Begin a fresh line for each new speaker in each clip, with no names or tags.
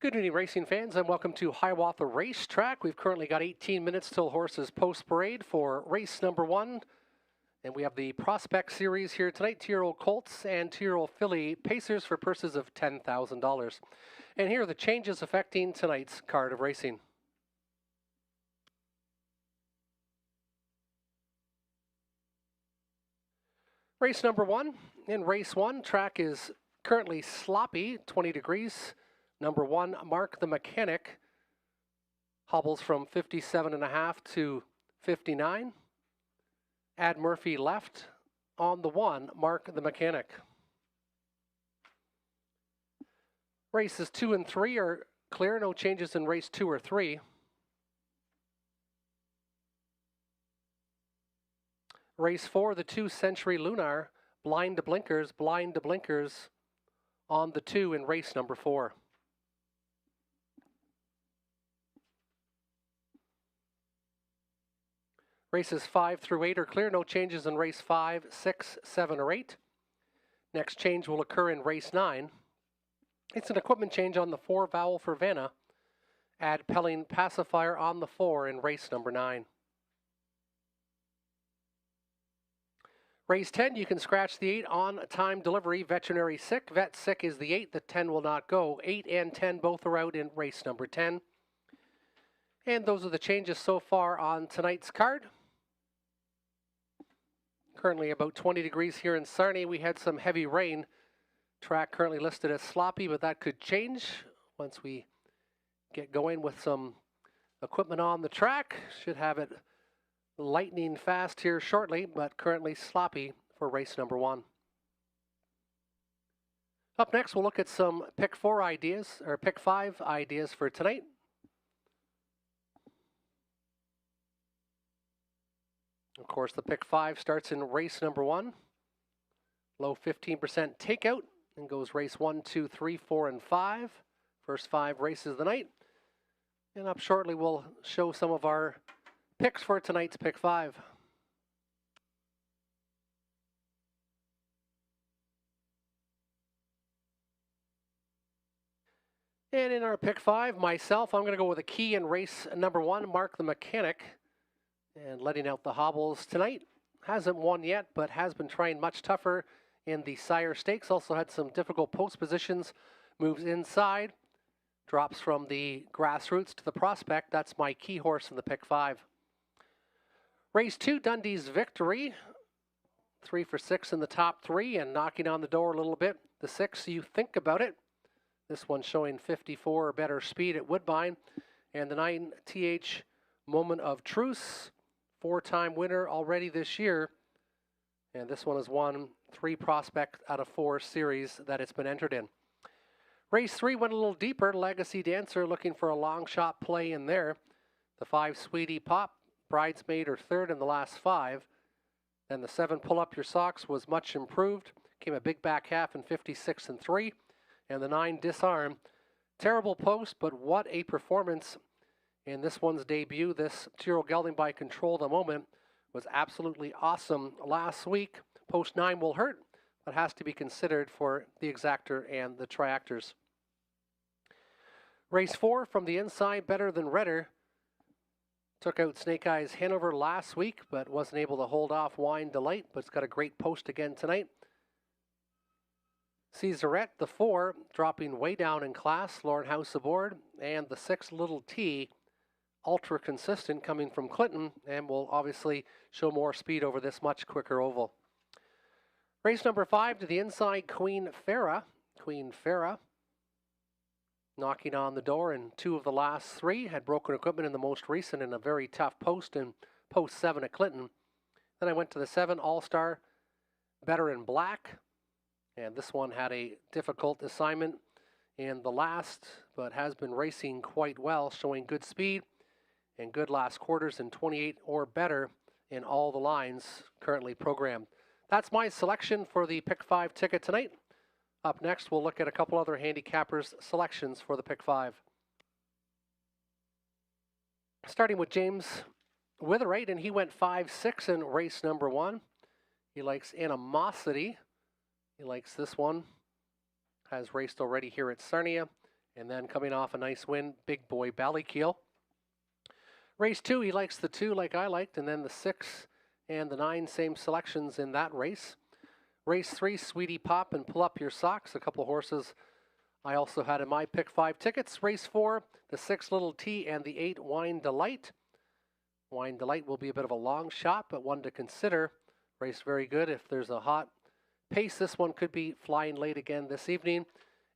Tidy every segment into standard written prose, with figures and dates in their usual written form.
Good evening, racing fans, and welcome to Hiawatha Racetrack. We've currently got 18 minutes till horses post parade for race number 1. And we have the Prospect Series here tonight, 2-year-old Colts and 2-year-old Filly Pacers for purses of $10,000. And here are the changes affecting tonight's card of racing. Race number 1. In race 1, track is currently sloppy, 20 degrees. Number 1, Mark the Mechanic, hobbles from 57.5 to 59. Add Murphy left on the 1, Mark the Mechanic. Races 2 and 3 are clear, no changes in race 2 or 3. Race 4, the 2 Century Lunar, blind to blinkers on the 2 in race number 4. Races 5 through 8 are clear, no changes in race 5, 6, 7, or 8. Next change will occur in race 9. It's an equipment change on the 4 Vowel for Vanna. Add Pelling Pacifier on the 4 in race number 9. Race 10, you can scratch the 8 on time delivery. Veterinary sick. Vet sick is the 8. The 10 will not go. 8 and 10 both are out in race number 10. And those are the changes so far on tonight's card. Currently about 20 degrees here in Sarnia. We had some heavy rain. Track currently listed as sloppy, but that could change once we get going with some equipment on the track. Should have it lightning fast here shortly, but currently sloppy for race number 1. Up next, we'll look at some pick 4 ideas, or pick 5 ideas for tonight. Of course, the pick 5 starts in race number 1. Low 15% takeout and goes race 1, 2, 3, 4, and 5. First 5 races of the night. And up shortly, we'll show some of our picks for tonight's pick 5. And in our pick 5, myself, I'm going to go with a key in race number 1, Mark the Mechanic. And letting out the hobbles tonight. Hasn't won yet, but has been trying much tougher in the Sire Stakes. Also had some difficult post positions. Moves inside. Drops from the grassroots to the prospect. That's my key horse in the pick 5. Race 2, Dundee's Victory. 3 for 6 in the top 3 and knocking on the door a little bit. The 6, You Think About It. This one showing 54 or better speed at Woodbine. And the 9, TH Moment of Truce. 4-time winner already this year. And this one has won 3 prospect out of 4 series that it's been entered in. Race 3 went a little deeper. Legacy Dancer looking for a long shot play in there. The 5 Sweetie Pop, Bridesmaid or third in the last 5. Then the 7 Pull Up Your Socks was much improved. Came a big back half in 56 and 3. And the 9 Disarm. Terrible post, but what a performance. In this one's debut, this 2-year-old gelding by Control the Moment was absolutely awesome last week. Post 9 will hurt, but has to be considered for the exactor and the triactors. Race 4 from the inside, Better Than Redder. Took out Snake Eyes Hanover last week, but wasn't able to hold off Wine Delight, but it's got a great post again tonight. Caesarette, the 4, dropping way down in class, Lauren House aboard, and the 6 Little T, ultra consistent coming from Clinton, and will obviously show more speed over this much quicker oval. Race number 5 to the inside, Queen Farah. Queen Farah knocking on the door in 2 of the last 3. Had broken equipment in the most recent in a very tough post in post 7 at Clinton. Then I went to the 7 All-Star, Better in Black. And this one had a difficult assignment in the last, but has been racing quite well, showing good speed and good last quarters in 28 or better in all the lines currently programmed. That's my selection for the Pick 5 ticket tonight. Up next, we'll look at a couple other handicappers' selections for the Pick 5. Starting with James Witherite, and he went 5-6 in race number 1. He likes Animosity. He likes this one. Has raced already here at Sarnia. And then coming off a nice win, Big Boy Ballykeel. Race 2, he likes the 2 like I liked, and then the 6 and the 9, same selections in that race. Race 3, Sweetie Pop and Pull Up Your Socks, a couple horses I also had in my pick 5 tickets. Race 4, the 6 Little T and the 8 Wine Delight. Wine Delight will be a bit of a long shot, but one to consider. Race very good. If there's a hot pace, this one could be flying late again this evening.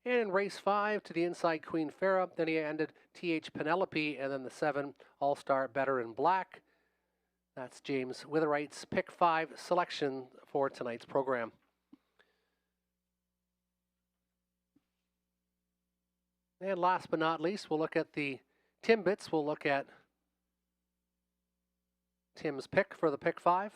And in race 5 to the inside Queen Farah, then he ended TH Penelope, and then the 7 All-Star Better in Black. That's James Witherite's pick 5 selection for tonight's program. And last but not least, we'll look at the Timbits. We'll look at Tim's pick for the pick 5.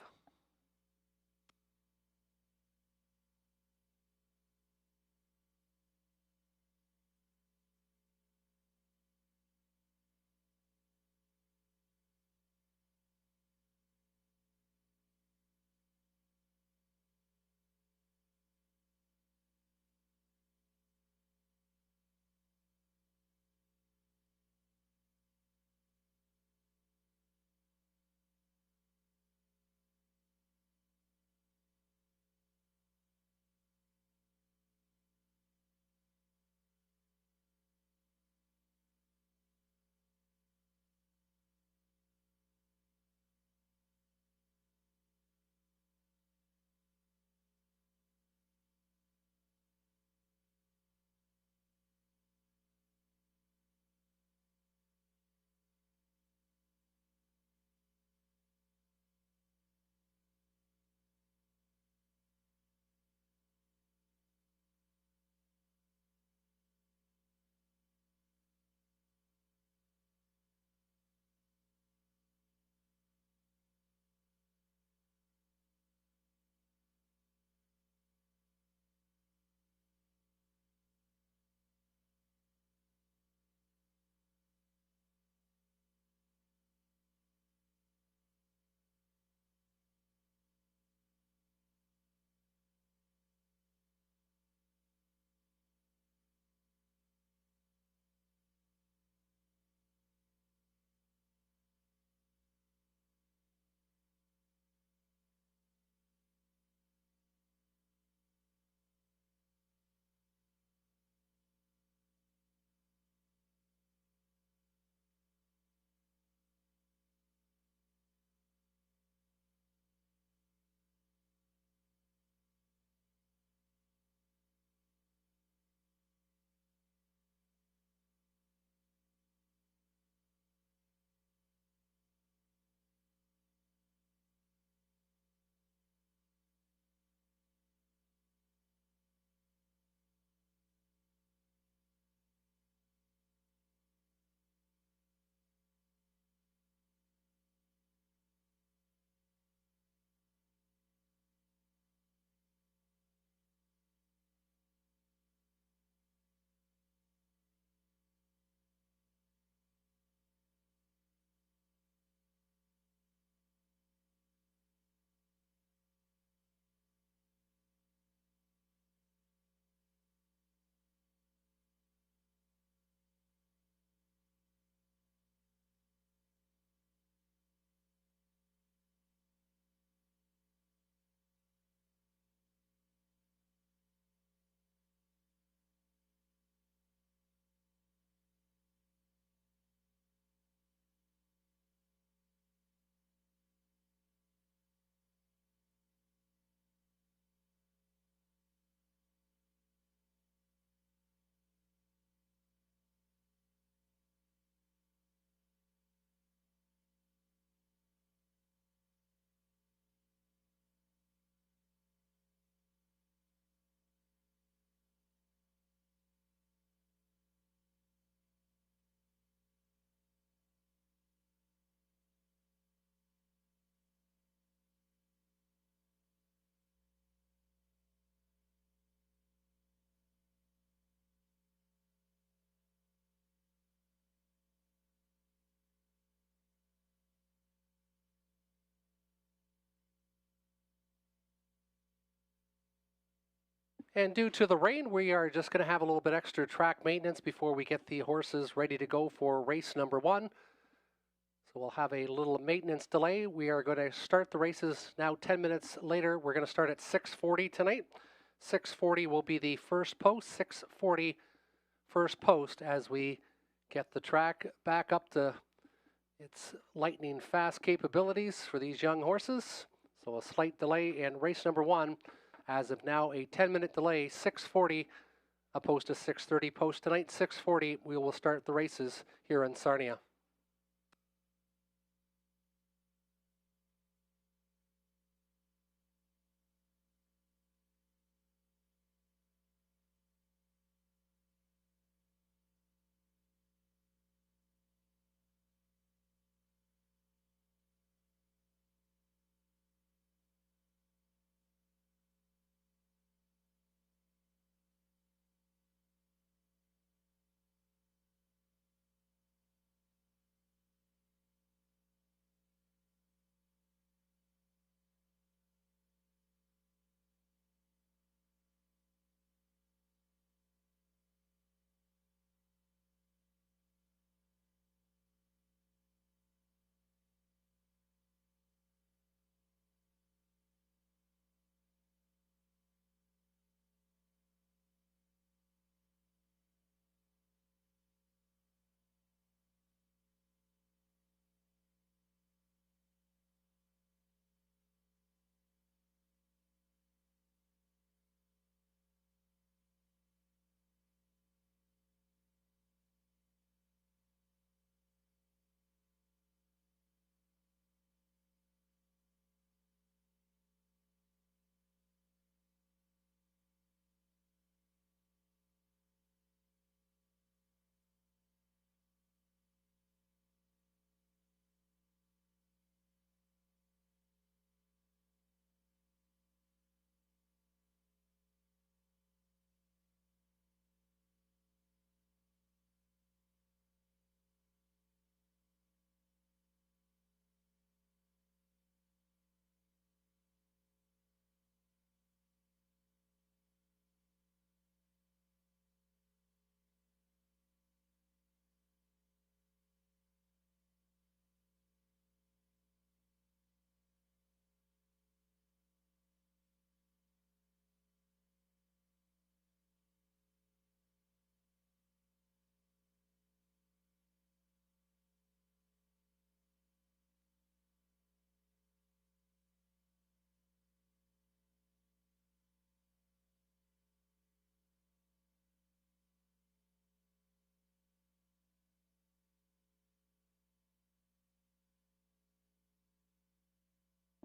And due to the rain, we are just going to have a little bit extra track maintenance before we get the horses ready to go for race number 1. So we'll have a little maintenance delay. We are going to start the races now 10 minutes later. We're going to start at 6:40 tonight. 6:40 will be the first post, 6:40 first post as we get the track back up to its lightning fast capabilities for these young horses. So a slight delay in race number 1. As of now, a 10-minute delay, 6:40 opposed to 6:30 post tonight. 6:40, we will start the races here in Sarnia.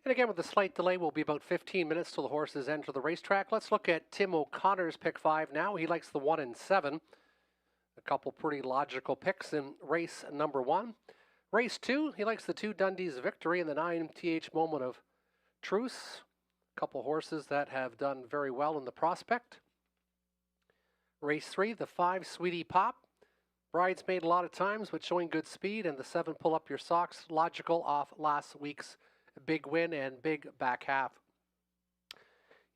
And again, with the slight delay, will be about 15 minutes till the horses enter the racetrack. Let's look at Tim O'Connor's pick 5 now. He likes the 1 and 7. A couple pretty logical picks in race number 1. Race 2, he likes the 2 Dundee's Victory and the 9 TH Moment of Truce. A couple horses that have done very well in the prospect. Race 3, the 5 Sweetie Pop. Bridesmaid a lot of times, but showing good speed. And the 7 Pull Up Your Socks, logical off last week's big win and big back half.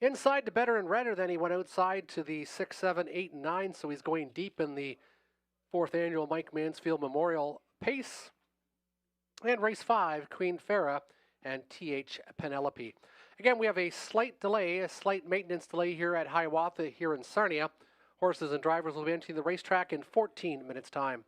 Inside to Better and Redder, then he went outside to the 6, 7, 8, and 9, so he's going deep in the 4th annual Mike Mansfield Memorial Pace. And race 5, Queen Farah and TH Penelope. Again, we have a slight delay, a slight maintenance delay here at Hiawatha here in Sarnia. Horses and drivers will be entering the racetrack in 14 minutes' time.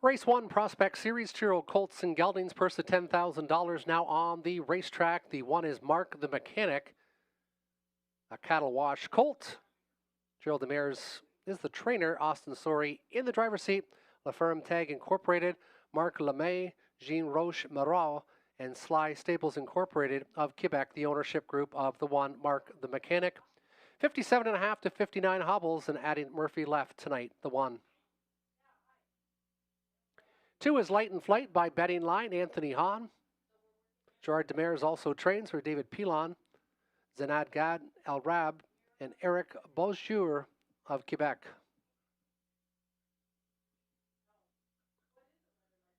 Race 1 Prospect Series, 2-year-old Colts and Geldings, purse of $10,000 now on the racetrack. The one is Mark the Mechanic, a cattle wash colt. Gerald Demers is the trainer. Austin Sori in the driver's seat. La Ferme Tag Incorporated, Marc Lemay, Jean Roche Marot, and Sly Stables Incorporated of Quebec, the ownership group of the one Mark the Mechanic. 57.5 to 59 hobbles, and Addie Murphy left tonight, the one. 2 is Light and Flight by Betting Line, Anthony Hahn. Gerard Demers also trains for David Pilon, Zenad Gad El Rab, and Eric Beaujour of Quebec.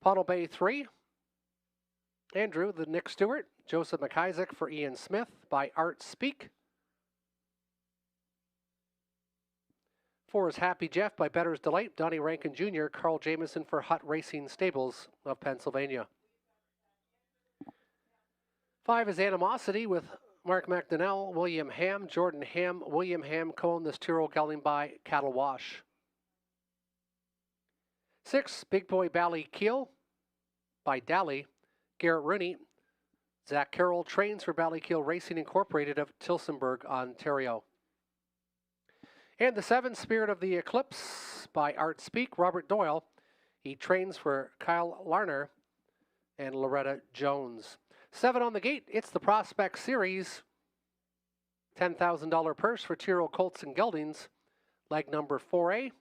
Pottle Bay 3, Andrew, the Nick Stewart, Joseph McIsaac for Ian Smith by Art Speak. 4 is Happy Jeff by Better's Delight, Donnie Rankin Jr., Carl Jameson for Hutt Racing Stables of Pennsylvania. 5 is Animosity with Mark McDonnell, William Ham, Jordan Ham, William Ham Cohen, this 2-year-old gelding by Cattle Wash. 6, Big Boy Ballykeel by Dally, Garrett Rooney. Zach Carroll trains for Ballykeel Racing Incorporated of Tillsonburg, Ontario. And the 7, Spirit of the Eclipse by Art Speak, Robert Doyle. He trains for Kyle Larner and Loretta Jones. 7 on the gate, it's the Prospect Series. $10,000 purse for 2-year-old Colts and Geldings. Leg number 4A.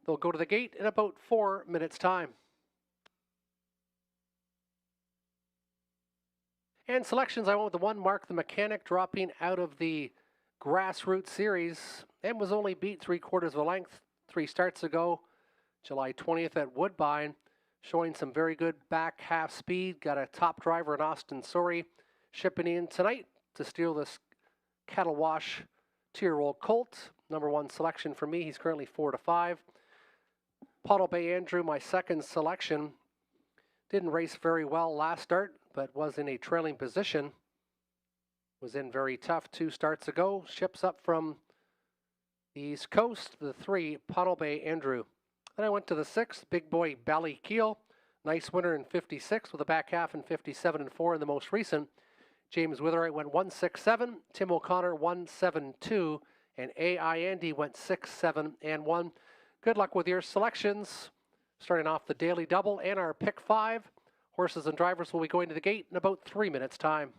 They'll go to the gate in about 4 minutes' time. And selections, I went with the one Mark the Mechanic, dropping out of the Grassroots Series and was only beat 3/4 of a length 3 starts ago, July 20th at Woodbine, showing some very good back half speed. Got a top driver in Austin Sori shipping in tonight to steal this Cattle Wash 2-year-old colt. Number 1 selection for me. He's currently 4 to 5. Pottle Bay Andrew, my second selection. Didn't race very well last start, but was in a trailing position. Was in very tough 2 starts ago. Ships up from the East Coast, the 3, Pottle Bay Andrew. Then I went to the 6, Big Boy Ballykeel. Nice winner in 56 with a back half in 57 and 4 in the most recent. James Witherite went 167, Tim O'Connor 172, and A.I. Andy went 6, 7, and 1. Good luck with your selections. Starting off the daily double and our pick 5. Horses and drivers will be going to the gate in about 3 minutes' time.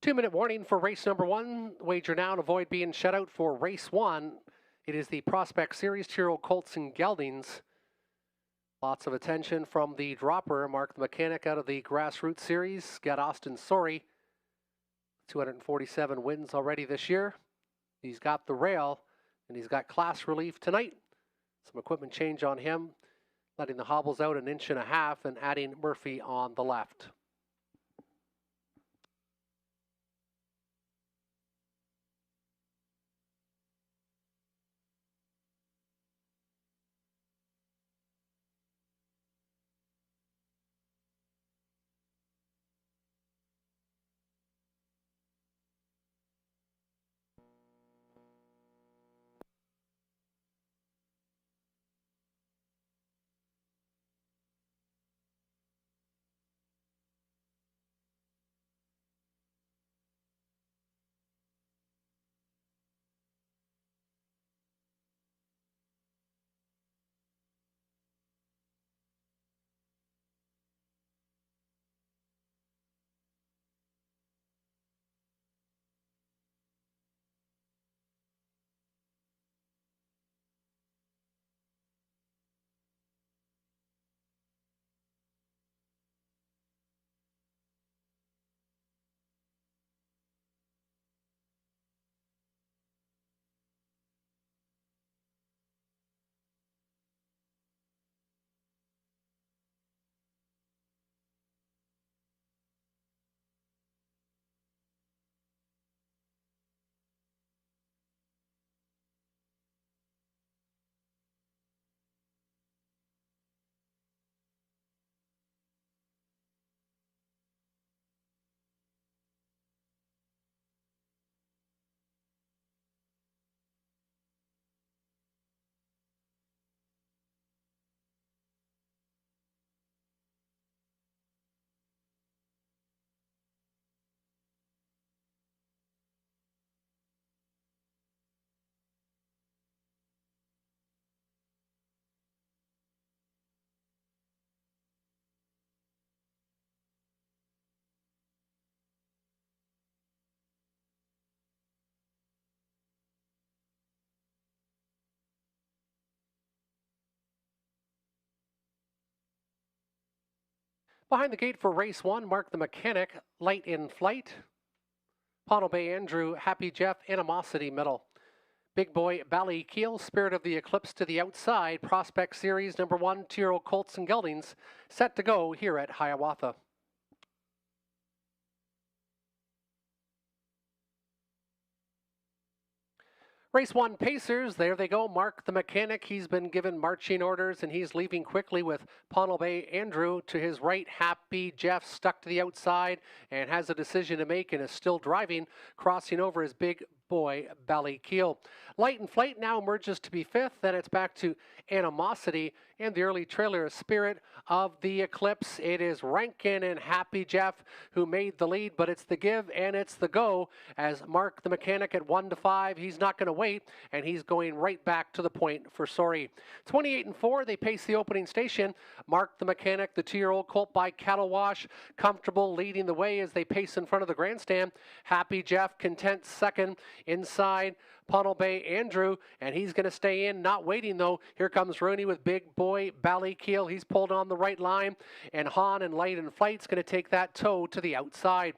Two-minute warning for race number 1. Wager now and avoid being shut out for race 1. It is the Prospect Series, 2-year-old Colts and Geldings. Lots of attention from the dropper, Mark the Mechanic, out of the Grassroots Series. Got Austin Sori, 247 wins already this year. He's got the rail, and he's got class relief tonight. Some equipment change on him. letting the hobbles out 1.5 inches and adding Murphy on the left. Behind the gate for race 1, Mark the Mechanic, Light in Flight. Pownal Bay Andrew, Happy Jeff, Animosity middle. Big Boy Ballykeel, Spirit of the Eclipse to the outside. Prospect Series number 1, 2-year-old Colts and Geldings, set to go here at Hiawatha. Race 1 Pacers, there they go. Mark the Mechanic, he's been given marching orders and he's leaving quickly with Pownal Bay Andrew to his right. Happy Jeff stuck to the outside and has a decision to make and is still driving, crossing over his Big Boy Ballykeel. Light and Flight now emerges to be 5th, then it's back to Animosity, and the early trailer is Spirit of the Eclipse. It is Rankin and Happy Jeff who made the lead, but it's the give and it's the go as Mark the Mechanic at 1-5. He's not going to wait, and he's going right back to the point for Sorry. 28-4, they pace the opening station. Mark the Mechanic, the 2-year-old colt by Cattle Wash, comfortable leading the way as they pace in front of the grandstand. Happy Jeff, content second. Inside, Pownal Bay Andrew, and he's going to stay in, not waiting though. Here comes Rooney with Big Boy Ballykeel. He's pulled on the right line, and Hahn and Light and Flight's going to take that toe to the outside.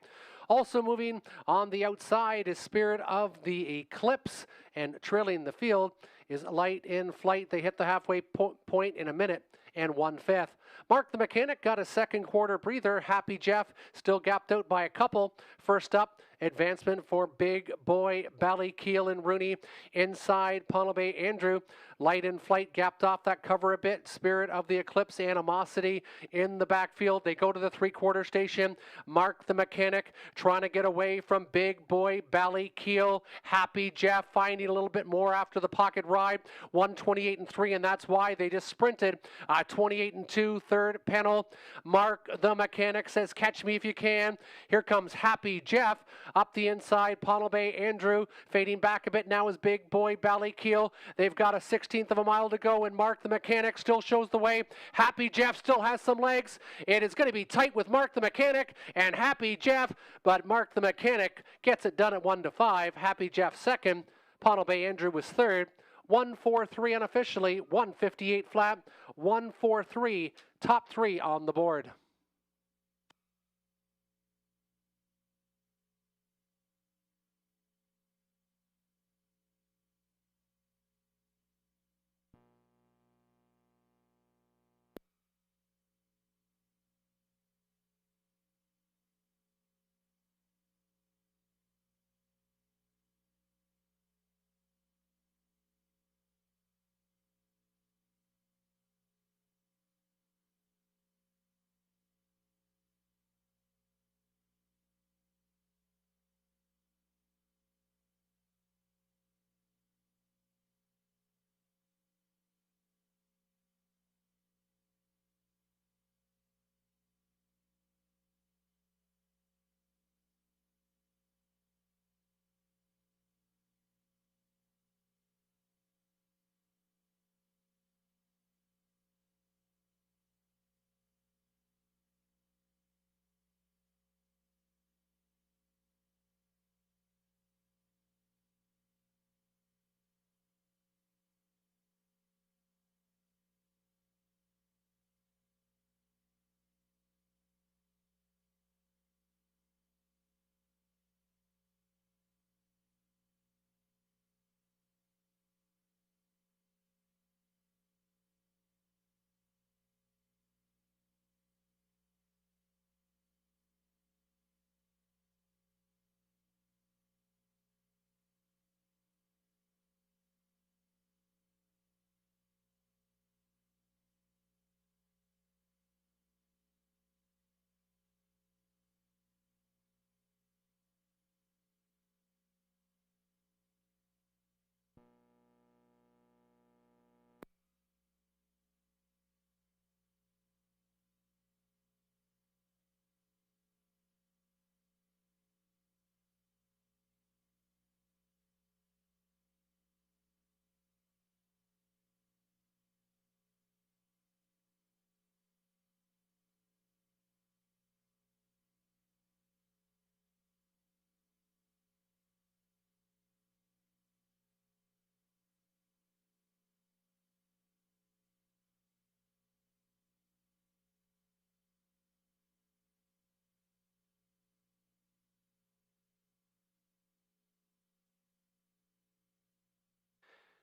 Also moving on the outside is Spirit of the Eclipse, and trailing the field is Light in Flight. They hit the halfway point in 1 minute and 1/5. Mark the Mechanic got a second quarter breather. Happy Jeff still gapped out by a couple. First up, advancement for Big Boy Ballykeel and Rooney. Inside, Pownal Bay Andrew. Light in Flight gapped off that cover a bit. Spirit of the Eclipse, Animosity in the backfield. They go to the 3-quarter station. Mark the Mechanic trying to get away from Big Boy Ballykeel. Happy Jeff finding a little bit more after the pocket ride. 1:28-3, and that's why they just sprinted. 28-2, third panel. Mark the Mechanic says, catch me if you can. Here comes Happy Jeff up the inside. Pownal Bay Andrew fading back a bit now is Big Boy Ballykeel. They've got a 16th of a mile to go, and Mark the Mechanic still shows the way. Happy Jeff still has some legs. It is going to be tight with Mark the Mechanic and Happy Jeff, but Mark the Mechanic gets it done at 1-5. Happy Jeff second. Pownal Bay Andrew was third. 1-4-3 unofficially, 1:58 flat, 1-4-3, top 3 on the board.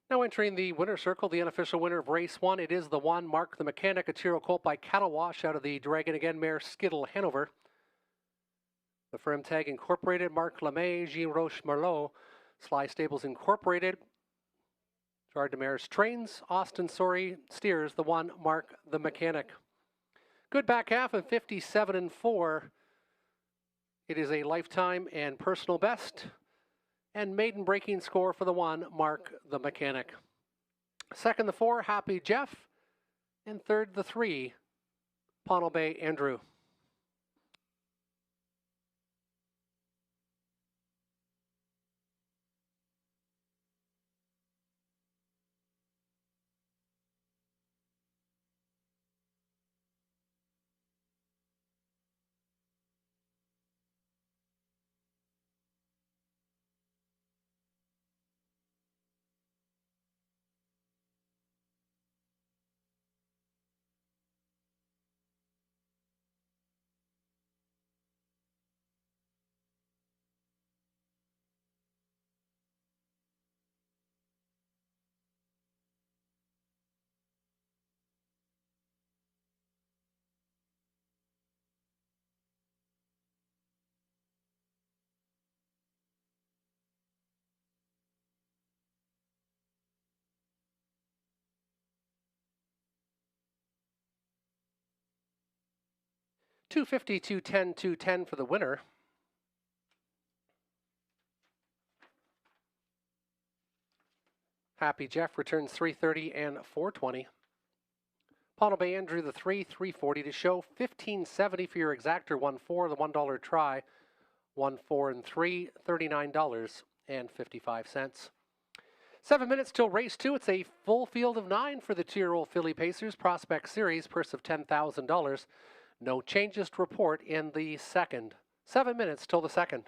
Now entering the winner's circle, the unofficial winner of race 1, it is the 1, Mark the Mechanic, a 2-year-old colt by Cattle Wash out of the Dragon Again mare Skittle Hanover. The Firm Tag Incorporated, Marc Lemay, Jean Roche Merlot, Sly Stables Incorporated, Gerard Demers trains, Austin Sorey steers, the 1, Mark the Mechanic. Good back half of 57-4. It is a lifetime and personal best, and maiden breaking score for the 1, Mark the Mechanic. Second, the 4, Happy Jeff, and third, the 3, Pownell Bay Andrew. $250, $210, $210 for the winner. Happy Jeff returns $330 and $420. Pownell Bay Andrew, the 3, $340 to show. $15.70 for your exactor, 1-4, the $1 try. 1, 4, and 3, $39.55. 7 minutes till race 2. It's a full field of 9 for the 2-year-old Philly Pacers Prospect Series, purse of $10,000. No changes to report in the second. 7 minutes till the second.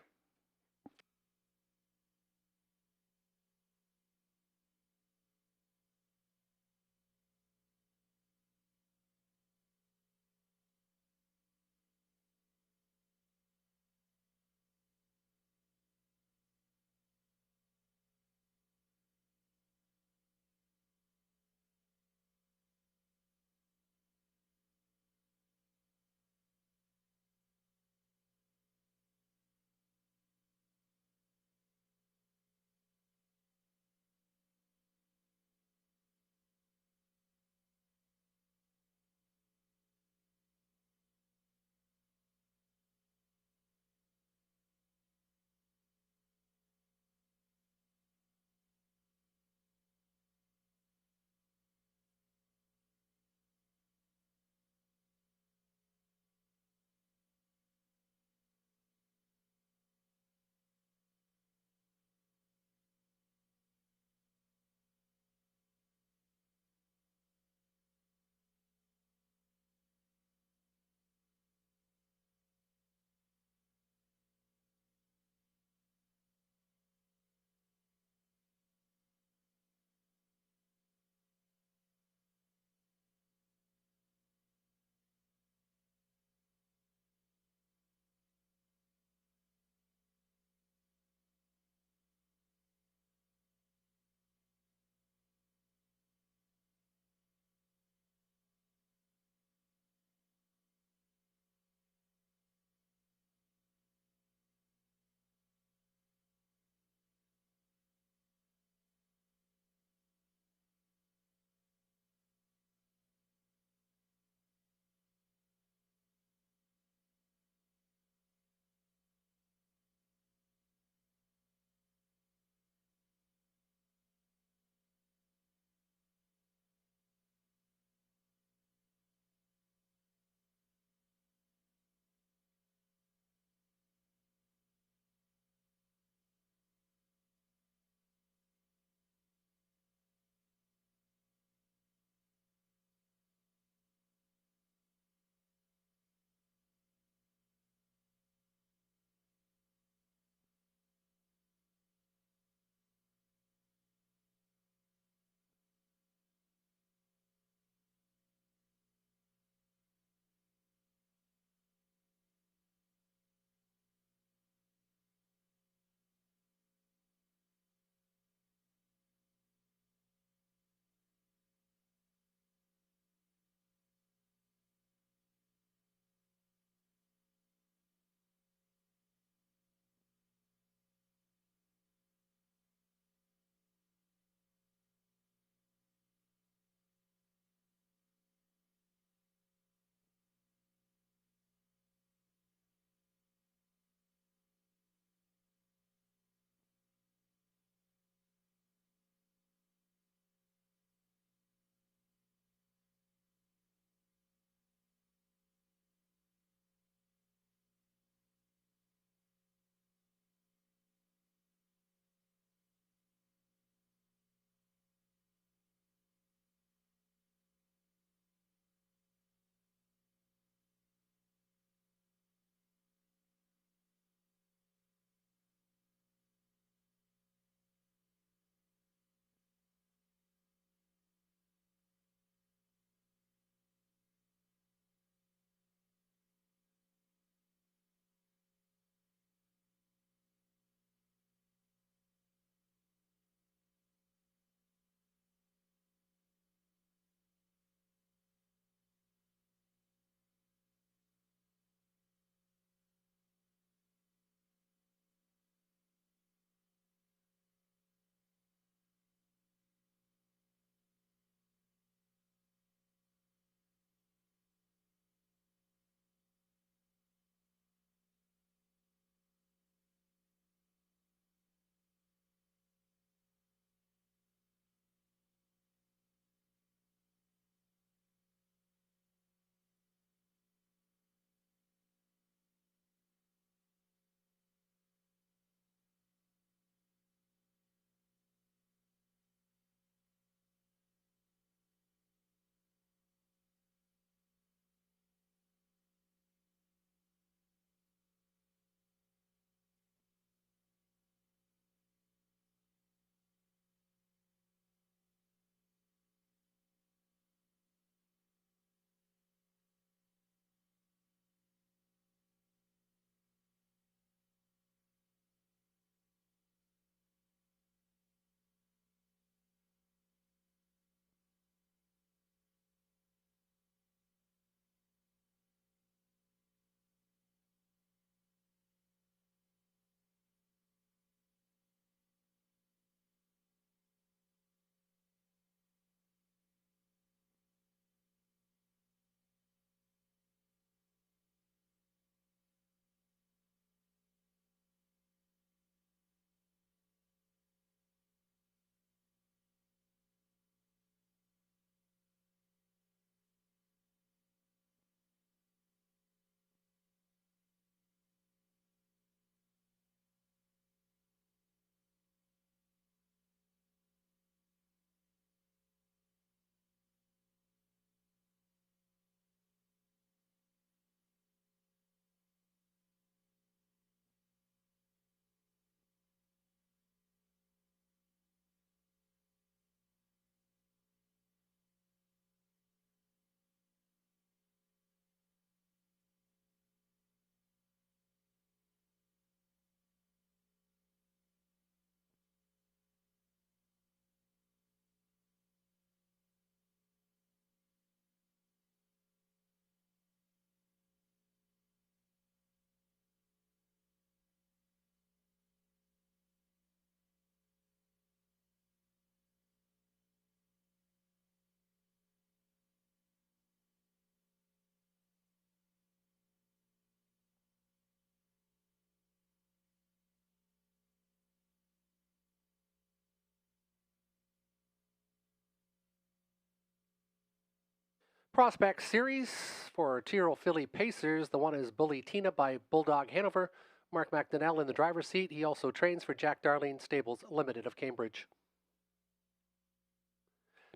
Prospect Series for Tyrrell Philly Pacers. The one is Bully Tina by Bulldog Hanover. Mark McDonnell in the driver's seat. He also trains for Jack Darling Stables Limited of Cambridge.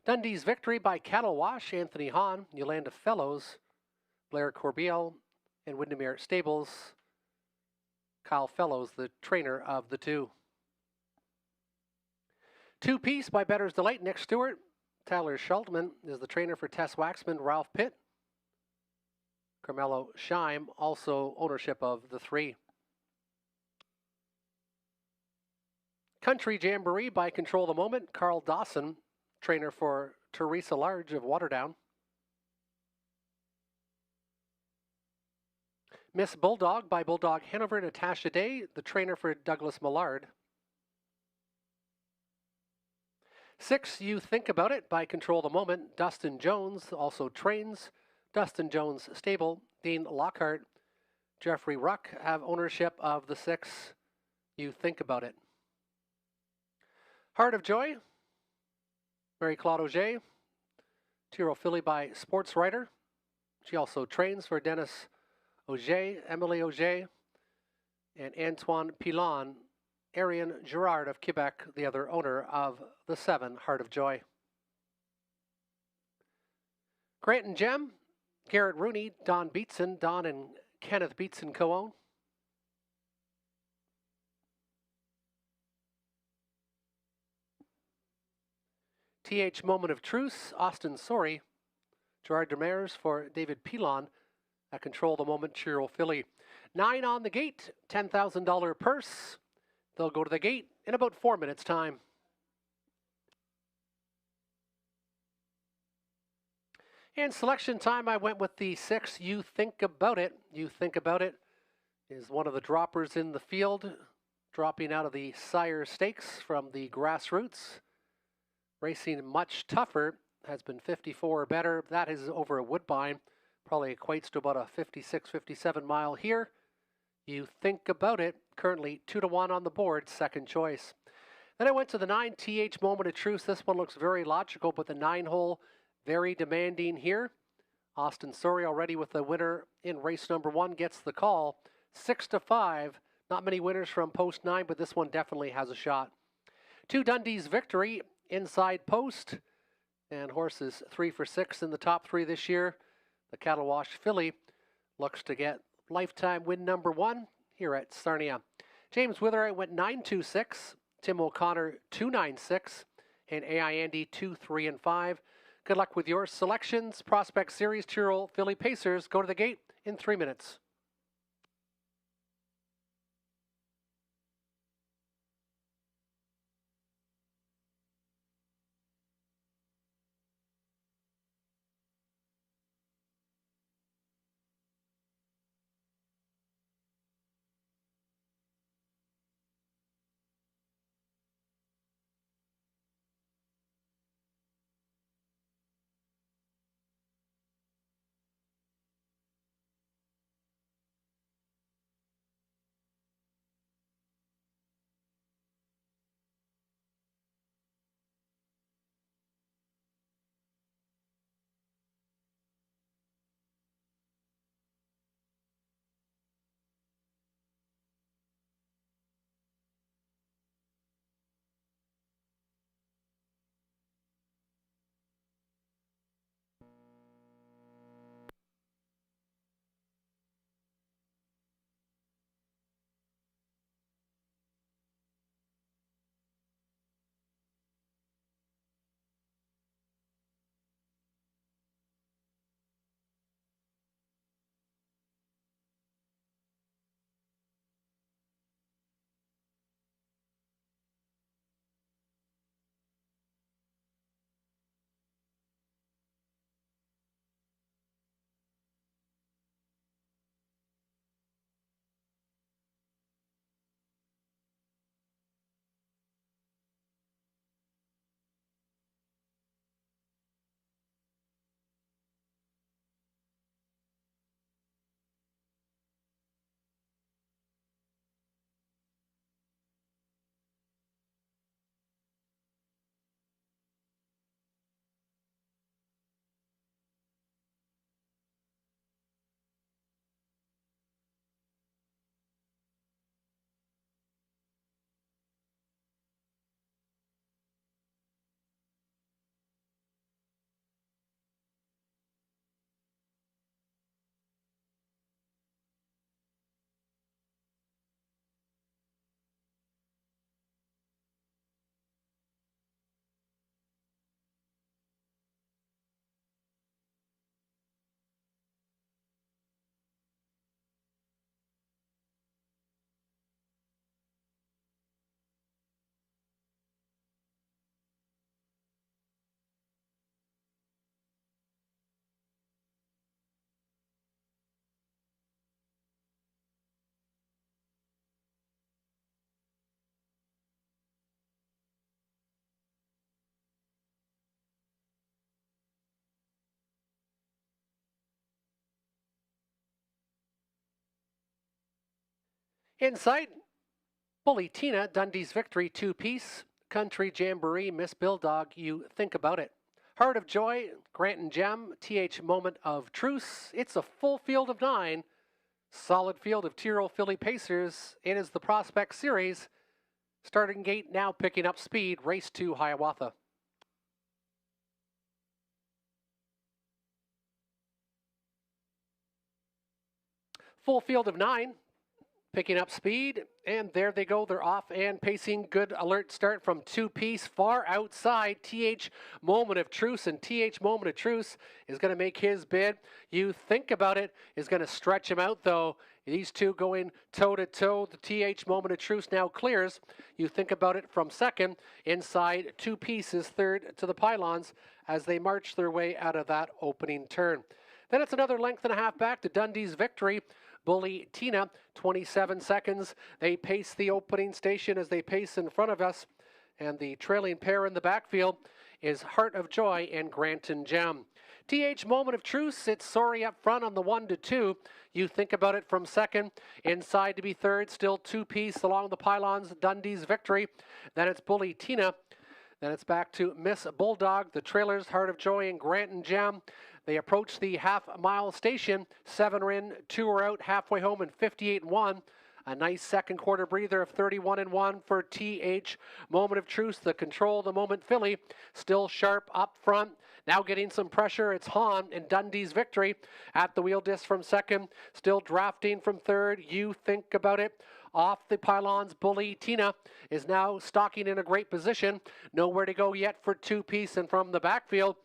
Dundee's Victory by Cattle Wash. Anthony Hahn, Yolanda Fellows, Blair Corbeil, and Windermere Stables. Kyle Fellows, the trainer of the two. Two Piece by Better's Delight. Nick Stewart. Tyler Schultman is the trainer for Tess Waxman, Ralph Pitt. Carmelo Scheim, also ownership of the three. Country Jamboree by Control the Moment. Carl Dawson, trainer for Teresa Large of Waterdown. Miss Bulldog by Bulldog Hanover, Natasha Day, the trainer for Douglas Millard. 6, You Think About It by Control the Moment. Dustin Jones also trains. Dustin Jones Stable. Dean Lockhart, Jeffrey Ruck have ownership of the 6, You Think About It. Heart of Joy, Mary Claude Auger, Tyrrell Philly by Sports Writer. She also trains for Dennis Auger, Emily Auger, and Antoine Pilon. Ariane Girard of Quebec, the other owner of the 7, Heart of Joy. Grant and Gem, Garrett Rooney, Don Beatson, Don and Kenneth Beatson co-own. TH Moment of Truce, Austin Sorey, Gerard Demers for David Pilon at Control the Moment, Tyrrell Philly. 9 on the gate, $10,000 purse. They'll go to the gate in about 4 minutes' time. And selection time, I went with the 6, You Think About It. You Think About It is one of the droppers in the field, dropping out of the Sire Stakes from the grassroots. Racing much tougher, has been 54 or better. That is over a Woodbine, probably equates to about a 56, 57 mile here. You Think About It, currently 2-1 on the board, second choice. Then I went to the 9, TH Moment of Truce. This one looks very logical, but the 9-hole, very demanding here. Austin Sorey already with the winner in race number 1 gets the call. 6-5, not many winners from post 9, but this one definitely has a shot. 2, Dundee's Victory, inside post, and horses 3 for 6 in the top 3 this year. The Cattle Wash Filly looks to get lifetime win number 1 here at Sarnia. James Witherite went 9-2-6, Tim O'Connor 2-9-6, and AI Andy 2-3 and 5. Good luck with your selections. Prospect Series, Tyrrell Philly Pacers go to the gate in 3 minutes. Inside, Bully Tina, Dundee's Victory, 2-piece. Country Jamboree, Miss Bulldog, You Think About It. Heart of Joy, Grant and Gem, TH Moment of Truce. It's a full field of 9. Solid field of 2-year-old filly pacers. It is the Prospect Series. Starting gate now picking up speed. Race 2, Hiawatha. Full field of 9. Picking up speed, and there they go. They're off and pacing. Good alert start from 2-piece. Far outside, TH Moment of Truce, and TH Moment of Truce is going to make his bid. You Think About It is going to stretch him out, though. These two going toe-to-toe. The TH Moment of Truce now clears. You Think About It from second. Inside, 2-piece is third to the pylons as they march their way out of that opening turn. Then it's another length and a half back to Dundee's Victory. Bully Tina, 27 seconds. They pace the opening station as they pace in front of us. And the trailing pair in the backfield is Heart of Joy and Grant and Gem. TH Moment of Truce, it's Sorry up front on the 1-2. You Think About It from second. Inside to be third, still 2-piece along the pylons, Dundee's Victory. Then it's Bully Tina. Then it's back to Miss Bulldog, the trailers, Heart of Joy and Grant and Gem. They approach the half-mile station. 7 are in, 2 are out, halfway home in 58-1. A nice second quarter breather of 31-1 for TH Moment of Truce. The control, the moment filly, still sharp up front. Now getting some pressure, it's Hahn and Dundee's Victory at the wheel disc from second. Still drafting from third. You Think About It. Off the pylons, Bully Tina is now stalking in a great position. Nowhere to go yet for 2-piece, and from the backfield,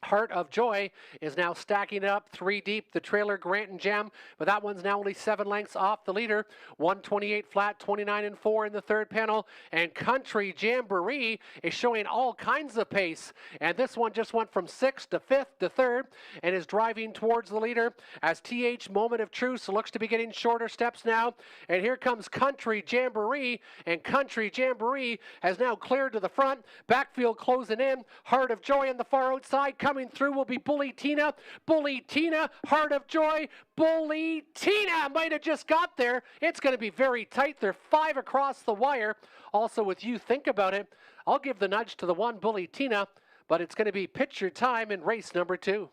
Heart of Joy is now stacking up 3 deep. The trailer, Grant and Gem, but that one's now only 7 lengths off the leader. 128 flat, 29-4 in the third panel. And Country Jamboree is showing all kinds of pace. And this one just went from 6th to 5th to 3rd and is driving towards the leader as TH Moment of Truce looks to be getting shorter steps now. And here comes Country Jamboree, and Country Jamboree has now cleared to the front. Backfield closing in. Heart of Joy on the far outside. Coming through will be Bully Tina. Bully Tina, Heart of Joy. Bully Tina might have just got there. It's going to be very tight. They're 5 across the wire. Also with You Think About It, I'll give the nudge to the 1 Bully Tina, but it's going to be picture time in race number 2.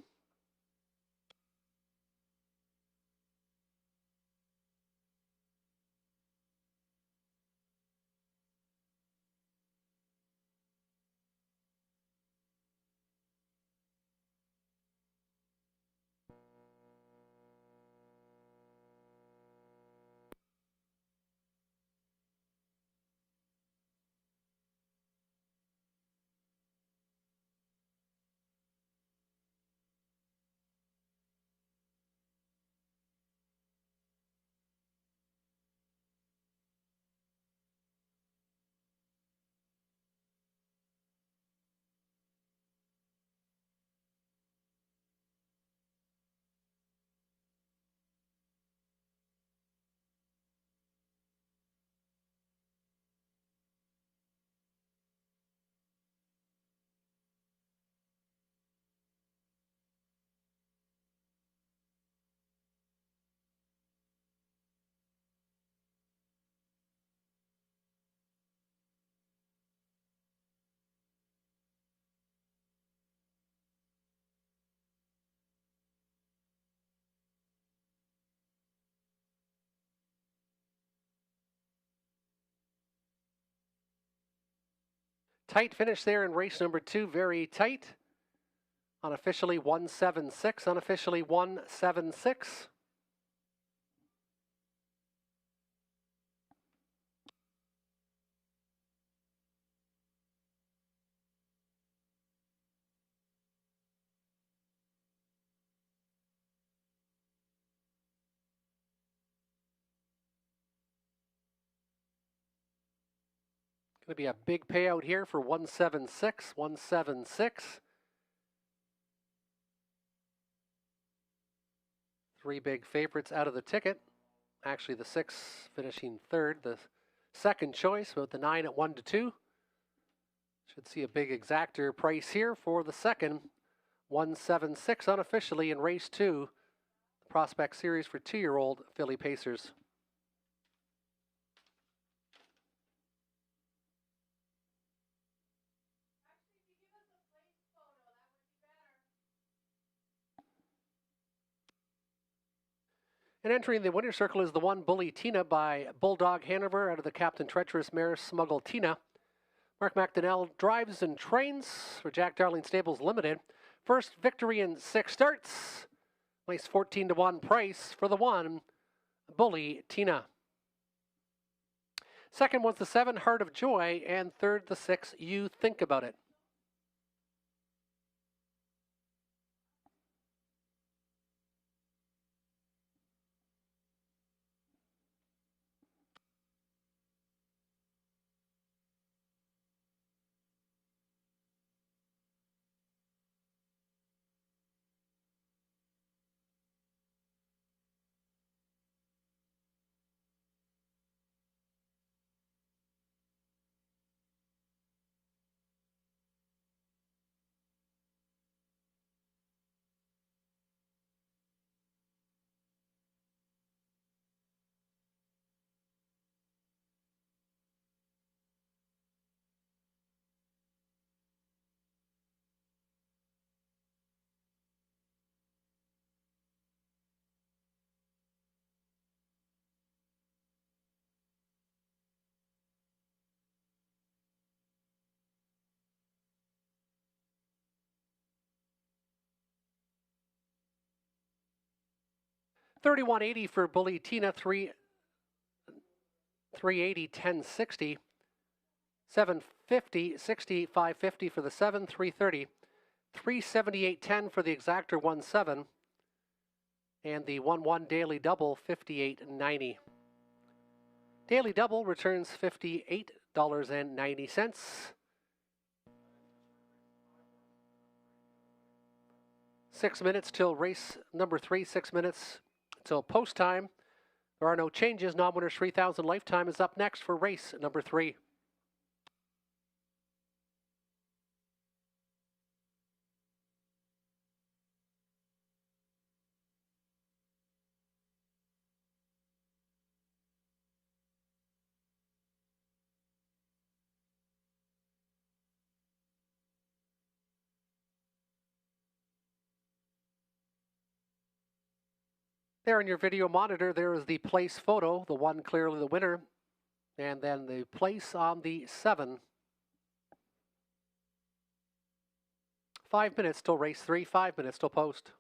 Tight finish there in race number 2, very tight. Unofficially 176, unofficially 176. Going to be a big payout here for 176, 176. 3 big favorites out of the ticket. Actually, the 6 finishing third. The second choice with the 9 at 1-2. Should see a big exactor price here for the second. 176 unofficially in race 2. The Prospect Series for 2-year-old filly pacers. And entering the winner's circle is the one Bully Tina by Bulldog Hanover out of the Captain Treacherous Mare Smuggle Tina. Mark McDonnell drives and trains for Jack Darling Stables Limited. First victory in 6 starts. Place 14-1 price for the one Bully Tina. Second was the 7 Heart of Joy, and third the 6 You Think About It. $31.80 for Bully Tina, 380, 1060. 750, 60, 550 for the 7, 330. 378.10 for the exactor 1-7. And the 1-1 daily double, 58.90. Daily double returns $58.90. 6 minutes till race number 3, 6 minutes till post time. There are no changes. Non-winners 3,000 lifetime is up next for race number 3. There in your video monitor, there is the place photo, the one clearly the winner, and then the place on the 7. 5 minutes till race 3, 5 minutes till post.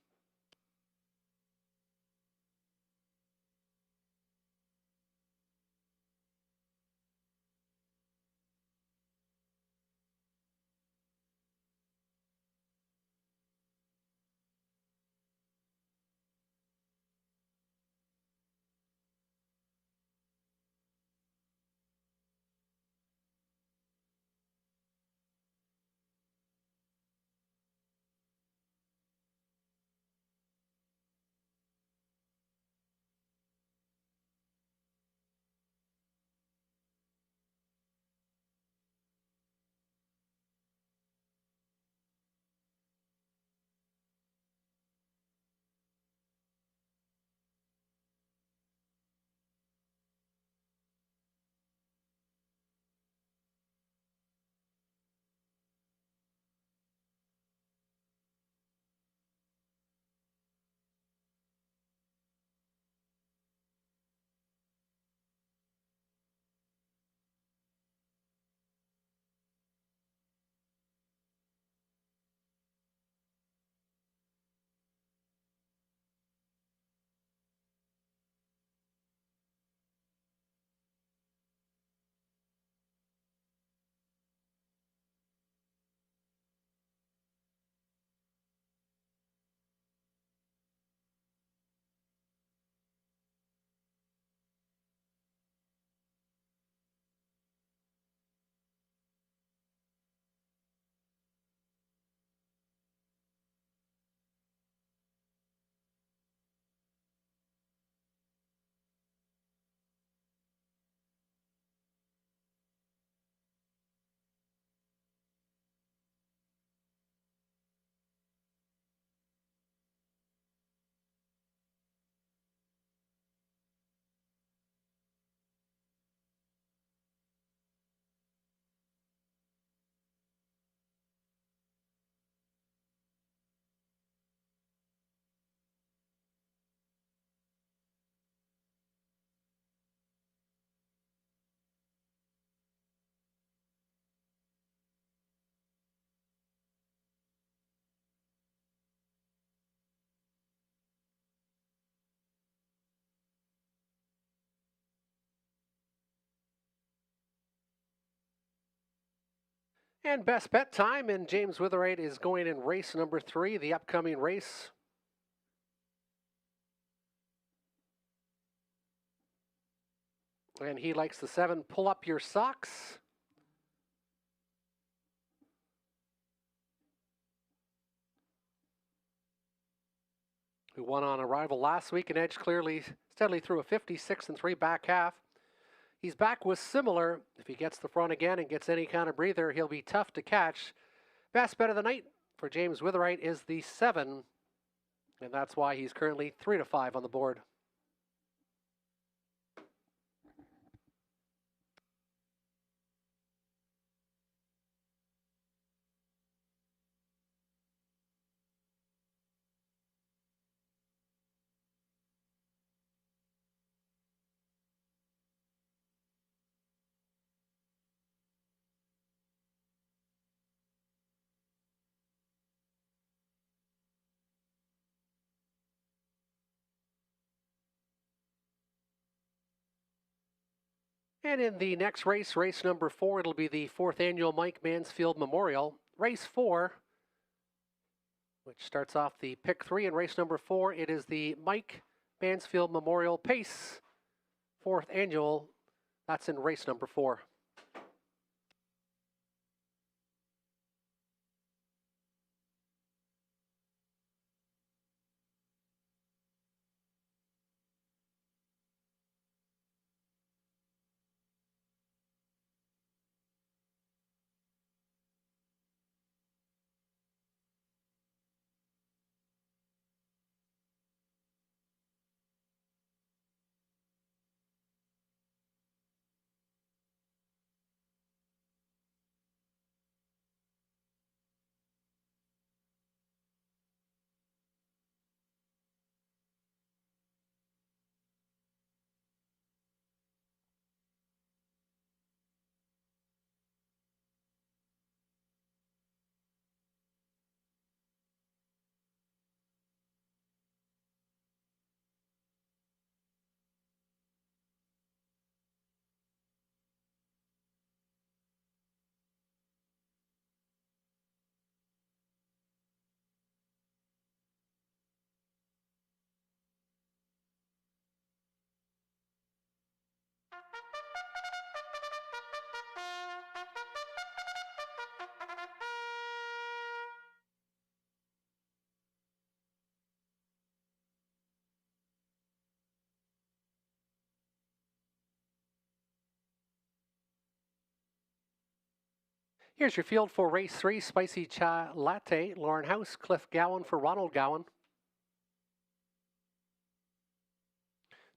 And best bet time, and James Witherite is going in race number 3, the upcoming race. And he likes the 7, Pull Up Your Socks. Who won on arrival last week and edged steadily through a 56-3 back half. He's back with similar. If he gets the front again and gets any kind of breather, he'll be tough to catch. Best bet of the night for James Witherite is the 7, and that's why he's currently 3-5 on the board. And in the next race, race number 4, it'll be the 4th annual Mike Mansfield Memorial. Race 4, which starts off the pick 3, and race number 4, it is the Mike Mansfield Memorial Pace 4th annual. That's in race number 4. Here's your field for race 3, Spicy Cha Latte, Lauren House, Cliff Gowan for Ronald Gowan.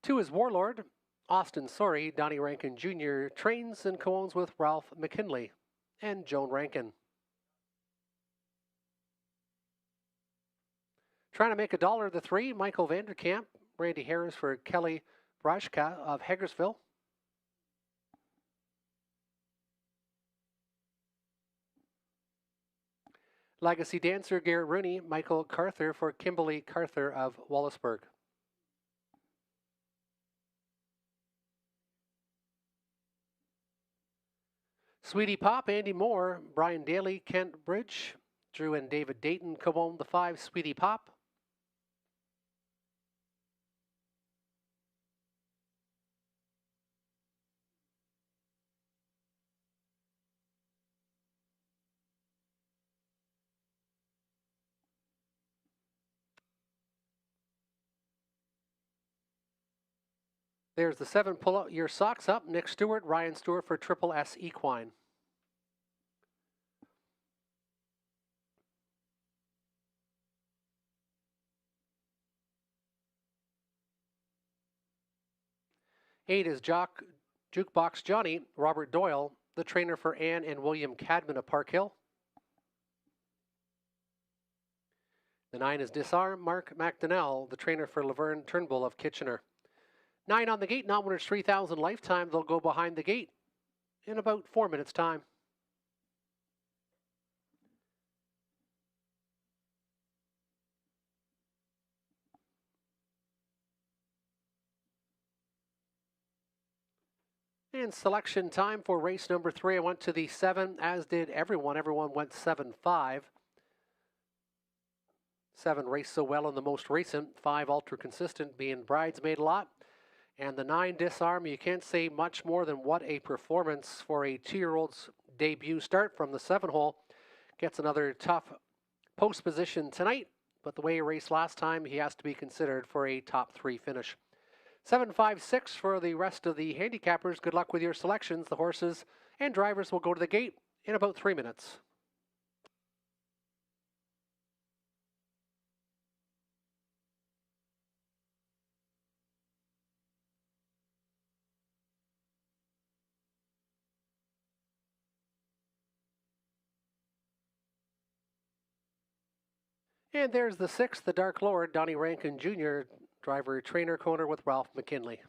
2 is Warlord, Austin Sorry, Donnie Rankin Jr. trains and co-owns with Ralph McKinley and Joan Rankin. Trying to make $1 the 3, Michael Vanderkamp, Randy Harris for Kelly Brashka of Hagersville. Legacy Dancer, Garrett Rooney, Michael Carther for Kimberly Carther of Wallaceburg. Sweetie Pop, Andy Moore, Brian Daly, Kent Bridge, Drew and David Dayton co-own the 5, Sweetie Pop. There's the 7, Pull Your Socks Up, Nick Stewart, Ryan Stewart for Triple S Equine. Eight is Jukebox Johnny, Robert Doyle, the trainer for Ann and William Cadman of Park Hill. The 9 is Disarm, Mark McDonnell, the trainer for Laverne Turnbull of Kitchener. 9 on the gate, not winners 3,000 lifetime. They'll go behind the gate in about 4 minutes' time. And selection time for race number 3. I went to the 7, as did everyone. Everyone went 7-5. 7 raced so well in the most recent. 5 ultra consistent, being Bridesmaid a lot. And the 9 Disarm, you can't say much more than what a performance for a 2-year-old's debut start from the 7 hole. Gets another tough post position tonight, but the way he raced last time, he has to be considered for a top 3 finish. 7-5-6 for the rest of the handicappers. Good luck with your selections. The horses and drivers will go to the gate in about 3 minutes. And there's the 6th, the Dark Lord, Donnie Rankin Jr., driver trainer corner with Ralph McKinley.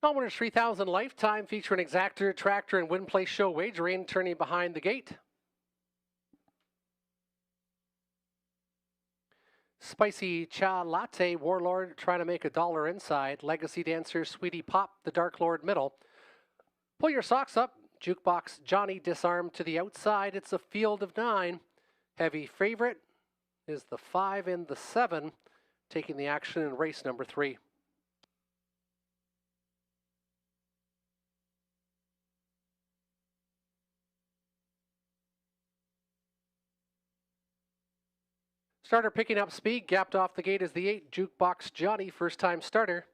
Homeowners 3000 Lifetime featuring Exactor, Tractor, and Win Place Show wagering, turning behind the gate. Spicy Cha Latte, Warlord trying to make $1 inside. Legacy Dancer, Sweetie Pop, the Dark Lord middle. Pull your socks up. Jukebox Johnny disarmed to the outside. It's a field of 9. Heavy favorite is the 5 and the 7, taking the action in race number 3. Starter picking up speed, gapped off the gate is the 8, Jukebox Johnny, first time starter.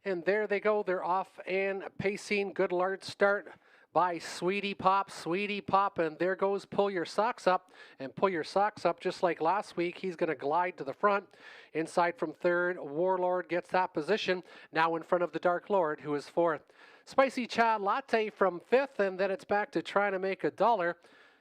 And there they go, they're off and pacing. Good large start by Sweetie Pop, and there goes Pull Your Socks Up. And Pull Your Socks Up, just like last week, he's going to glide to the front. Inside from third, Warlord gets that position, now in front of the Dark Lord, who is fourth. Spicy Cha Latte from fifth, and then it's back to trying to make $1.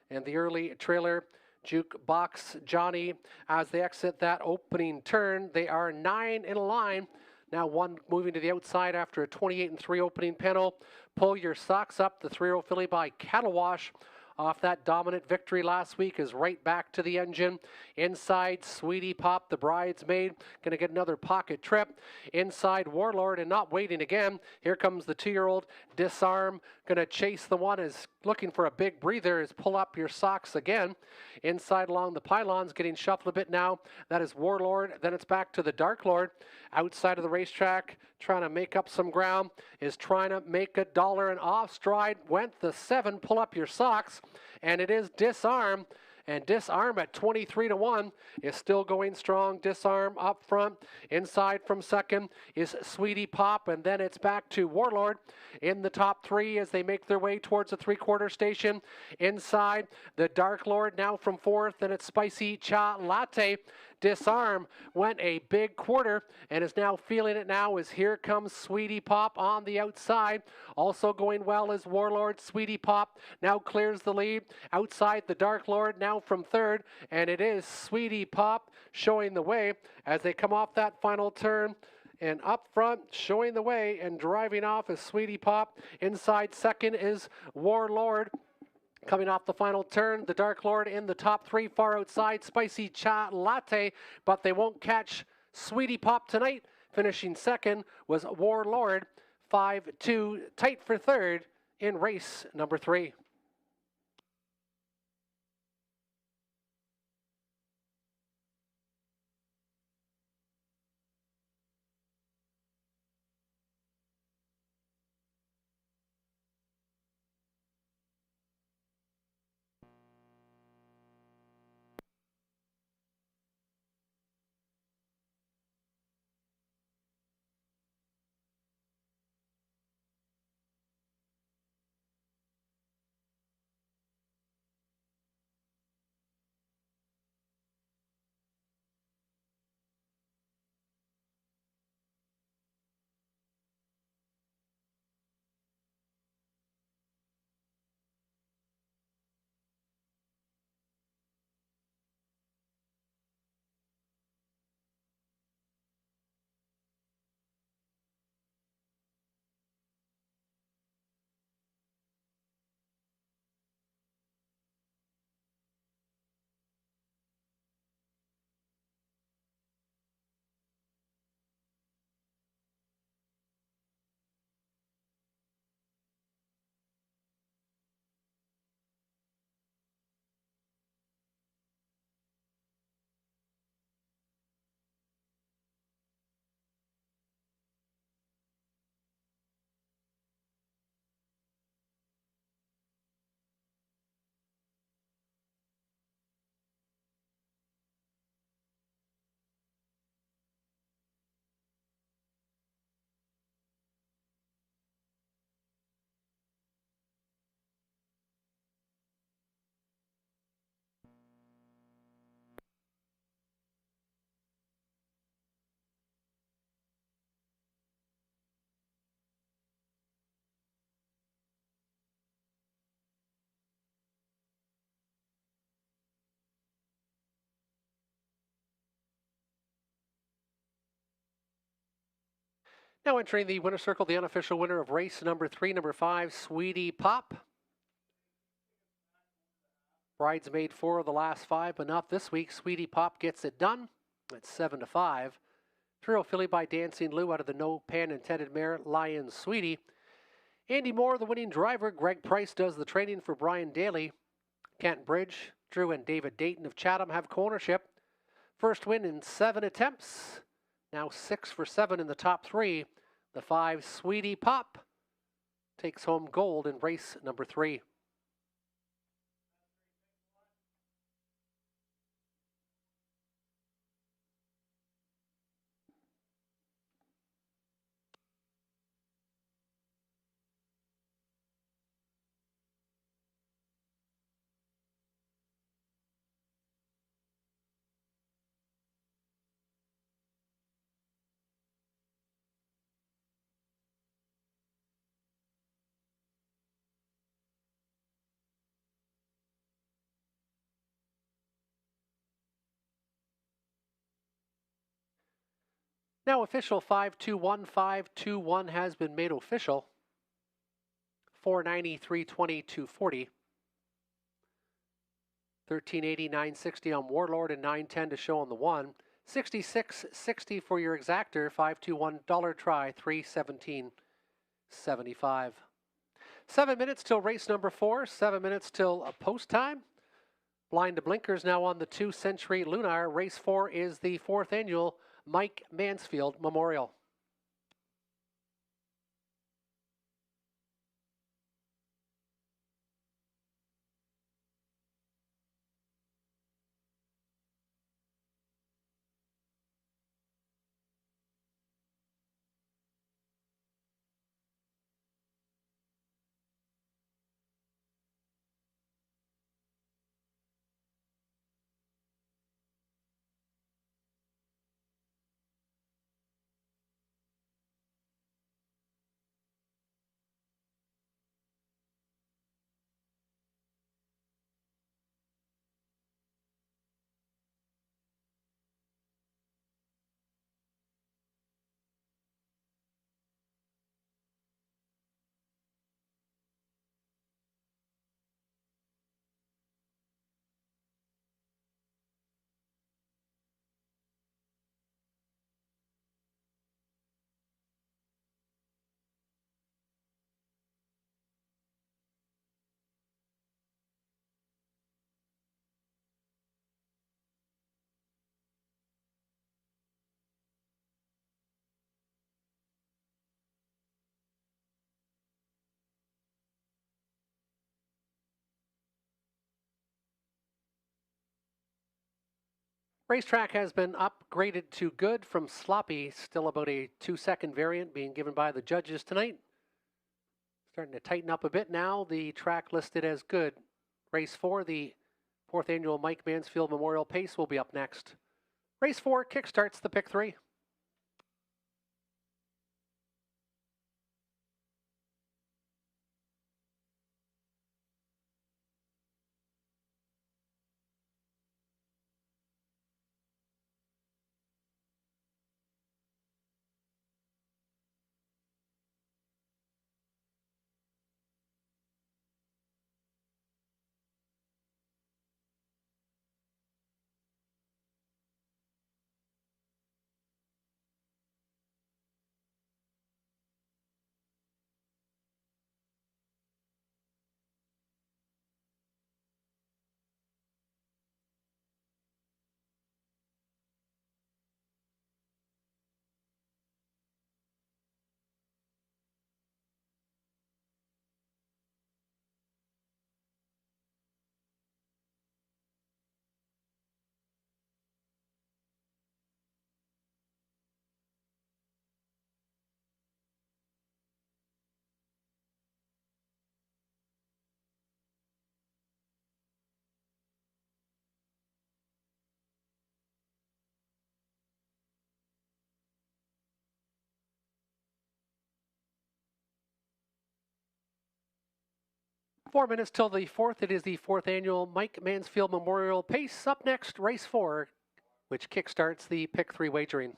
And the early trailer, Jukebox Johnny, as they exit that opening turn, they are 9 in a line. Now one moving to the outside after a 28-3 opening panel. Pull Your Socks Up, the 3-year-old filly by Cattle Wash, off that dominant victory last week, is right back to the engine. Inside, Sweetie Pop, the bridesmaid, going to get another pocket trip. Inside, Warlord, and not waiting again. Here comes the 2-year-old Disarm, going to chase the one, is looking for a big breather, is Pull Up Your Socks again. Inside along the pylons, getting shuffled a bit now. That is Warlord. Then it's back to the Dark Lord. Outside of the racetrack, trying to make up some ground, is trying to make $1, and off stride went the 7, Pull Up Your Socks. And it is Disarm, and Disarm at 23-1 is still going strong. Disarm up front. Inside from second is Sweetie Pop, and then it's back to Warlord in the top 3 as they make their way towards the 3-quarter station. Inside, the Dark Lord now from fourth, and it's Spicy Cha Latte. Disarm went a big quarter and is now feeling it now as here comes Sweetie Pop on the outside. Also going well is Warlord. Sweetie Pop now clears the lead. Outside, the Dark Lord now from third, and it is Sweetie Pop showing the way as they come off that final turn. And up front, showing the way and driving off is Sweetie Pop. Inside second is Warlord. Coming off the final turn, the Dark Lord in the top 3, far outside, Spicy Cha Latte, but they won't catch Sweetie Pop tonight. Finishing second was Warlord, 5-2, tight for third in race number 3. Now entering the winner's circle, the unofficial winner of race number 3, number 5, Sweetie Pop. Bridesmaid 4 of the last 5, but not this week. Sweetie Pop gets it done. It's 7-5. 3-year-old filly by Dancing Lou out of the no pan intended mare, Lion Sweetie. Andy Moore, the winning driver. Greg Price does the training for Brian Daly. Kent Bridge, Drew and David Dayton of Chatham have co-ownership. First win in 7 attempts. Now 6 for 7 in the top 3. The 5, Sweetie Pop, takes home gold in race number 3. Now official 521, 521 has been made official. 490, 320, 240. 1380, 960 on Warlord and 910 to show on the 1. 66.60 for your exactor. 521 dollar try, 317.75. 7 minutes till race number 4. 7 minutes till a post time. Blind to blinkers now on the 2 Century Lunar. Race 4 is the 4th annual Mike Mansfield Memorial. Racetrack has been upgraded to good from sloppy, still about a 2-second variant being given by the judges tonight. Starting to tighten up a bit now. The track listed as good. Race 4, the 4th annual Mike Mansfield Memorial Pace, will be up next. Race 4 kickstarts the pick 3. Four minutes till the 4th. It is the 4th annual Mike Mansfield Memorial Pace. Up next, race 4, which kickstarts the pick 3 wagering.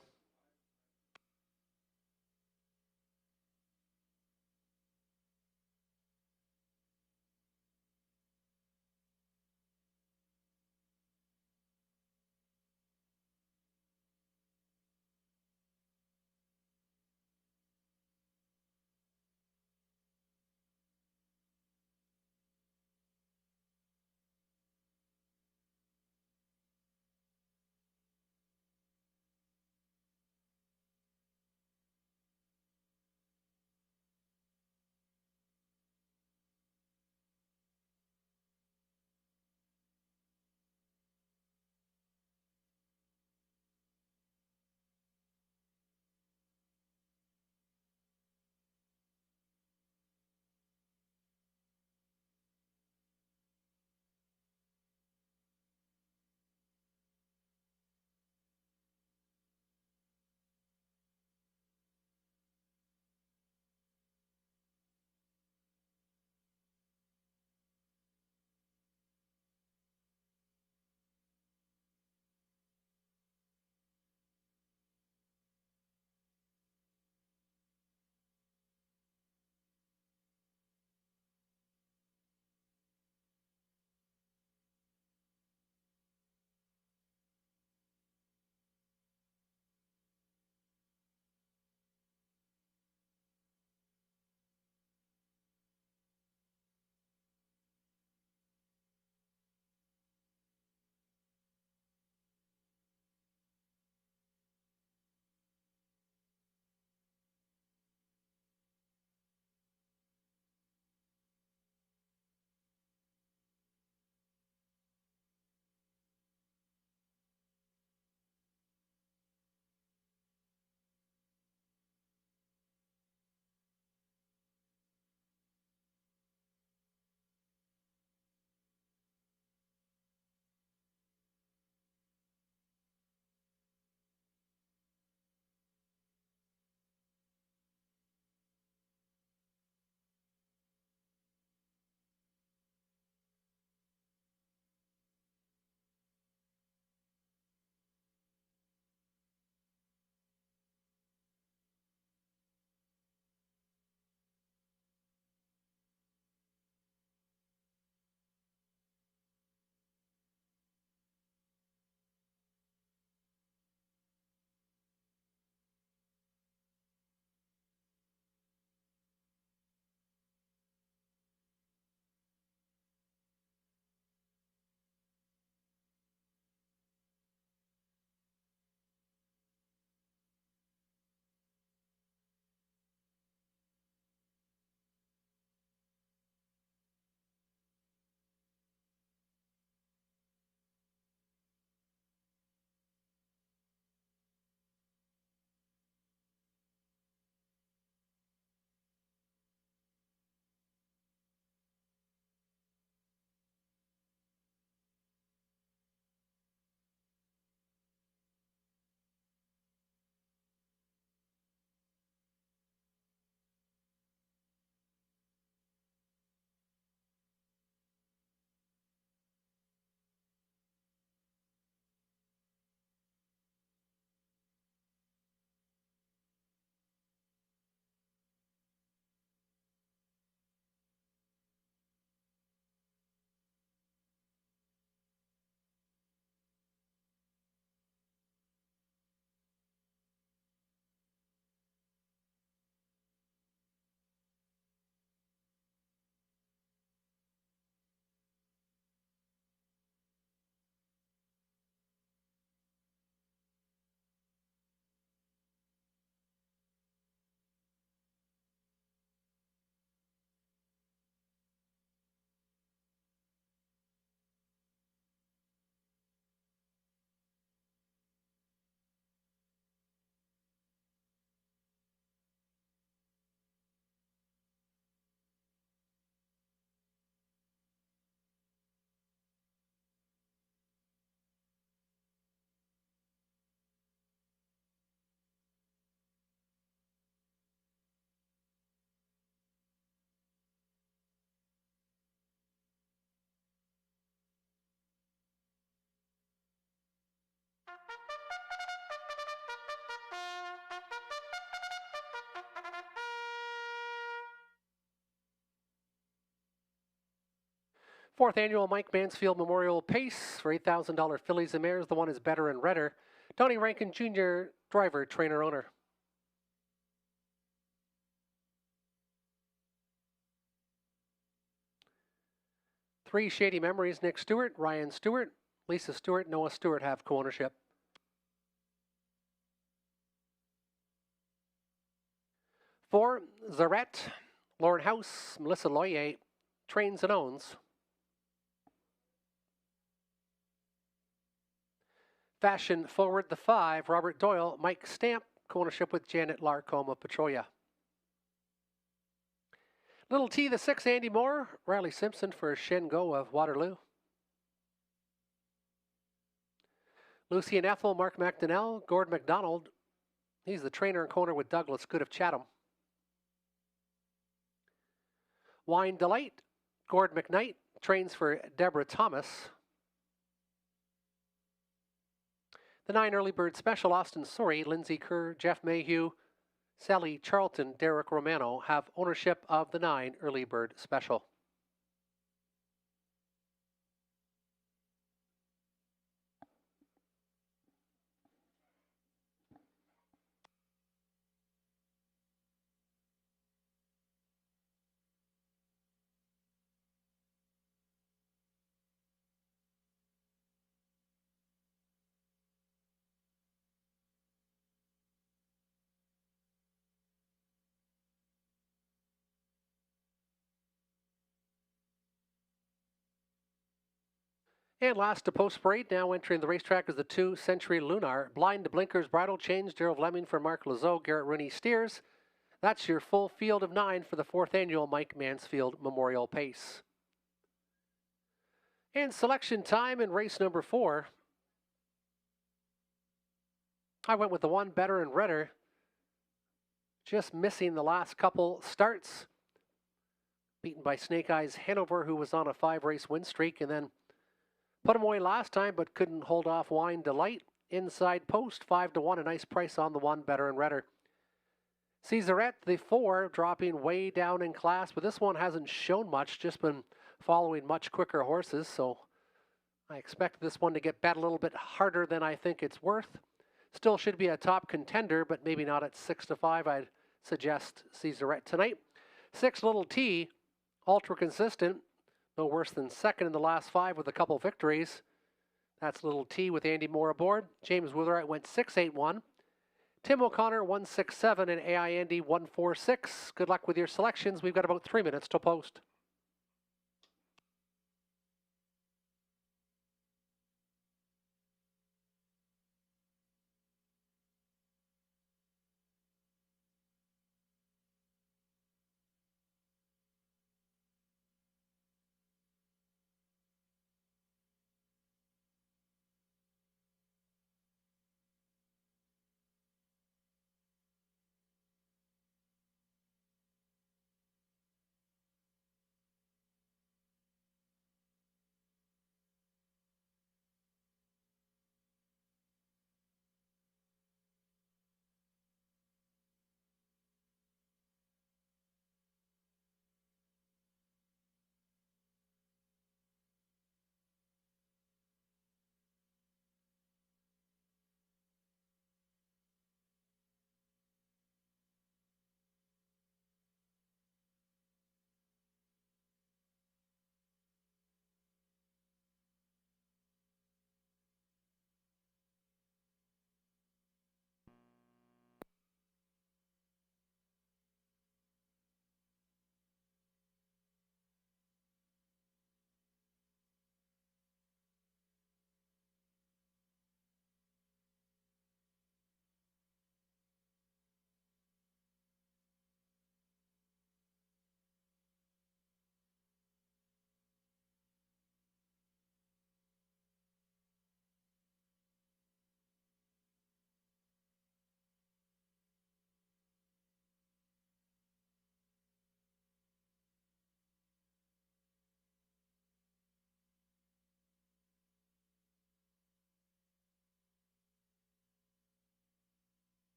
Fourth annual Mike Mansfield Memorial Pace for $8,000 fillies and mares. The one is better and redder. Donnie Rankin Jr., driver, trainer, owner. Three Shady Memories, Nick Stewart, Ryan Stewart, Lisa Stewart, Noah Stewart have co-ownership. 4 Zarette, Lauren House, Melissa Loyer, trains and owns. Fashion Forward, the 5, Robert Doyle, Mike Stamp, co-ownership with Janet Larcombe of Petrolia. Little T, the 6, Andy Moore, Riley Simpson for Shengo of Waterloo. Lucy and Ethel, Mark McDonnell, Gord McDonald, he's the trainer and co-owner with Douglas Good of Chatham. Wine Delight, Gord McKnight, trains for Deborah Thomas. The 9 Early Bird Special, Austin Sorey, Lindsay Kerr, Jeff Mayhew, Sally Charlton, Derek Romano have ownership of the 9 Early Bird Special. And last to post parade, now entering the racetrack is the 2 Century Lunar. Blind to Blinkers, Bridal Change, Daryl Fleming for Mark Lazeau, Garrett Rooney steers. That's your full field of 9 for the 4th annual Mike Mansfield Memorial Pace. And selection time in race number 4. I went with the 1 better and redder. Just missing the last couple starts. Beaten by Snake Eyes Hanover, who was on a 5-race win streak, and then put him away last time, but couldn't hold off Wine Delight. Inside post, 5-1, a nice price on the 1 better and redder. Caesarette, the 4, dropping way down in class, but this one hasn't shown much, just been following much quicker horses, so I expect this one to get bet a little bit harder than I think it's worth. Still should be a top contender, but maybe not at 6-5. I'd suggest Caesarette tonight. 6 Little T, ultra consistent. No worse than second in the last 5 with a couple victories. That's Little T with Andy Moore aboard. James Witherite went 6-8-1. Tim O'Connor 1-6-7 and AI Andy 1-4-6. Good luck with your selections. We've got about 3 minutes to post.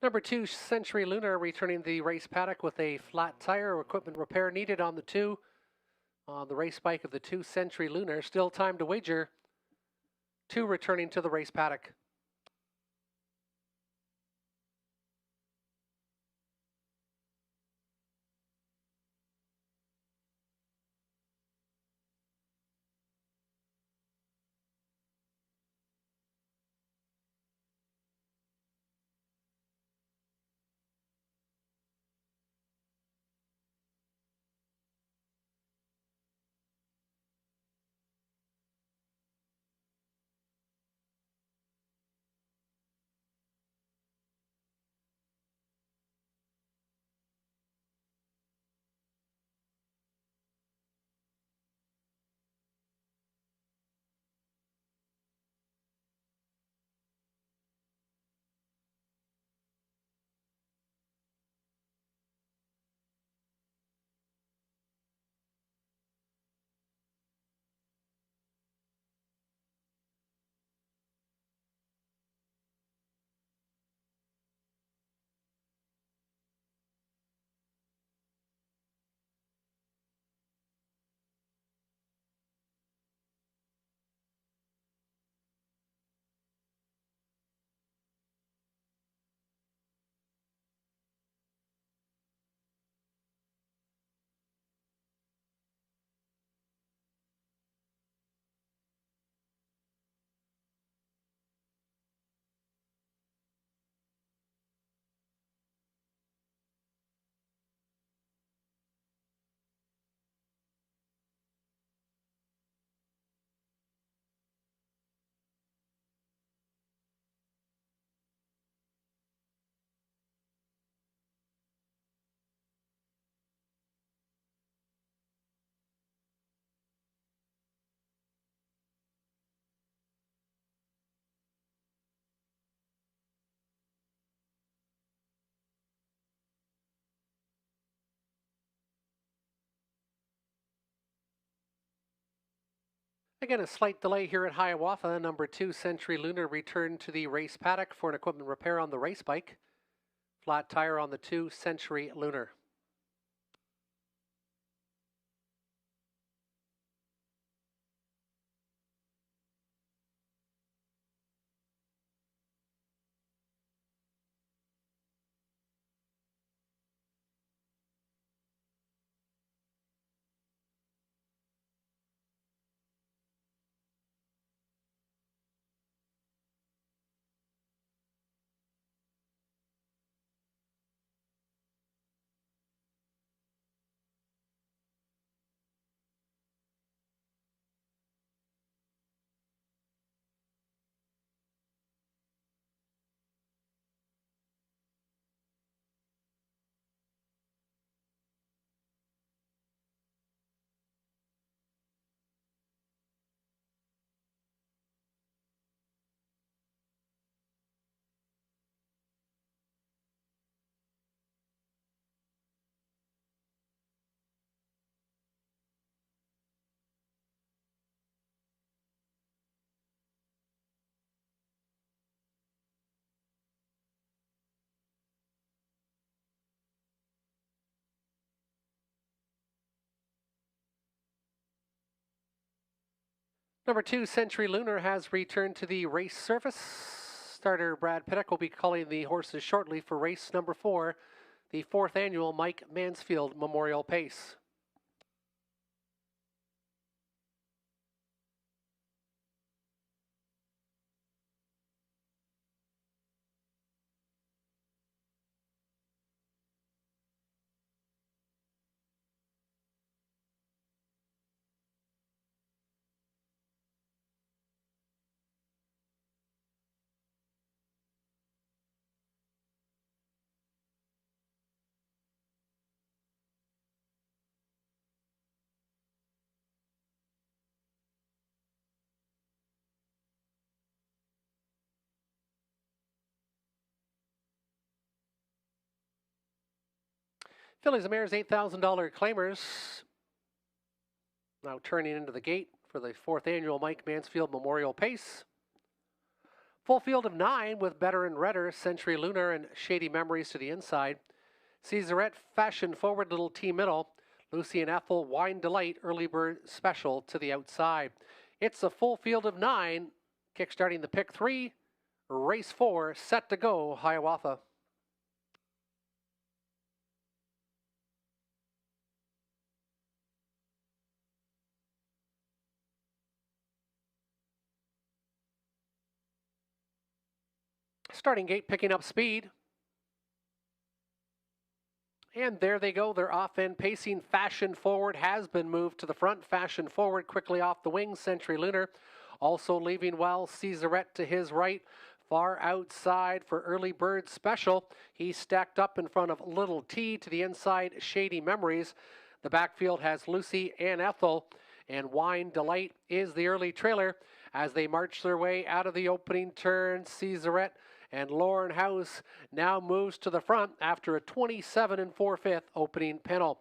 Number 2, Century Lunar, returning the race paddock with a flat tire. Equipment repair needed on the 2. On the race bike of the 2, Century Lunar. Still time to wager. 2 returning to the race paddock. Again, a slight delay here at Hiawatha. Number 2, Century Lunar, returned to the race paddock for an equipment repair on the race bike. Flat tire on the 2, Century Lunar. Number 2, Century Lunar, has returned to the race surface. Starter Brad Pittock will be calling the horses shortly for race number 4, the 4th annual Mike Mansfield Memorial Pace. Fillies and Mares $8,000 claimers now turning into the gate for the 4th annual Mike Mansfield Memorial Pace. Full field of 9 with Better and Redder, Century Lunar, and Shady Memories to the inside. Caesarette, Fashion Forward, Little T middle. Lucy and Ethel, Wine Delight, Early Bird Special to the outside. It's a full field of 9, kickstarting the pick 3, race 4, set to go, Hiawatha. Starting gate picking up speed. And there they go. They're off and pacing. Fashion Forward has been moved to the front. Fashion Forward quickly off the wing. Century Lunar also leaving well. Caesarette to his right. Far outside for Early Bird Special. He's stacked up in front of Little T to the inside. Shady Memories. The backfield has Lucy and Ethel. And Wine Delight is the early trailer as they march their way out of the opening turn. Caesarette and Lauren House now moves to the front after a 27 4/5 opening panel.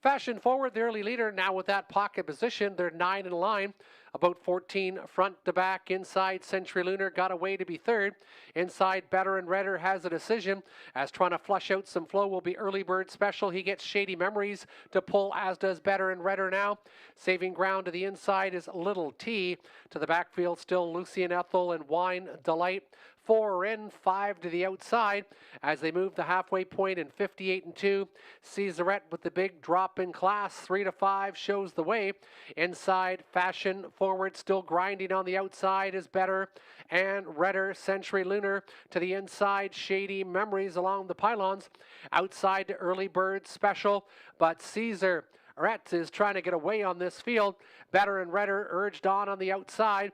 Fashion Forward, the early leader, now with that pocket position. They're 9 in line, about 14 front to back. Inside, Century Lunar got away to be third. Inside, Better and Redder has a decision, as trying to flush out some flow will be Early Bird Special. He gets Shady Memories to pull, as does Better and Redder now. Saving ground to the inside is Little T. To the backfield, still Lucy and Ethel and Wine Delight. 4 in, 5 to the outside as they move the halfway point in 58 2. Caesarette with the big drop in class, 3 to 5 shows the way. Inside, Fashion Forward still grinding on the outside is Better and Redder. Century Lunar to the inside, Shady Memories along the pylons. Outside to Early Bird Special, but Caesarette is trying to get away on this field. Better and Redder urged on the outside.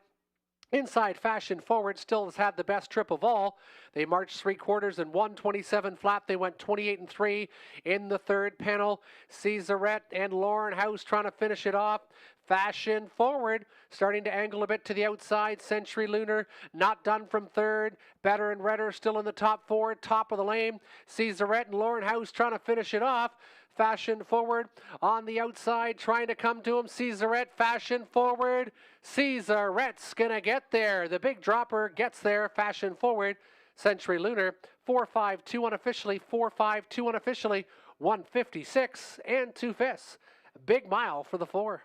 Inside, Fashion Forward still has had the best trip of all. They marched 3/4 and 127 flat. They went 28 3 in the third panel. Caesarette and Lauren House trying to finish it off. Fashion Forward starting to angle a bit to the outside. Century Lunar not done from third. Better and Redder still in the top 4, top of the lane. Caesarette and Lauren House trying to finish it off. Fashion Forward on the outside, trying to come to him. Caesarette, Fashion Forward. Caesarette's going to get there. The big dropper gets there. Fashion Forward. Century Lunar, 4.52 unofficially, 4.52 unofficially, 156 and 2/5. Big mile for the 4.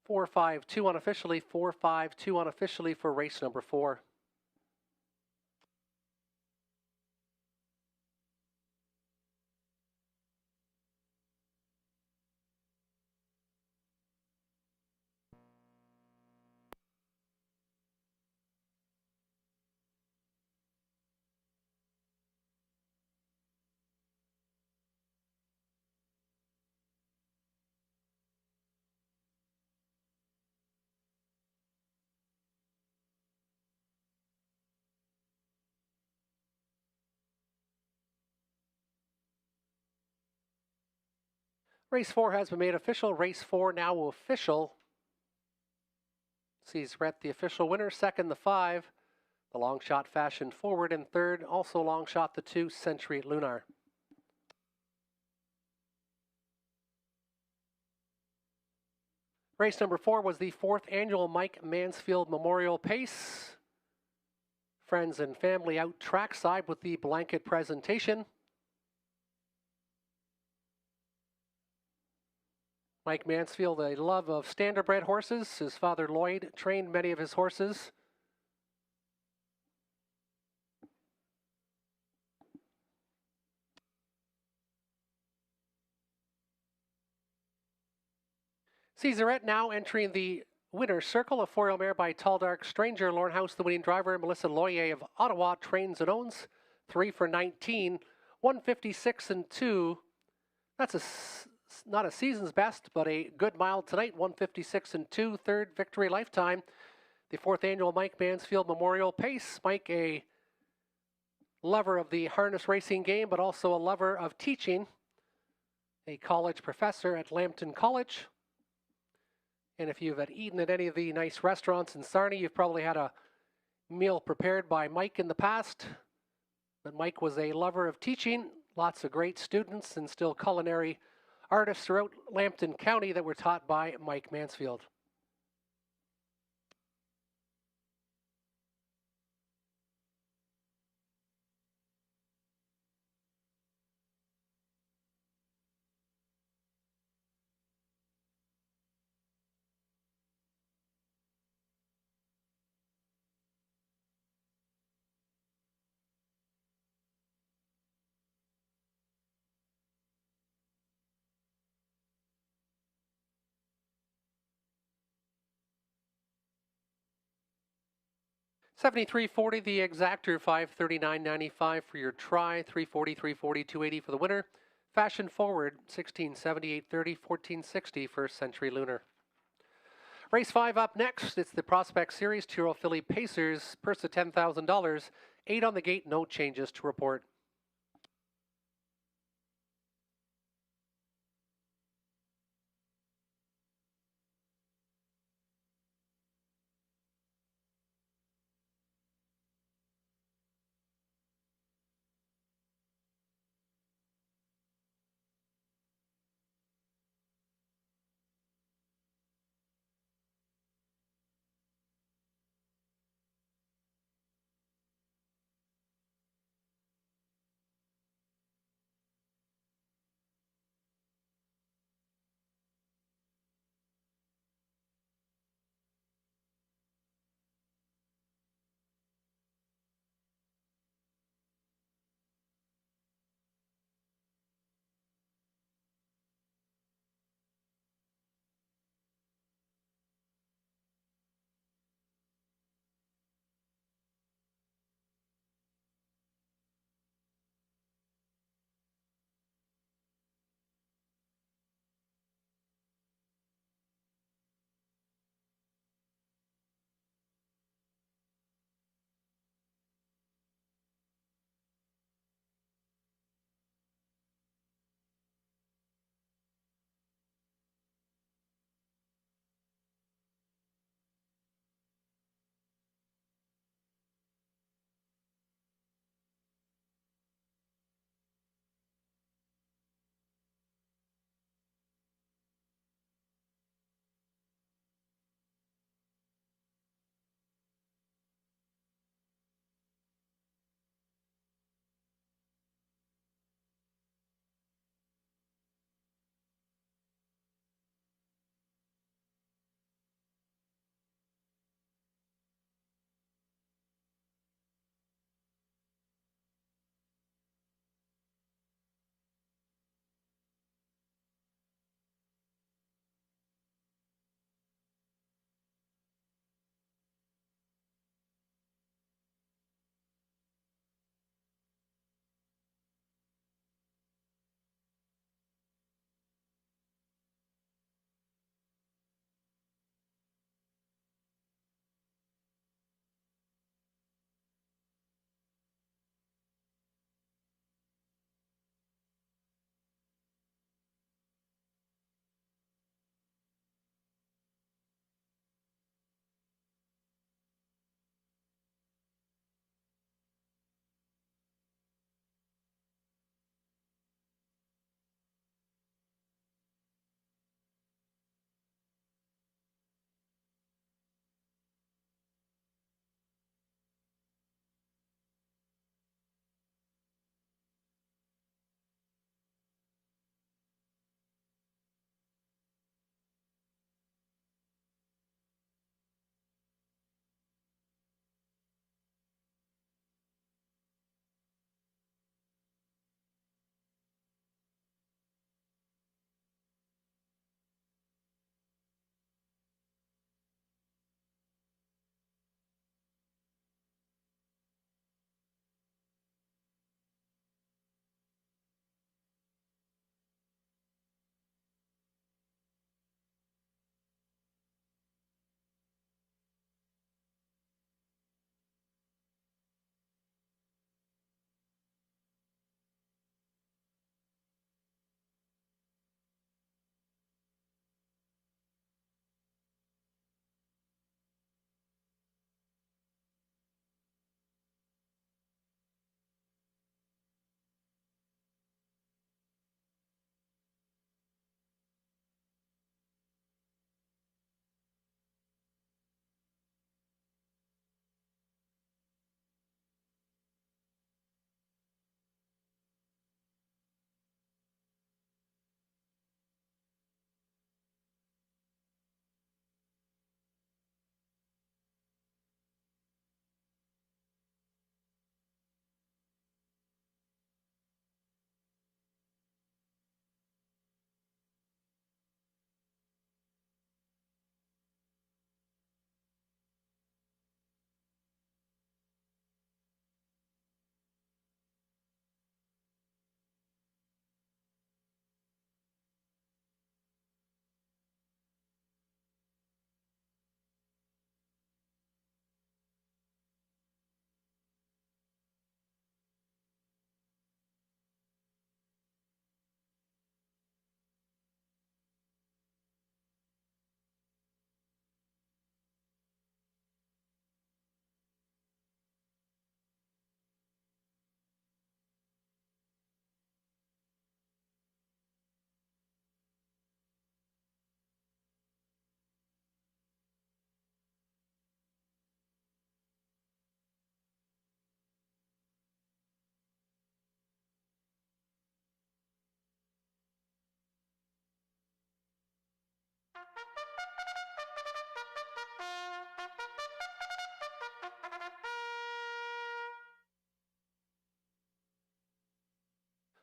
Four, 5-2 unofficially, 4-5-2 unofficially for race number 4. Race 4 has been made official. Race 4 now official. Sees Rhett the official winner, second the 5. The long shot Fashion Forward in third, also long shot the 2 Century Lunar. Race number 4 was the 4th annual Mike Mansfield Memorial Pace. Friends and family out trackside with the blanket presentation. Mike Mansfield, a love of standardbred horses. His father Lloyd trained many of his horses. Caesarette now entering the winner's circle, a 4-year mare by Tall Dark Stranger. Lauren House, the winning driver. Melissa Loyer of Ottawa trains and owns. 3 for 19, 156 and 2. That's not a season's best, but a good mile tonight. 156 and 2, third victory lifetime. The 4th annual Mike Mansfield Memorial Pace. Mike, a lover of the harness racing game, but also a lover of teaching. A college professor at Lambton College. And if you've eaten at any of the nice restaurants in Sarnia, you've probably had a meal prepared by Mike in the past. But Mike was a lover of teaching. Lots of great students and still culinary artists throughout Lambton County that were taught by Mike Mansfield. $73.40 the exactor, $539.95 for your try, $340, $340, $280 for the winner. Fashion Forward, $1678.30, $1460 for Century Lunar. Race 5 up next. It's the Prospect Series, 2-year-old filly Pacers, purse of $10,000. 8 on the gate, no changes to report.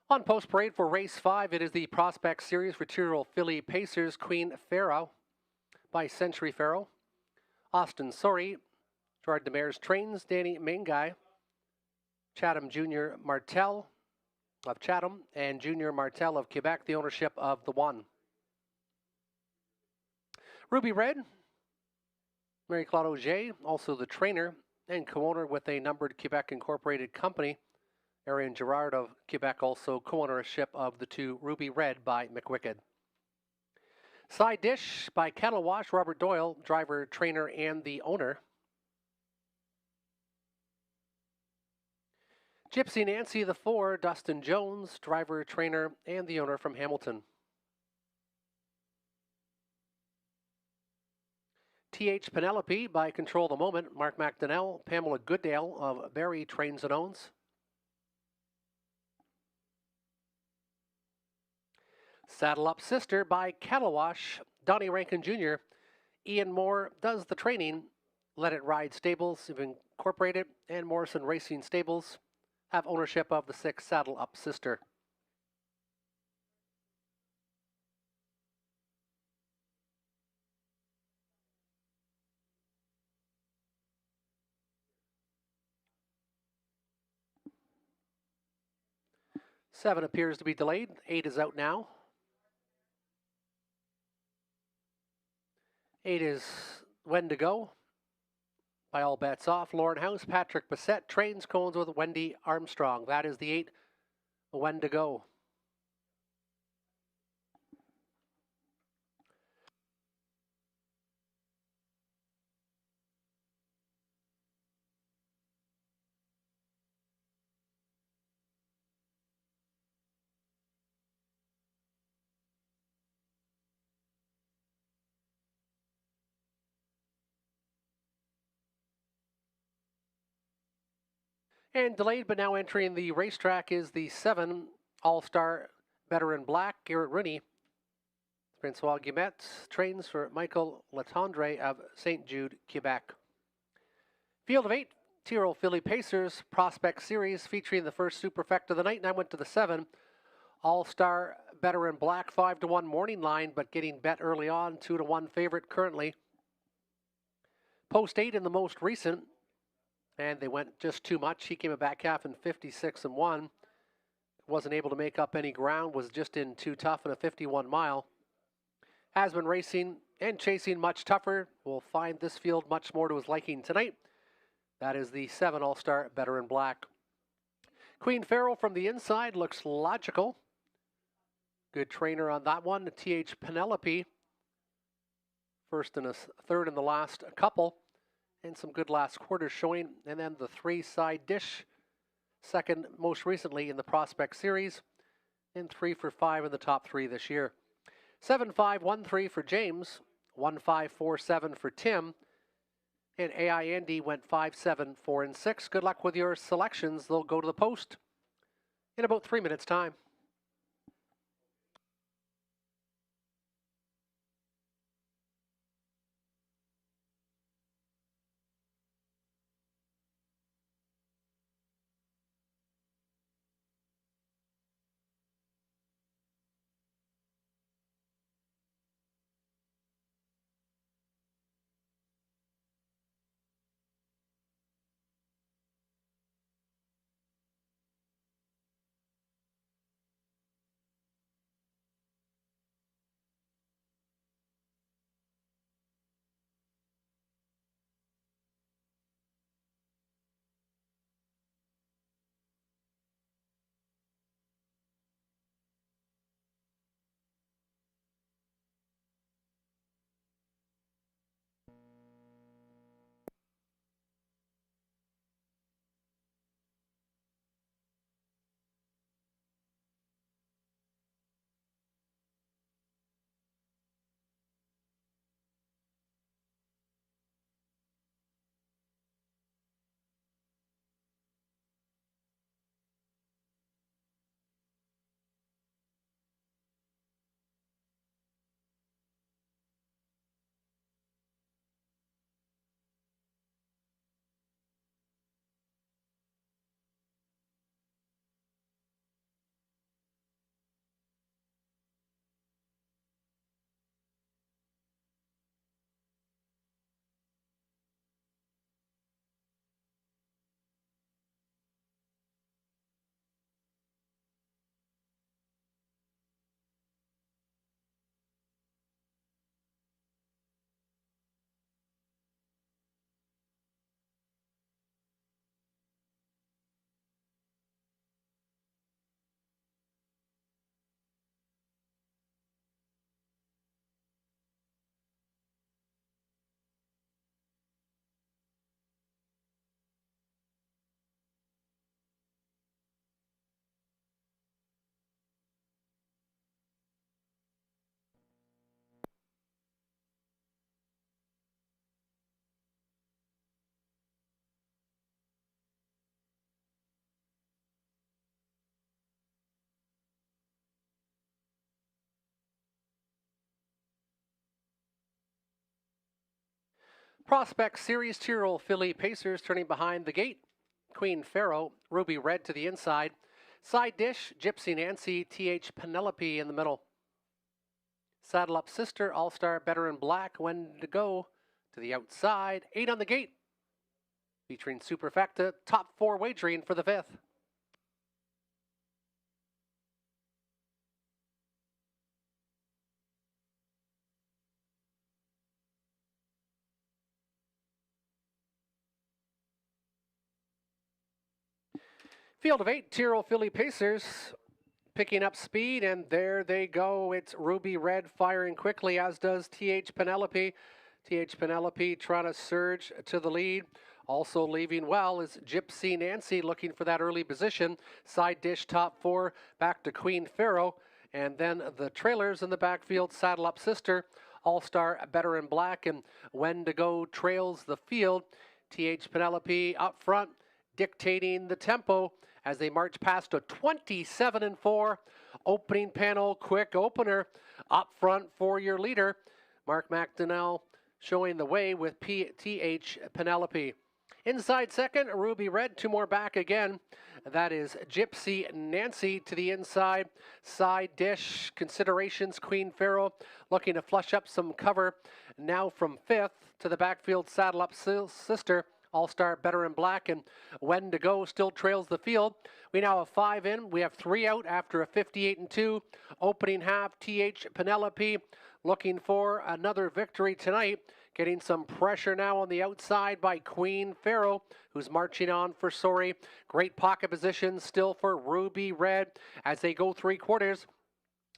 On post parade for race 5, it is the Prospect Series for Tyrrell Filly Pacers Queen Pharaoh by Century Pharaoh. Austin Sorry, Gerard Demers trains Danny Mangai. Chatham Junior Martel of Chatham and Junior Martel of Quebec, the ownership of the one. Ruby Red, Marie-Claude Auger, also the trainer and co-owner with a numbered Quebec Incorporated company. Ariane Girard of Quebec, also co-ownership of the two Ruby Red by McWicked. Side Dish by Kettle Wash, Robert Doyle, driver, trainer, and the owner. Gypsy Nancy the 4, Dustin Jones, driver, trainer, and the owner from Hamilton. TH Penelope by Control the Moment, Mark McDonnell, Pamela Goodale of Barrie trains and owns. Saddle Up Sister by Cattle Wash, Donnie Rankin Jr. Ian Moore does the training. Let It Ride Stables have incorporated, and Morrison Racing Stables have ownership of the 6 Saddle Up Sister. Seven appears to be delayed. 8 is out now. 8 is When to Go by All Bets Off. Lauren House, Patrick Bassett trains cones with Wendy Armstrong. That is the 8, When to Go. And delayed but now entering the racetrack is the 7 All-Star Veteran Black, Garrett Rooney. Francois Guillemette trains for Michael Latendre of St. Jude, Quebec. Field of 8, Tyrrell Filly Pacers Prospect Series featuring the first Superfecta of the night, and I went to the 7 All-Star Veteran Black 5-1 morning line, but getting bet early on, 2-1 favorite currently. Post 8 in the most recent, and they went just too much. He came a back half in 56-1. Wasn't able to make up any ground, was just in too tough in a 51 mile. Has been racing and chasing much tougher. Will find this field much more to his liking tonight. That is the 7 All-Star Veteran Black. Queen Pharaoh from the inside looks logical. Good trainer on that one. TH Penelope, first and a third in the last couple. And some good last quarters showing. And then the 3 Side Dish, second most recently in the Prospect Series. And 3 for 5 in the top 3 this year. 7-5-1-3 for James. 1-5-4-7 for Tim. And AI Andy went 5-7-4-6. Good luck with your selections. They'll go to the post in about 3 minutes' time. Prospect Series Tyrrell Philly Pacers turning behind the gate. Queen Pharaoh, Ruby Red to the inside. Side dish, Gypsy Nancy, TH Penelope in the middle. Saddle Up Sister, All-Star Better in Black, When to Go to the outside. 8 on the gate. Featuring Superfecta, top 4 wagering for the 5th. Field of 8, Tyrrell Philly Pacers picking up speed, and there they go. It's Ruby Red firing quickly, as does TH Penelope. TH Penelope trying to surge to the lead. Also leaving well is Gypsy Nancy looking for that early position. Side dish top 4 back to Queen Pharaoh. And then the trailers in the backfield, Saddle Up Sister, All-Star Better in Black, and When to Go trails the field. TH Penelope up front dictating the tempo as they march past a 27-4 opening panel quick opener up front for your leader. Mark McDonnell showing the way with TH Penelope. Inside second, Ruby Red, 2 more back again. That is Gypsy Nancy to the inside. Side dish considerations, Queen Pharaoh looking to flush up some cover. Now from 5th to the backfield, Saddle Up Sister. All-Star Better in Black, and When to Go still trails the field. We now have 5 in. We have 3 out after a 58-2 opening half. TH Penelope looking for another victory tonight. Getting some pressure now on the outside by Queen Pharaoh, who's marching on for Sori. Great pocket position still for Ruby Red as they go 3 quarters.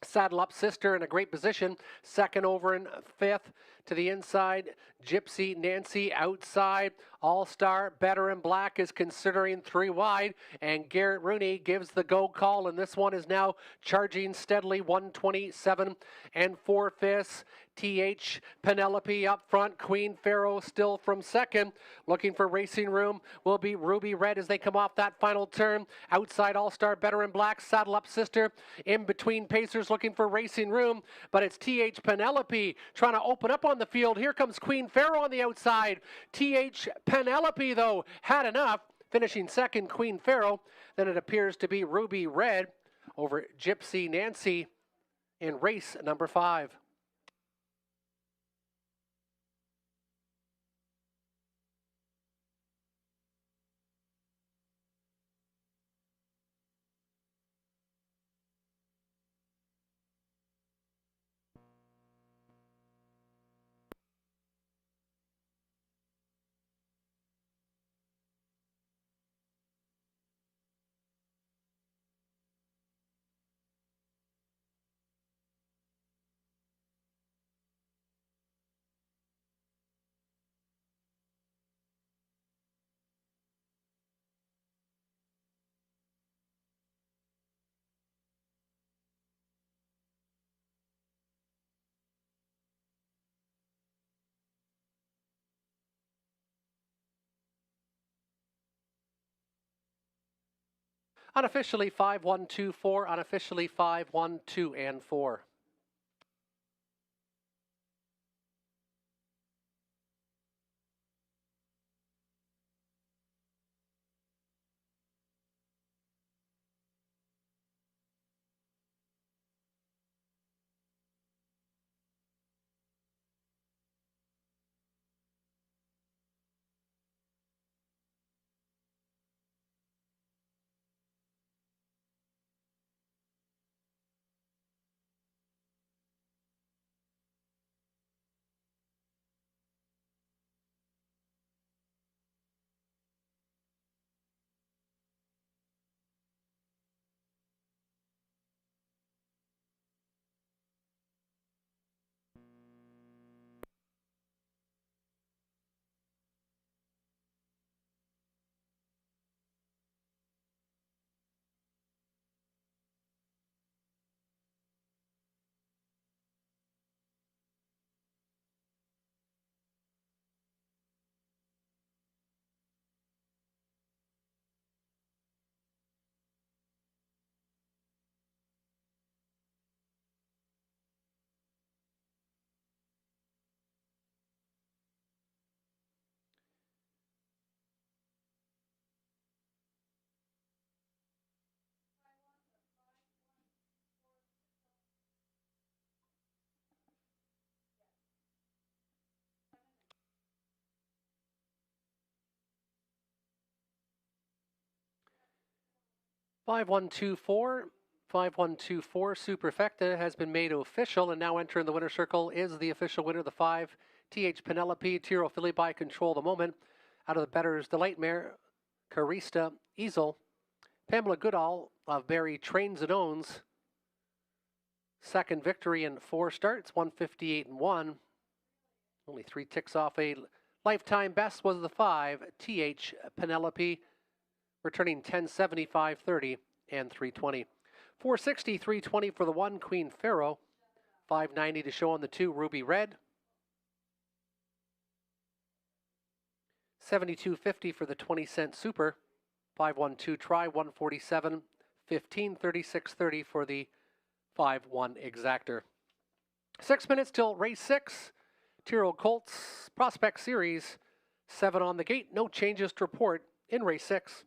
Saddle Up Sister in a great position. Second over in 5th to the inside. Gypsy Nancy outside. All-Star Better in Black is considering 3 wide. And Garrett Rooney gives the go call. And this one is now charging steadily. 127 4/5. TH Penelope up front. Queen Pharaoh still from second. Looking for racing room will be Ruby Red as they come off that final turn. Outside All-Star Better in Black. Saddle Up Sister in between Pacers looking for racing room. But it's TH Penelope trying to open up on the field. Here comes Queen Pharaoh on the outside. TH Penelope, though, had enough. Finishing second, Queen Pharaoh. Then it appears to be Ruby Red over Gypsy Nancy in race number 5. Unofficially 5-1-2-4, unofficially 5-1-2-4. 5124. 5124 Superfecta has been made official, and now entering the winner circle is the official winner, the 5 TH Penelope Tiro Philly by Control the Moment. Out of the Better's Delight Mare, Carista Easel. Pamela Goodall of Barry Trains and Owns. Second victory in 4 starts, 158-1. Only 3 ticks off a lifetime best was the 5 TH Penelope, returning 1075.30 and 320. 460, 320 for the 1 Queen Pharaoh. 590 to show on the 2 Ruby Red. 72.50 for the 20-cent Super. 512 try, 147. 15, 36.30 for the 5-1 Exactor. 6 minutes till race 6. Tyrrell Colts Prospect Series. 7 on the gate. No changes to report in race 6.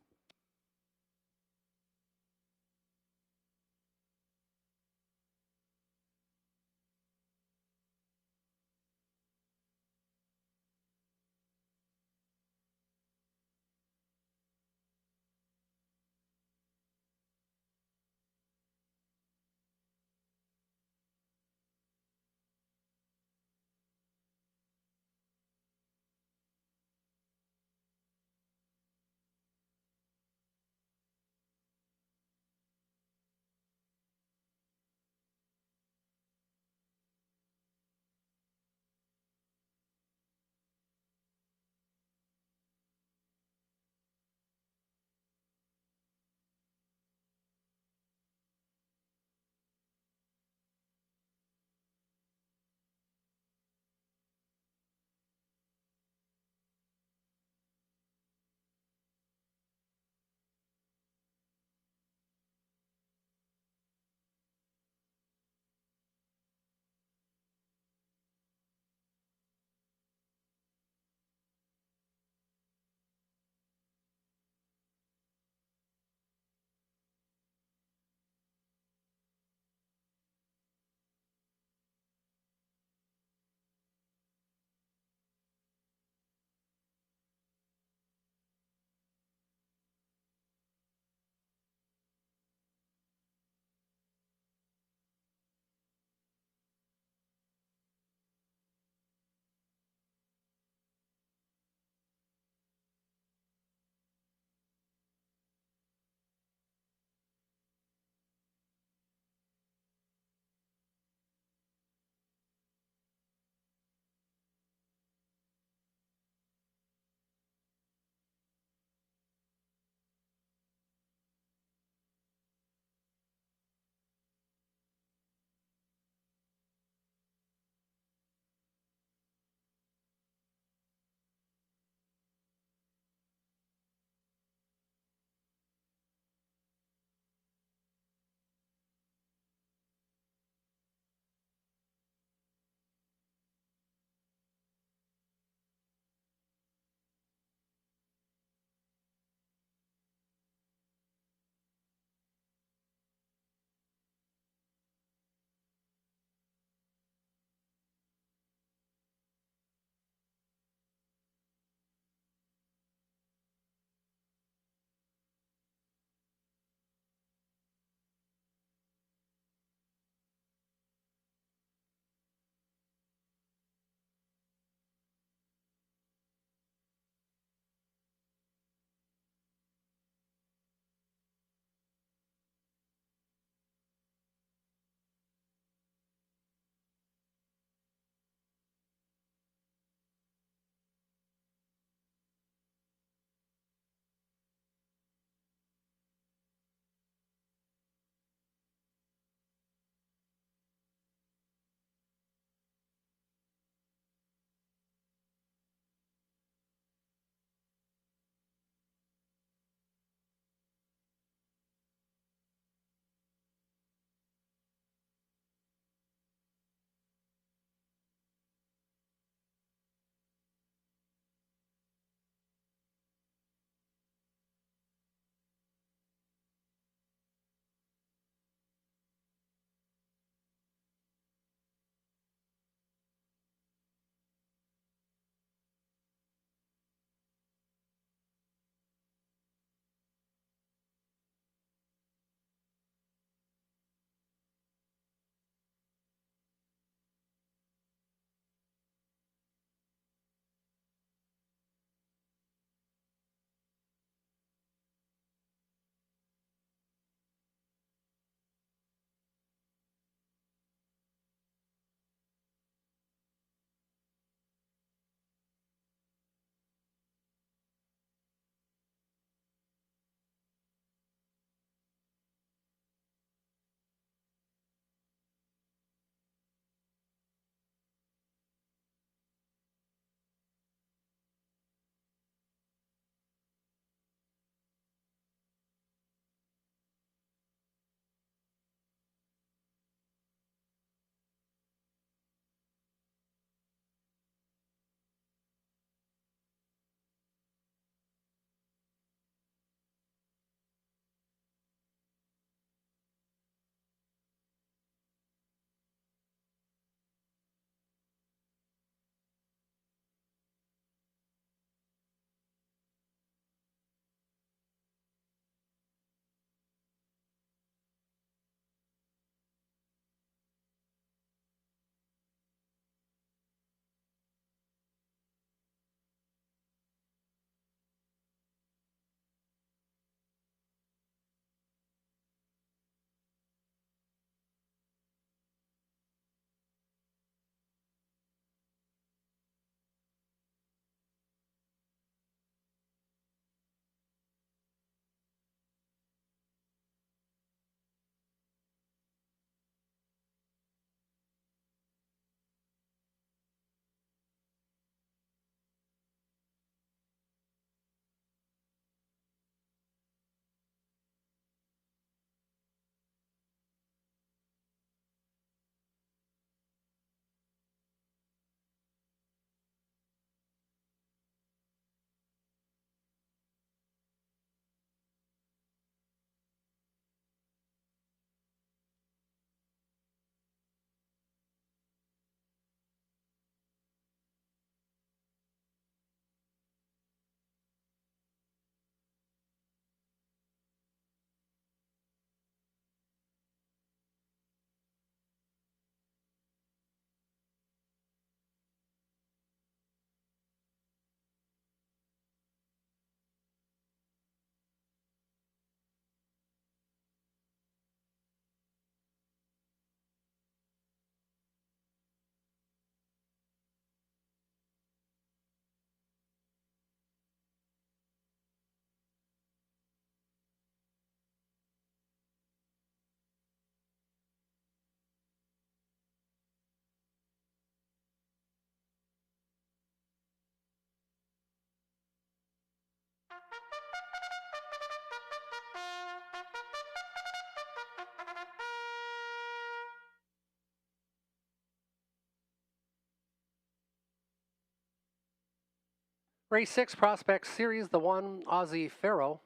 Race 6 Prospect Series, the 1 Aussie Pharaoh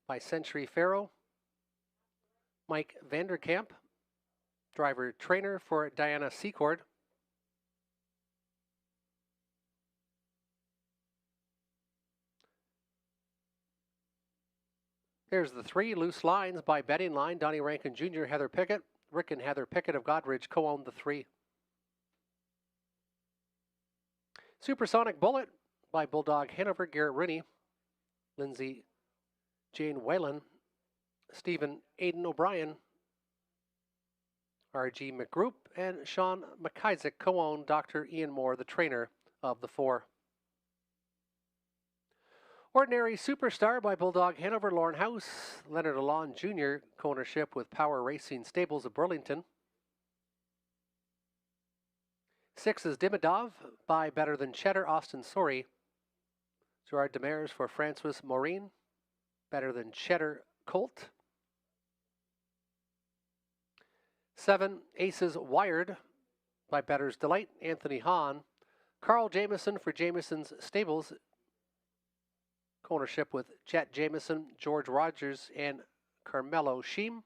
by Century Pharaoh. Mike Vanderkamp, driver trainer for Diana Secord. There's the 3 Loose Lines by Betting Line. Donnie Rankin Jr., Heather Pickett. Rick and Heather Pickett of Godridge co-owned the 3. Supersonic Bullet by Bulldog Hanover, Garrett Rooney, Lindsay Jane Whalen, Stephen Aidan O'Brien, R.G. McGroup, and Sean McIsaac co-owned Dr. Ian Moore, the trainer of the 4. Ordinary Superstar by Bulldog Hanover, Lauren House, Leonard Alon Jr., co-ownership with Power Racing Stables of Burlington. 6 is Dimidov by Better Than Cheddar, Austin Sorey. Gerard Demers for Francois Maureen, Better Than Cheddar Colt. 7 Aces Wired by Better's Delight, Anthony Hahn. Carl Jameson for Jameson's Stables, co-ownership with Chet Jameson, George Rogers, and Carmelo Sheem.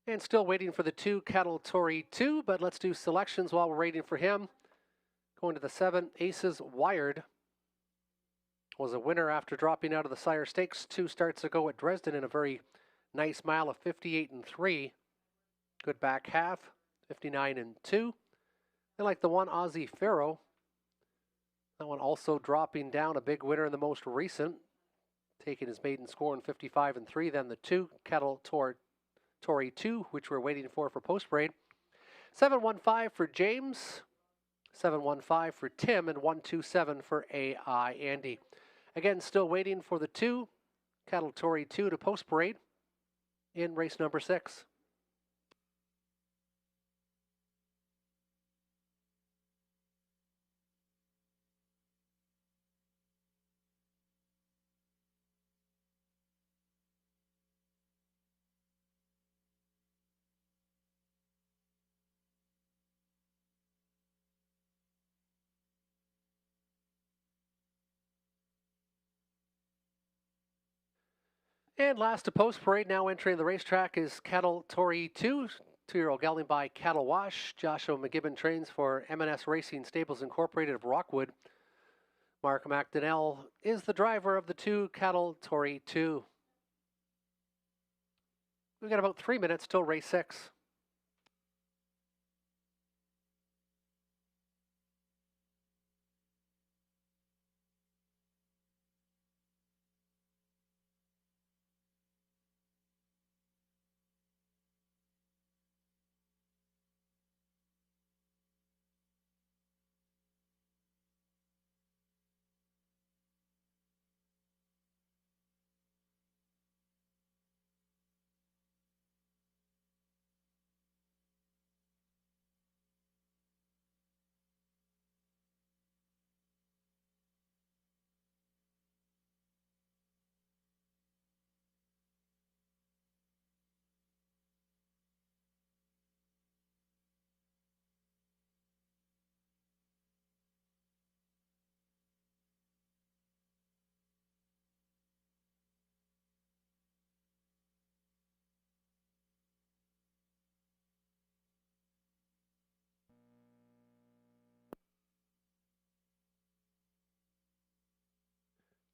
And still waiting for the 2 Cattle Tory 2, but let's do selections while we're waiting for him. Going to the 7 Aces Wired. Was a winner after dropping out of the Sire Stakes 2 starts ago at Dresden in a very nice mile of 58-3. Good back half, 59-2. Then like the 1 Aussie Pharaoh. That one also dropping down, a big winner in the most recent, taking his maiden score in 55-3. Then the 2 Cattle Tory 2, which we're waiting for post-parade. 715 for James, 715 for Tim, and 127 for AI Andy. Again, still waiting for the 2 Cattle Tory 2 to post-parade in race number 6. And last to post-parade, now entering the racetrack, is Cattle Tory 2, 2-year-old gelding by Cattle Wash. Joshua McGibbon trains for M&S Racing Stables Incorporated of Rockwood. Mark McDonnell is the driver of the 2 Cattle Tory 2. We've got about 3 minutes till race 6.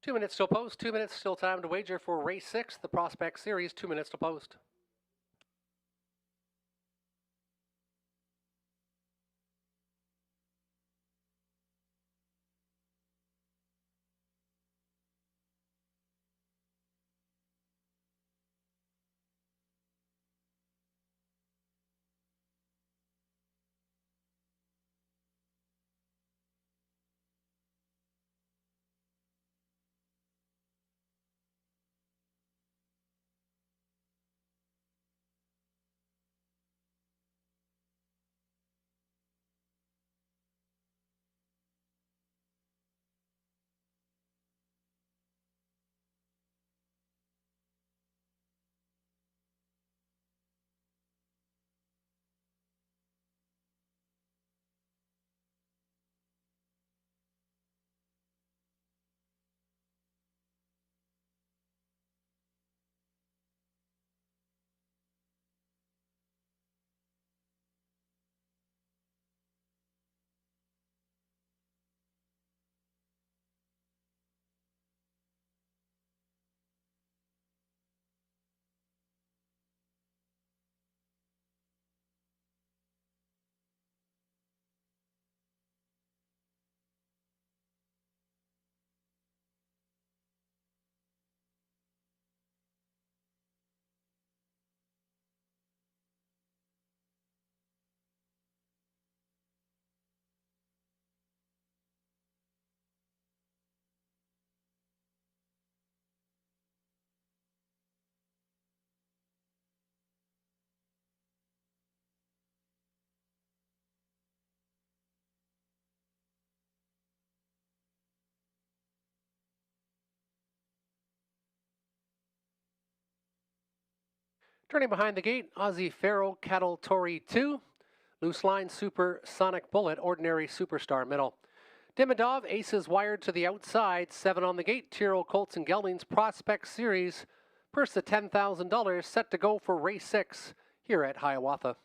Two minutes till post, 2 minutes still time to wager for race 6, the Prospect Series, 2 minutes to post. Turning behind the gate, Aussie Pharaoh, Cattle Tory 2. Loose line, Super Sonic Bullet, Ordinary Superstar middle. Dimmadov, Aces wired to the outside, 7 on the gate. Tyrrell, Colts and Geldings Prospect Series. Purse of $10,000 set to go for race 6 here at Hiawatha.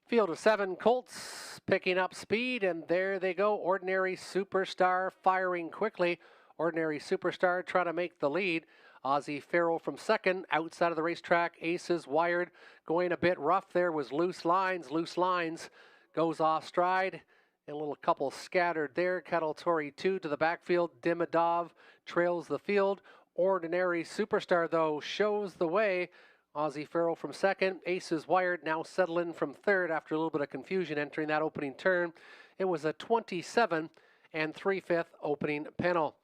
Field of 7 Colts picking up speed, and there they go. Ordinary Superstar firing quickly. Ordinary Superstar trying to make the lead. Aussie Pharaoh from second. Outside of the racetrack, Aces wired. Going a bit rough there was Loose Lines. Loose Lines goes off stride. And a little couple scattered there. Cattle Tory 2 to the backfield. Dimmadov trails the field. Ordinary Superstar, though, shows the way. Aussie Pharaoh from second. Aces wired now settling from third after a little bit of confusion entering that opening turn. It was a 27 and 3/5 opening panel.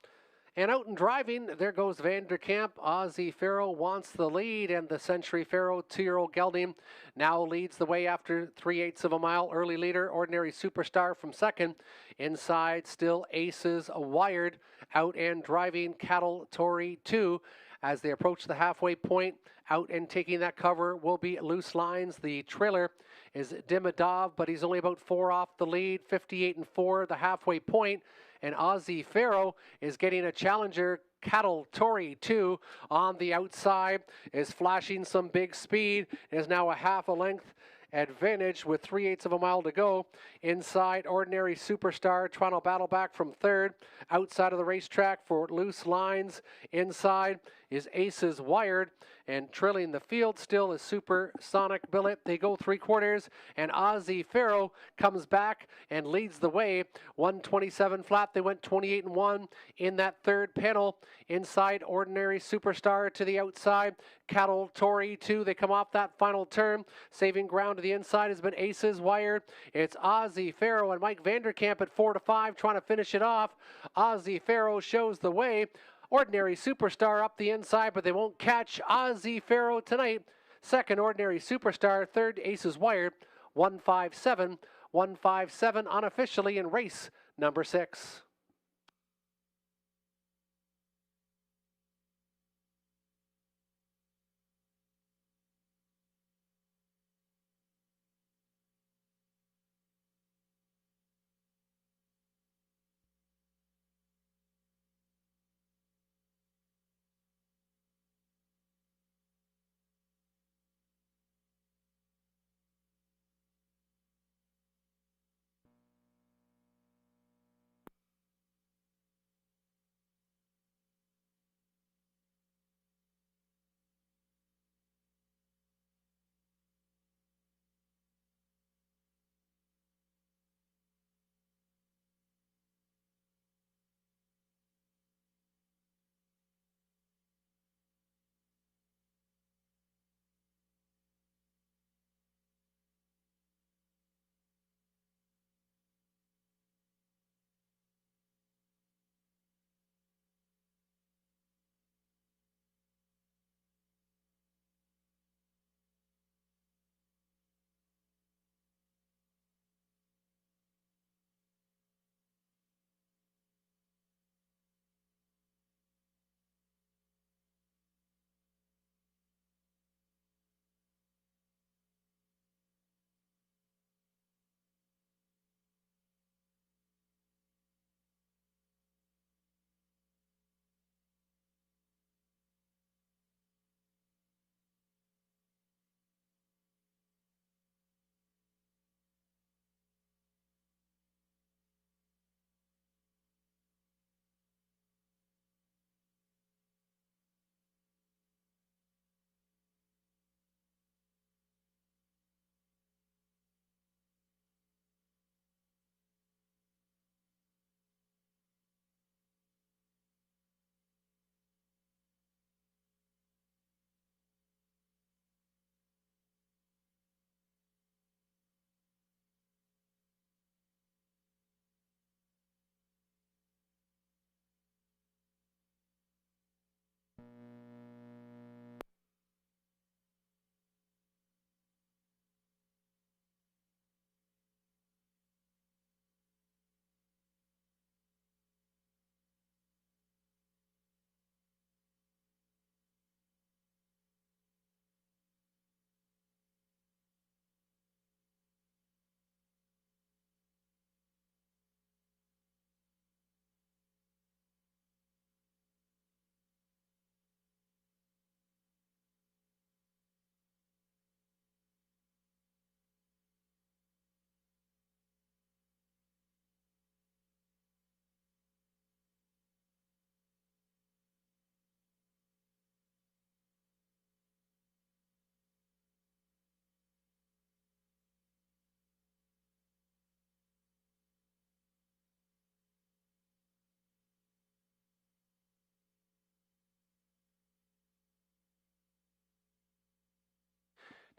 And out and driving, there goes Vanderkamp. Aussie Pharaoh wants the lead, and the Century Pharaoh, 2-year-old gelding, now leads the way after 3/8 of a mile. Early leader, Ordinary Superstar from second. Inside, still Aces wired. Out and driving, Cattle Tory 2. As they approach the halfway point, out and taking that cover will be Loose Lines. The trailer is Dimmadov, but he's only about 4 off the lead, 58 and 4, the halfway point. And Aussie Pharaoh is getting a challenger. Cattle Tory 2 on the outside is flashing some big speed. Is now a half a length advantage with 3/8 of a mile to go. Inside, Ordinary Superstar trying to battle back from third. Outside of the racetrack for Loose Lines. Inside is Aces wired, and trailing the field still is Super Sonic Billet. They go 3/4, and Aussie Pharaoh comes back and leads the way. 127 flat. They went 28 and 1 in that third panel. Inside, Ordinary Superstar to the outside. Cattle Tory 2. They come off that final turn. Saving ground to the inside has been Aces wired. It's Aussie Pharaoh and Mike Vanderkamp at 4 to 5 trying to finish it off. Aussie Pharaoh shows the way. Ordinary Superstar up the inside, but they won't catch Aussie Pharaoh tonight. Second, Ordinary Superstar. Third, Aces wired. 157. 157 unofficially in race number 6.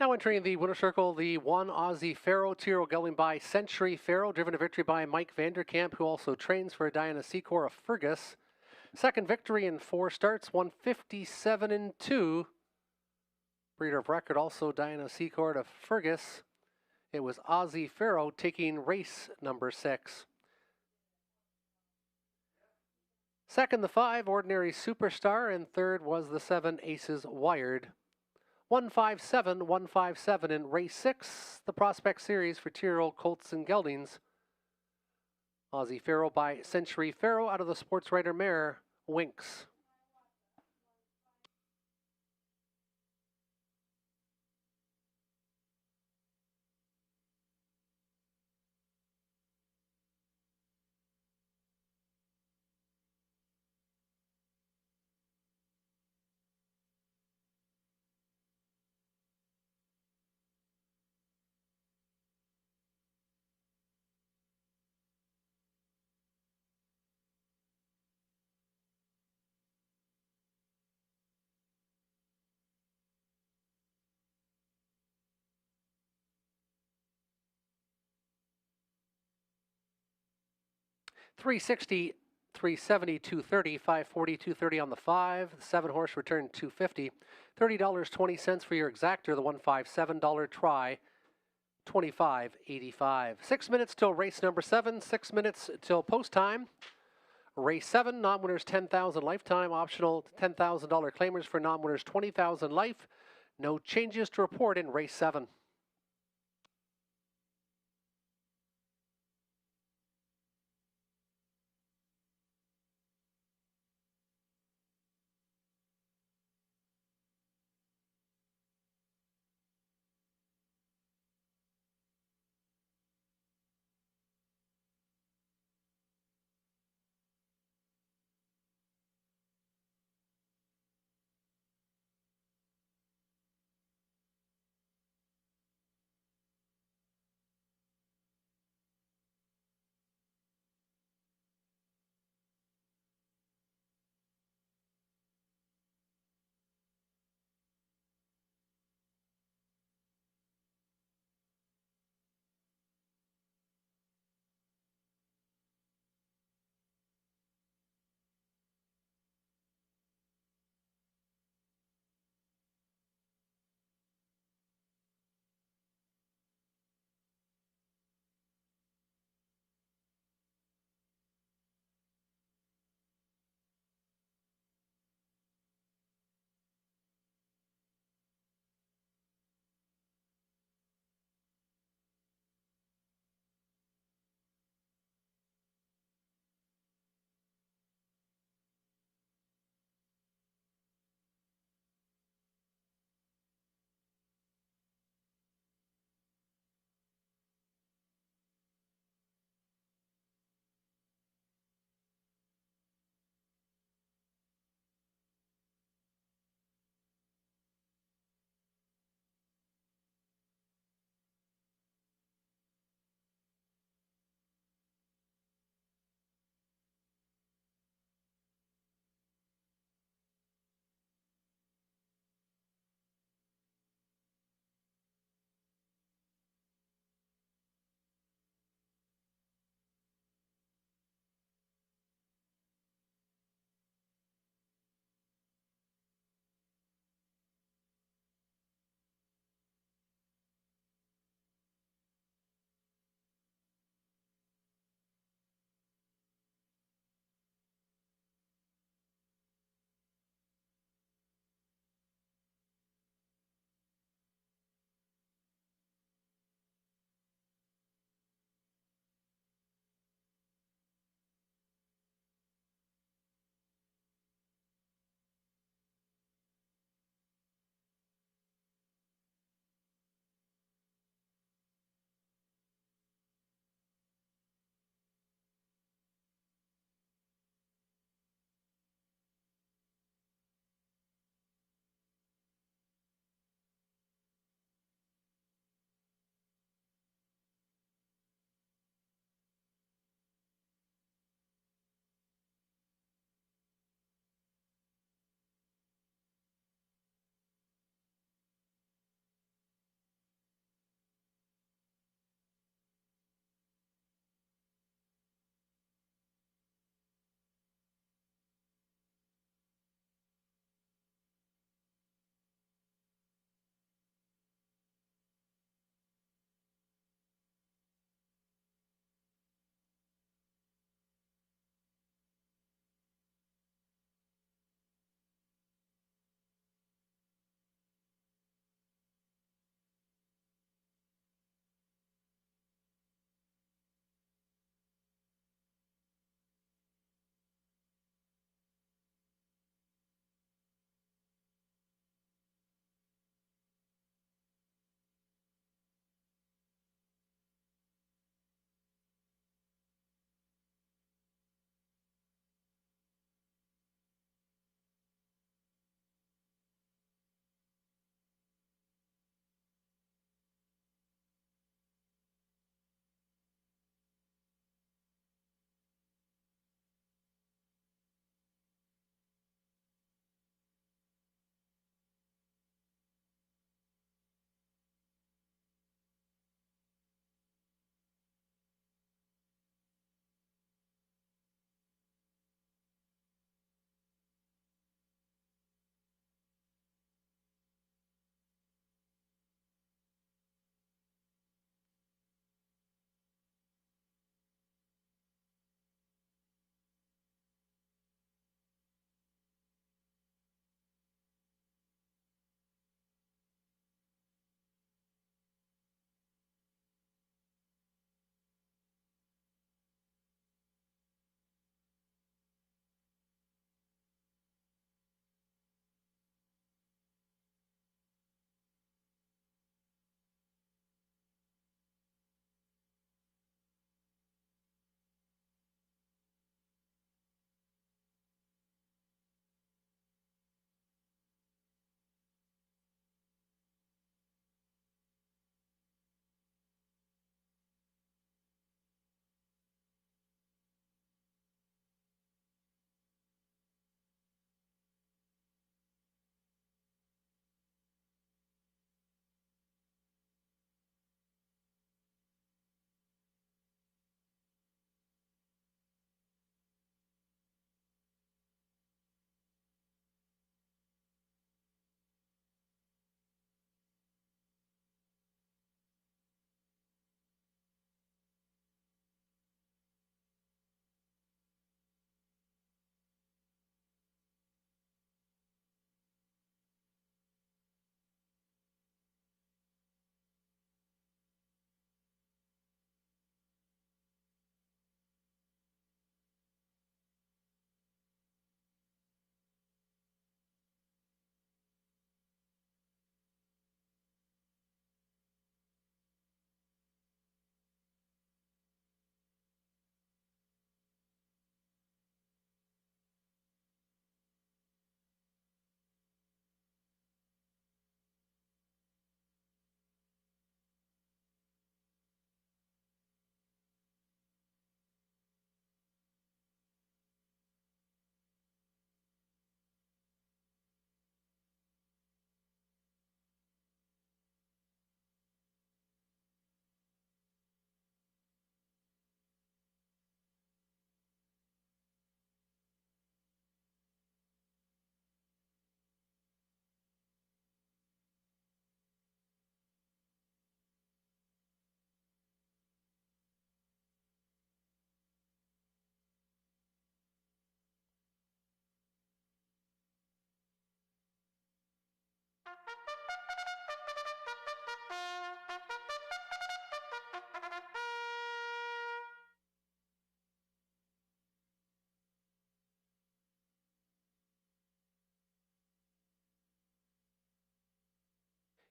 Now entering the winner circle, the 1 Aussie Pharaoh, Tiro gelding by Century Pharaoh, driven to victory by Mike Vanderkamp, who also trains for Diana Secor of Fergus. Second victory in 4 starts, 157-2. Breeder of record, also Diana Secor of Fergus. It was Aussie Pharaoh taking race number 6. Second, the 5 Ordinary Superstar, and third was the 7 Aces Wired. 157 in race 6, the Prospect Series for 2-year-old colts and geldings. Aussie Pharaoh by Century Pharaoh out of the Sports Writer mare, Winks. $360, $370, $230, $540, $230 on the 5. The 7 horse returned $250. $30.20 for your exactor. The $157 try, $25.85. 6 minutes till race number 7. 6 minutes till post time. Race 7, non-winners $10,000 lifetime, optional $10,000 claimers for non-winners $20,000 life. No changes to report in race 7.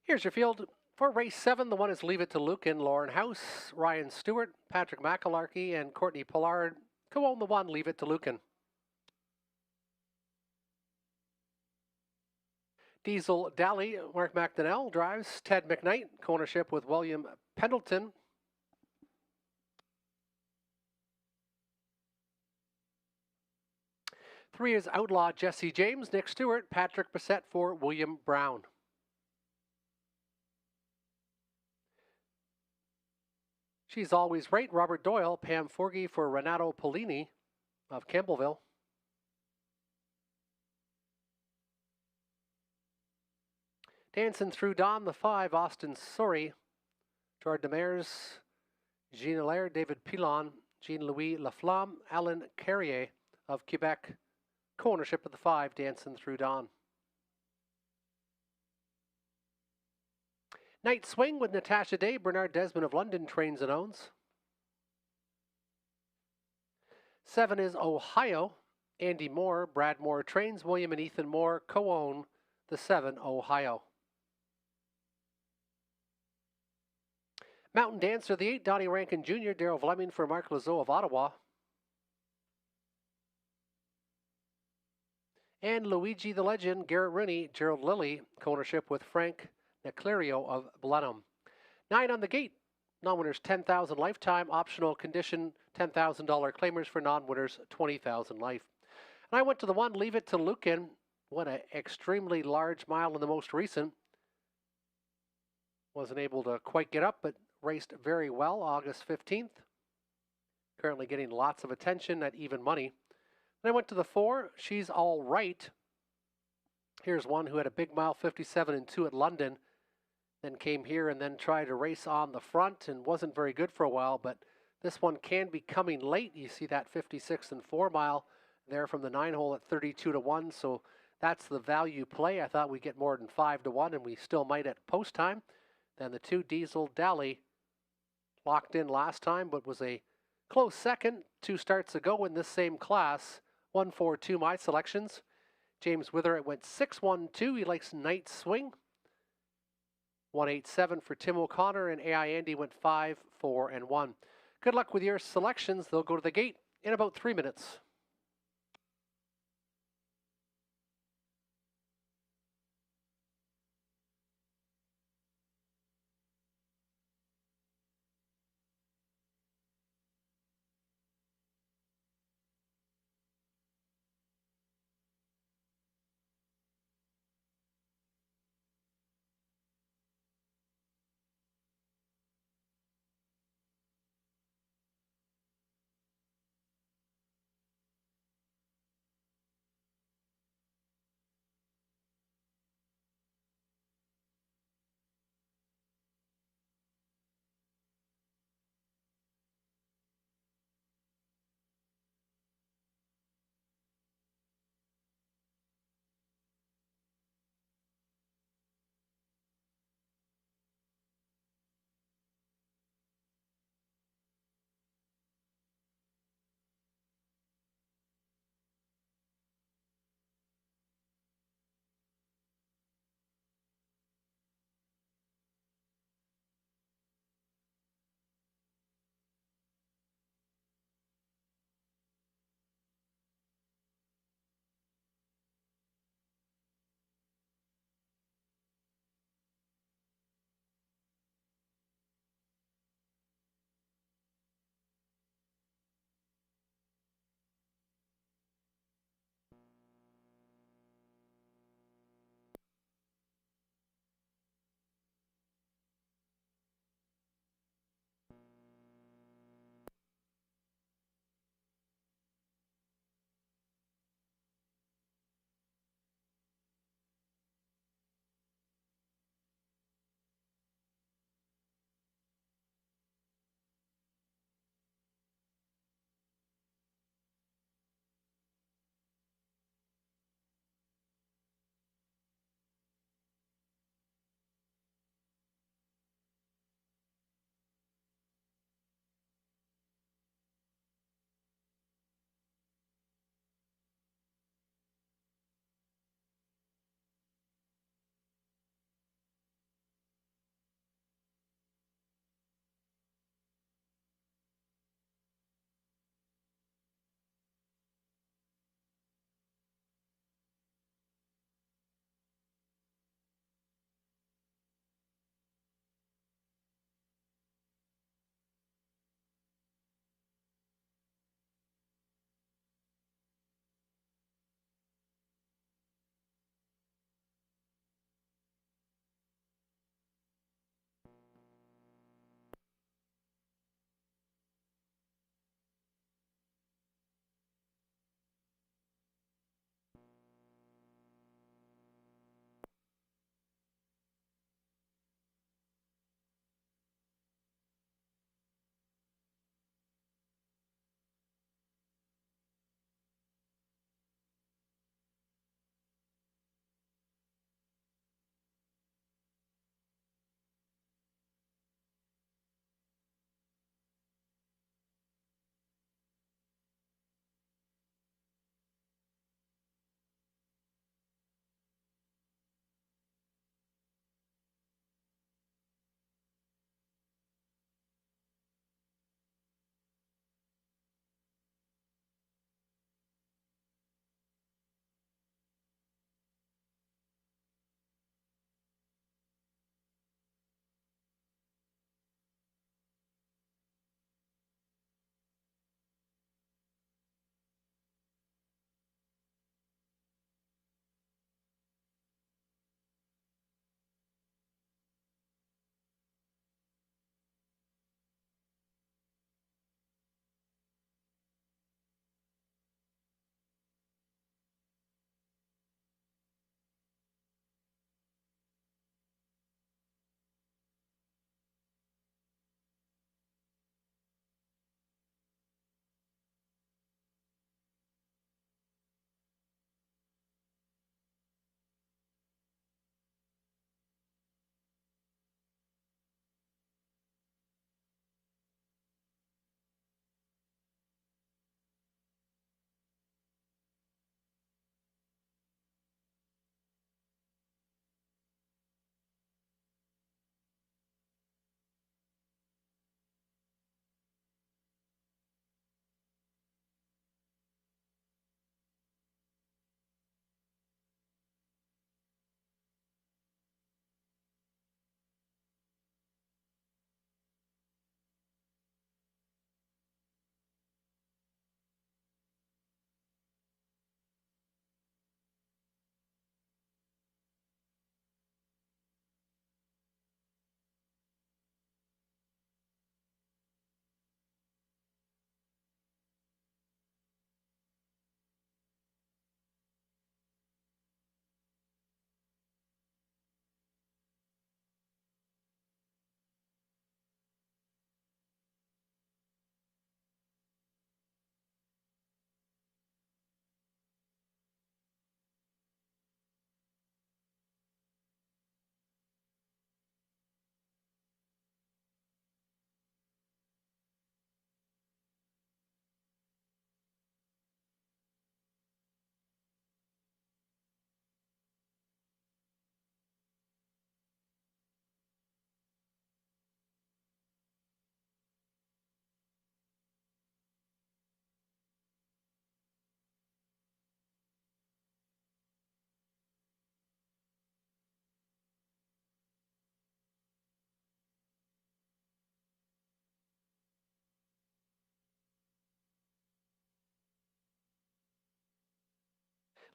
Here's your field for race 7. The one is Leave It to Lucan. Lauren House, Ryan Stewart, Patrick McAlarkey, and Courtney Pollard co-own the one, Leave It to Lucan. Diesel Dally, Mark McDonnell drives. Ted McKnight, co-ownership with William Pendleton. Three is Outlaw Jesse James, Nick Stewart, Patrick Bissett for William Brown. She's Always Right, Robert Doyle, Pam Forgy for Renato Polini of Campbellville. Dancing Through Dawn, the 5, Austin Sorry, Gerard Demers, Jean Allaire, David Pilon, Jean-Louis Laflamme, Alan Carrier of Quebec, co-ownership of the 5, Dancing Through Dawn. Night Swing with Natasha Day, Bernard Desmond of London trains and owns. 7 is Ohio, Andy Moore, Brad Moore trains, William and Ethan Moore co-own the 7, Ohio. Mountain Dancer, the 8, Donnie Rankin Jr., Darryl Fleming for Mark Lazo of Ottawa. And Luigi the Legend, Garrett Rooney, Gerald Lilly, co-ownership with Frank Neclario of Blenheim. 9 on the gate. Non-winners $10,000 lifetime, optional condition $10,000 claimers for non-winners $20,000 life. And I went to the 1, Leave It to Lucan. What an extremely large mile in the most recent. Wasn't able to quite get up, but raced very well August 15th. Currently getting lots of attention at even money. Then I went to the 4, She's All Right. Here's one who had a big mile 57 and 2 at London, then came here and then tried to race on the front and wasn't very good for a while, but this one can be coming late. You see that 56 and 4 mile there from the 9 hole at 32 to 1, so that's the value play. I thought we'd get more than 5 to 1, and we still might at post time. Then the 2 Diesel Dally locked in last time, but was a close second 2 starts ago in this same class. 1-4-2 my selections. James Witherett went 6-1-2. He likes Night Swing. 1-8-7 for Tim O'Connor, and AI Andy went 5-4-1. Good luck with your selections. They'll go to the gate in about 3 minutes.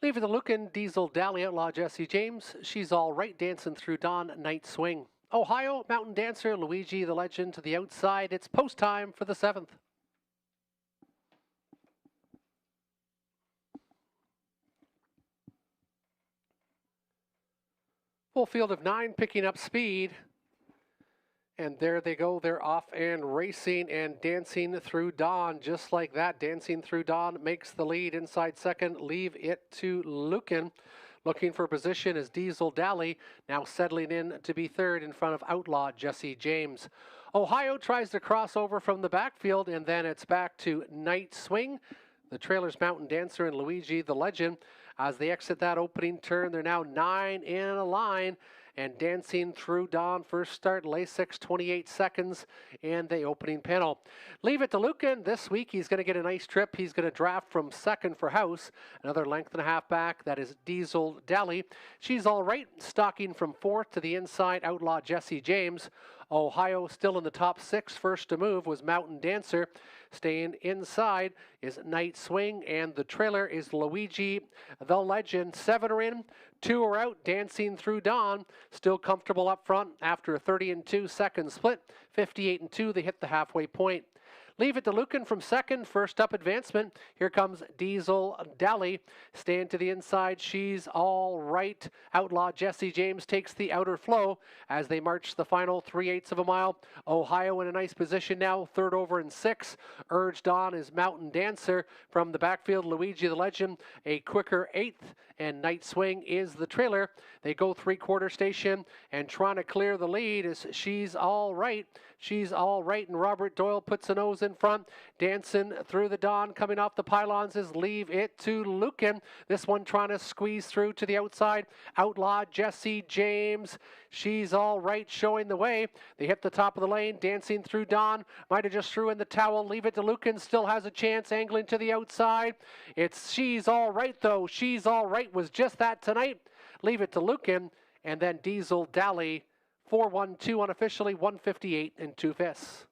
Leave it to Lucan, Diesel, Dally, Outlaw, Jesse James. She's all right, dancing through dawn, night swing. Ohio, Mountain Dancer, Luigi, the legend to the outside. It's post time for the 7th. Full field of 9 picking up speed. And there they go. They're off and racing and dancing through dawn. Just like that, dancing through dawn makes the lead. Inside second, leave it to Lucan. Looking for position is Diesel Dally, now settling in to be third in front of Outlaw Jesse James. Ohio tries to cross over from the backfield, and then it's back to Night Swing. The trailer's Mountain Dancer and Luigi the Legend. As they exit that opening turn, they're now 9 in a line. And dancing through dawn, first start, Lasix, 28 seconds in the opening panel. Leave it to Lucan. This week, he's going to get a nice trip. He's going to draft from second for House. Another length and a half back. That is Diesel Dally. She's all right, stalking from fourth to the inside, Outlaw Jesse James. Ohio still in the top 6. First to move was Mountain Dancer. Staying inside is Night Swing, and the trailer is Luigi the Legend. 7 are in, 2 are out, dancing through dawn. Still comfortable up front after a 30-2 second split. 58-2, they hit the halfway point. Leave it to Lucan from second. First up advancement. Here comes Diesel Dally. Staying to the inside. She's all right. Outlaw Jesse James takes the outer flow as they march the final 3/8 of a mile. Ohio in a nice position now. Third over and 6. Urged on is Mountain Dancer from the backfield. Luigi the Legend a quicker 8th. And Night Swing is the trailer. They go 3/4 station and trying to clear the lead is She's All Right. She's All Right, and Robert Doyle puts a nose in front. Dancing through the dawn, coming off the pylons is Leave It to Lucan. This one trying to squeeze through to the outside. Outlaw Jesse James. She's All Right, showing the way. They hit the top of the lane, dancing through dawn. Might have just threw in the towel. Leave It to Lucan still has a chance, angling to the outside. It's She's All Right, though. She's All Right was just that tonight. Leave It to Lucan, and then Diesel Dally. 4-1-2 unofficially, 158 and 2/5.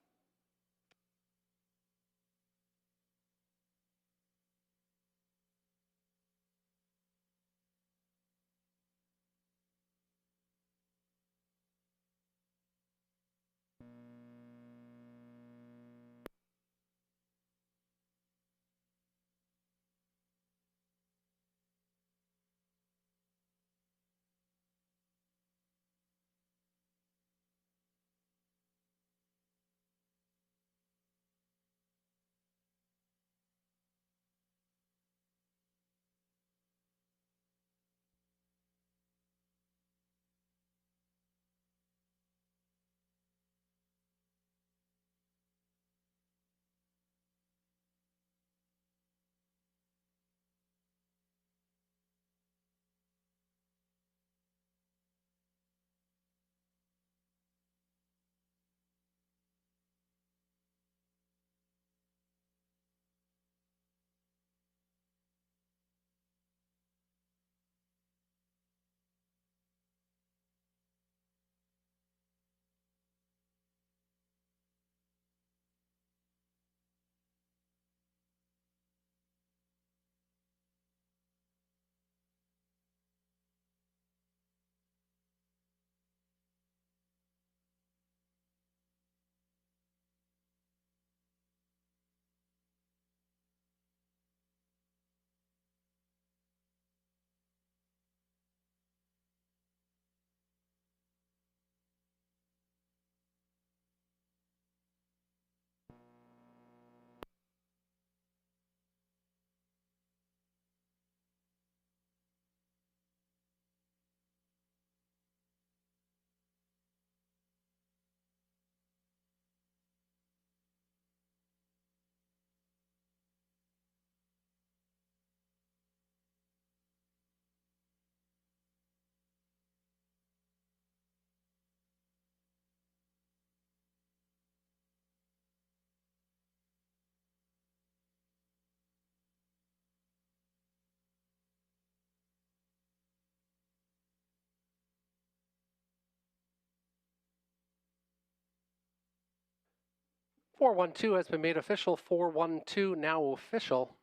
Four one two has been made official. 4-1-2 now official.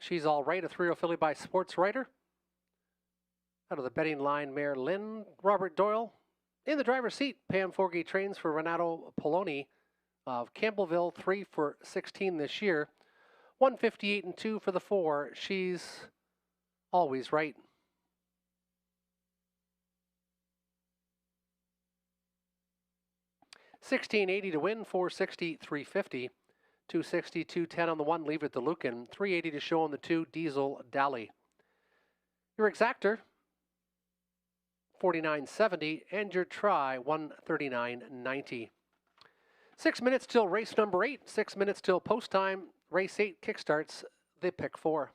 She's All Right, a 3-year-old filly by Sports Writer. Out of the betting line, mare Lynn, Robert Doyle. In the driver's seat, Pam Forgey trains for Renato Poloni of Campbellville, 3 for 16 this year. 158 and 2 for the 4. She's always right. $16.80 to win, $460, $350. 260, 210 on the 1, Leave It to Lucan. $380 to show on the 2, Diesel Dally. Your exactor, $49.70, and your try, $139.90. 6 minutes till race number 8. 6 minutes till post time. Race 8 kickstarts the pick 4.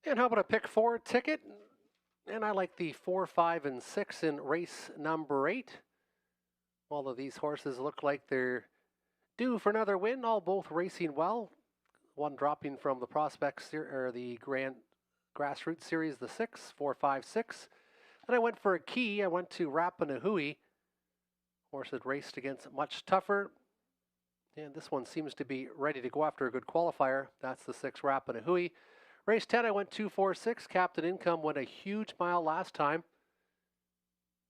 And how about a pick 4 ticket? And I like the 4, 5, and 6 in race number 8. All of these horses look like they're due for another win, all both racing well. One dropping from the Prospects or the Grand Grassroots Series, the 6, 4, 5, 6. Then I went for a key. I went to Rapanahui. Horse had raced against much tougher. And this one seems to be ready to go after a good qualifier. That's the 6, Rapanahui. Race 10, I went 2, 4, 6. Captain Income went a huge mile last time.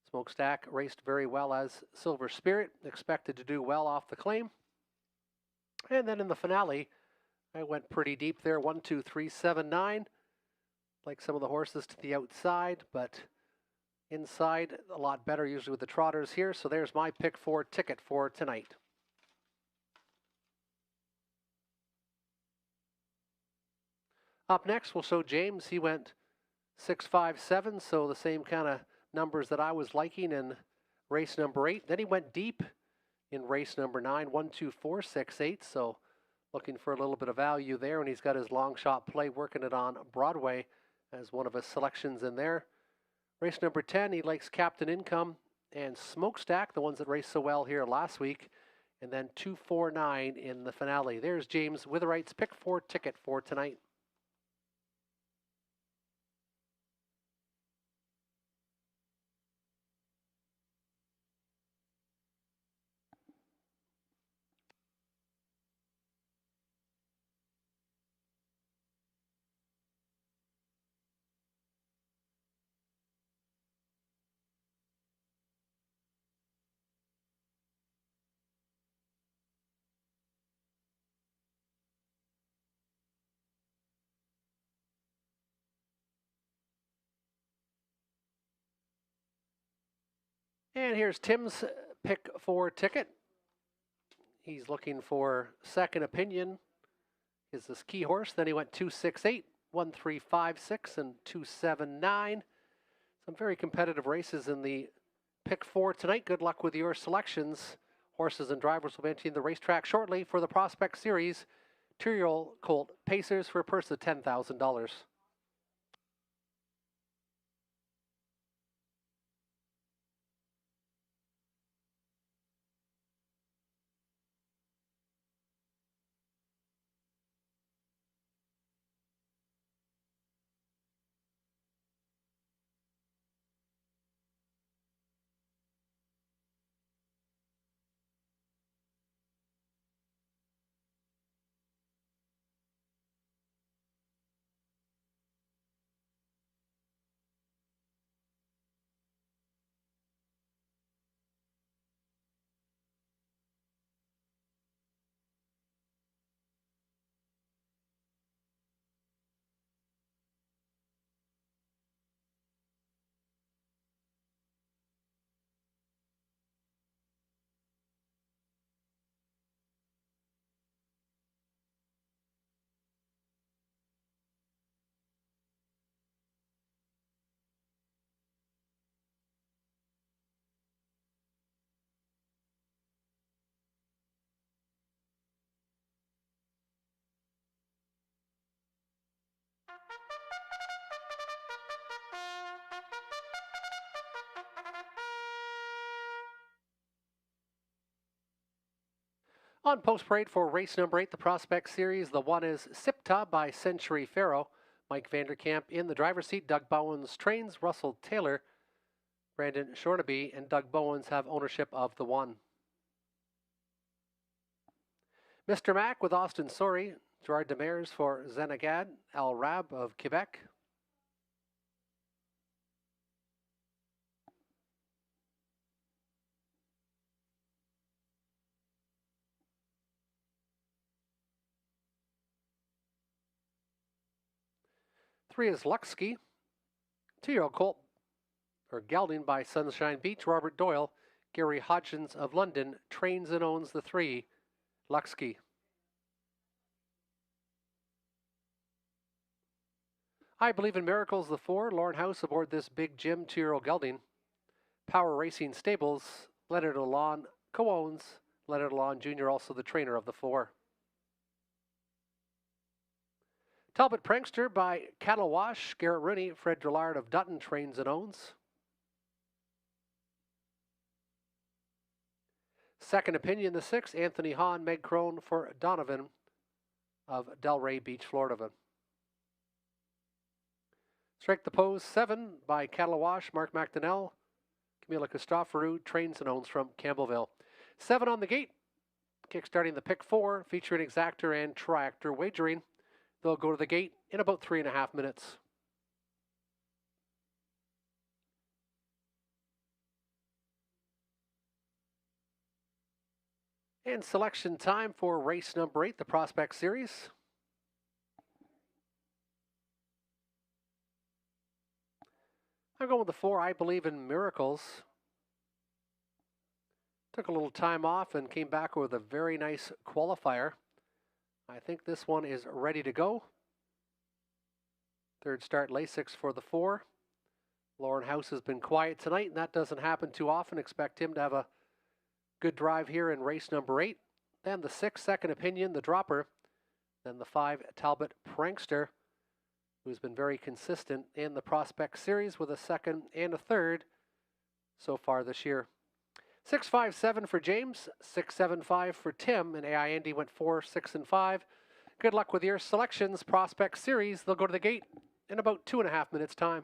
Smokestack raced very well as Silver Spirit, expected to do well off the claim. And then in the finale, I went pretty deep there, 1, 2, 3, 7, 9. Like some of the horses to the outside, but inside a lot better usually with the trotters here. So there's my pick 4 ticket for tonight. Up next, we'll show James. He went 6, 5, 7, so the same kind of numbers that I was liking in race number 8. Then he went deep in race number 9, 1, 2, 4, 6, 8. So looking for a little bit of value there, and he's got his long shot play working it on Broadway as one of his selections in there. Race number 10, he likes Captain Income and Smokestack, the ones that raced so well here last week, and then 249 in the finale. There's James Witherite's pick 4 ticket for tonight. And here's Tim's pick 4 ticket. He's looking for second opinion. Is this key horse? Then he went 268, 1356, and 279. Some very competitive races in the pick 4 tonight. Good luck with your selections. Horses and drivers will be entering the racetrack shortly for the Prospect Series. 2-year-old colt Pacers for a purse of $10,000. On post parade for race number 8, the Prospect Series, the one is Sipta by Century Pharaoh. Mike Vanderkamp in the driver's seat. Doug Bowens trains. Russell Taylor, Brandon Shornaby, and Doug Bowens have ownership of the one. Mr. Mac with Austin Sorey. Gerard Demers for Zenagad. Al Rab of Quebec. Three is Luxky. 2-year-old colt, or gelding by Sunshine Beach. Robert Doyle, Gary Hodgins of London, trains and owns the 3, Luxky. I Believe in Miracles, the 4, Lauren House aboard this Big Jim 2-year-old gelding. Power Racing Stables, Leonard Alon co-owns. Leonard Alon Jr., also the trainer of the 4. Talbot Prankster by Cattle Wash. Garrett Rooney, Fred Drillard of Dutton trains and owns. Second Opinion, the 6, Anthony Hahn, Meg Crone for Donovan of Delray Beach, Florida. Strike the Pose, 7 by Cattle Wash. Mark McDonnell, Camila Christoforou trains and owns from Campbellville. 7 on the gate. Kickstarting the pick 4, featuring exactor and triactor wagering. They'll go to the gate in about 3.5 minutes. And selection time for race number 8, the Prospect Series. I'm going with the 4, I Believe in Miracles. Took a little time off and came back with a very nice qualifier. I think this one is ready to go. Third start, Lasix for the 4. Lauren House has been quiet tonight, and that doesn't happen too often. Expect him to have a good drive here in race number 8. Then the 6, Second Opinion, the dropper. Then the 5, Talbot Prankster, who's been very consistent in the Prospect Series with a 2nd and a 3rd. so far this year. 657 for James, 675 for Tim, and AI Andy went 4, 6, and 5. Good luck with your selections, Prospect Series. They'll go to the gate in about 2.5 minutes' time.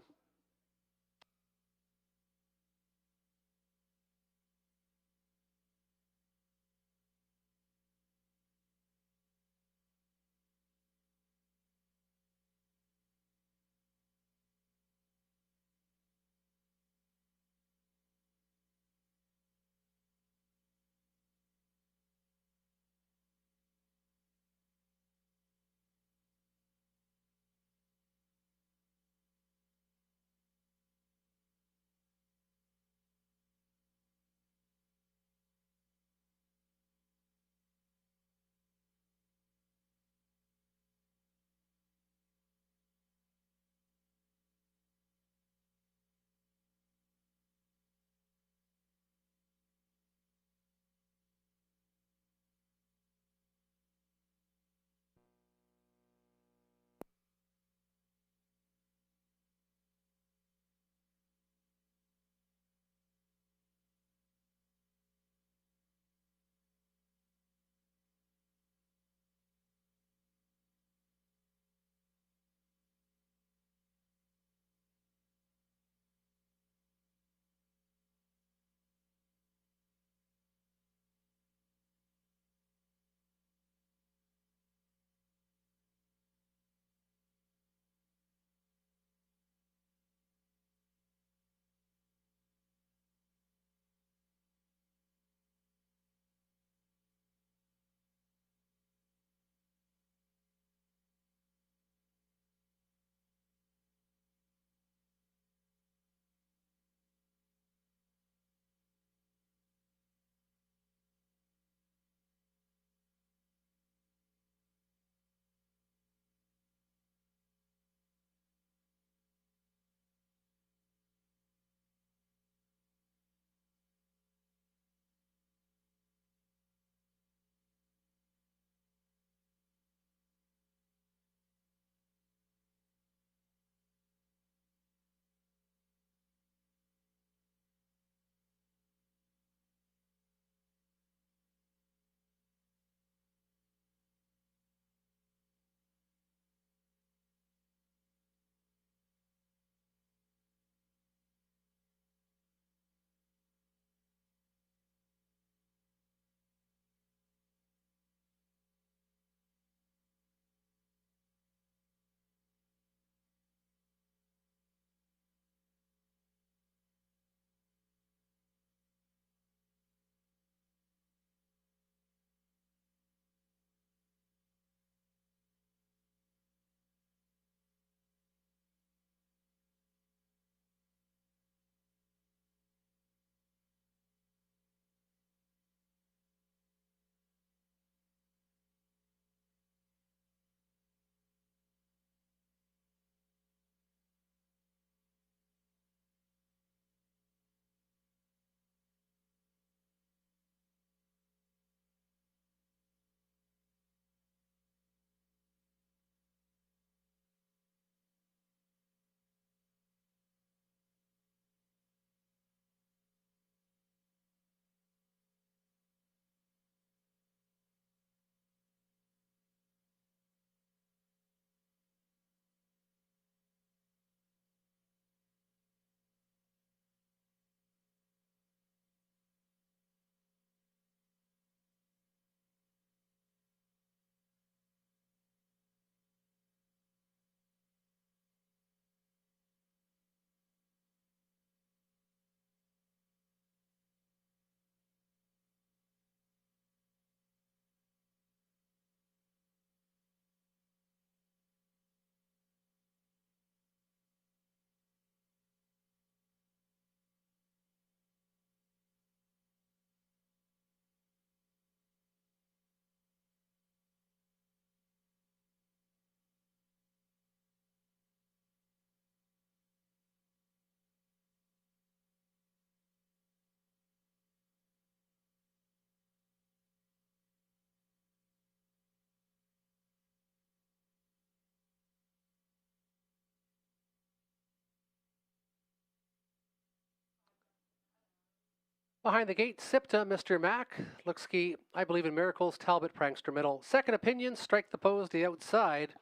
Behind the gate, SIPTA, Mr. Mac. Luxkey, I Believe in Miracles, Talbot, Prankster middle. Second Opinion, Strike the Pose to the outside.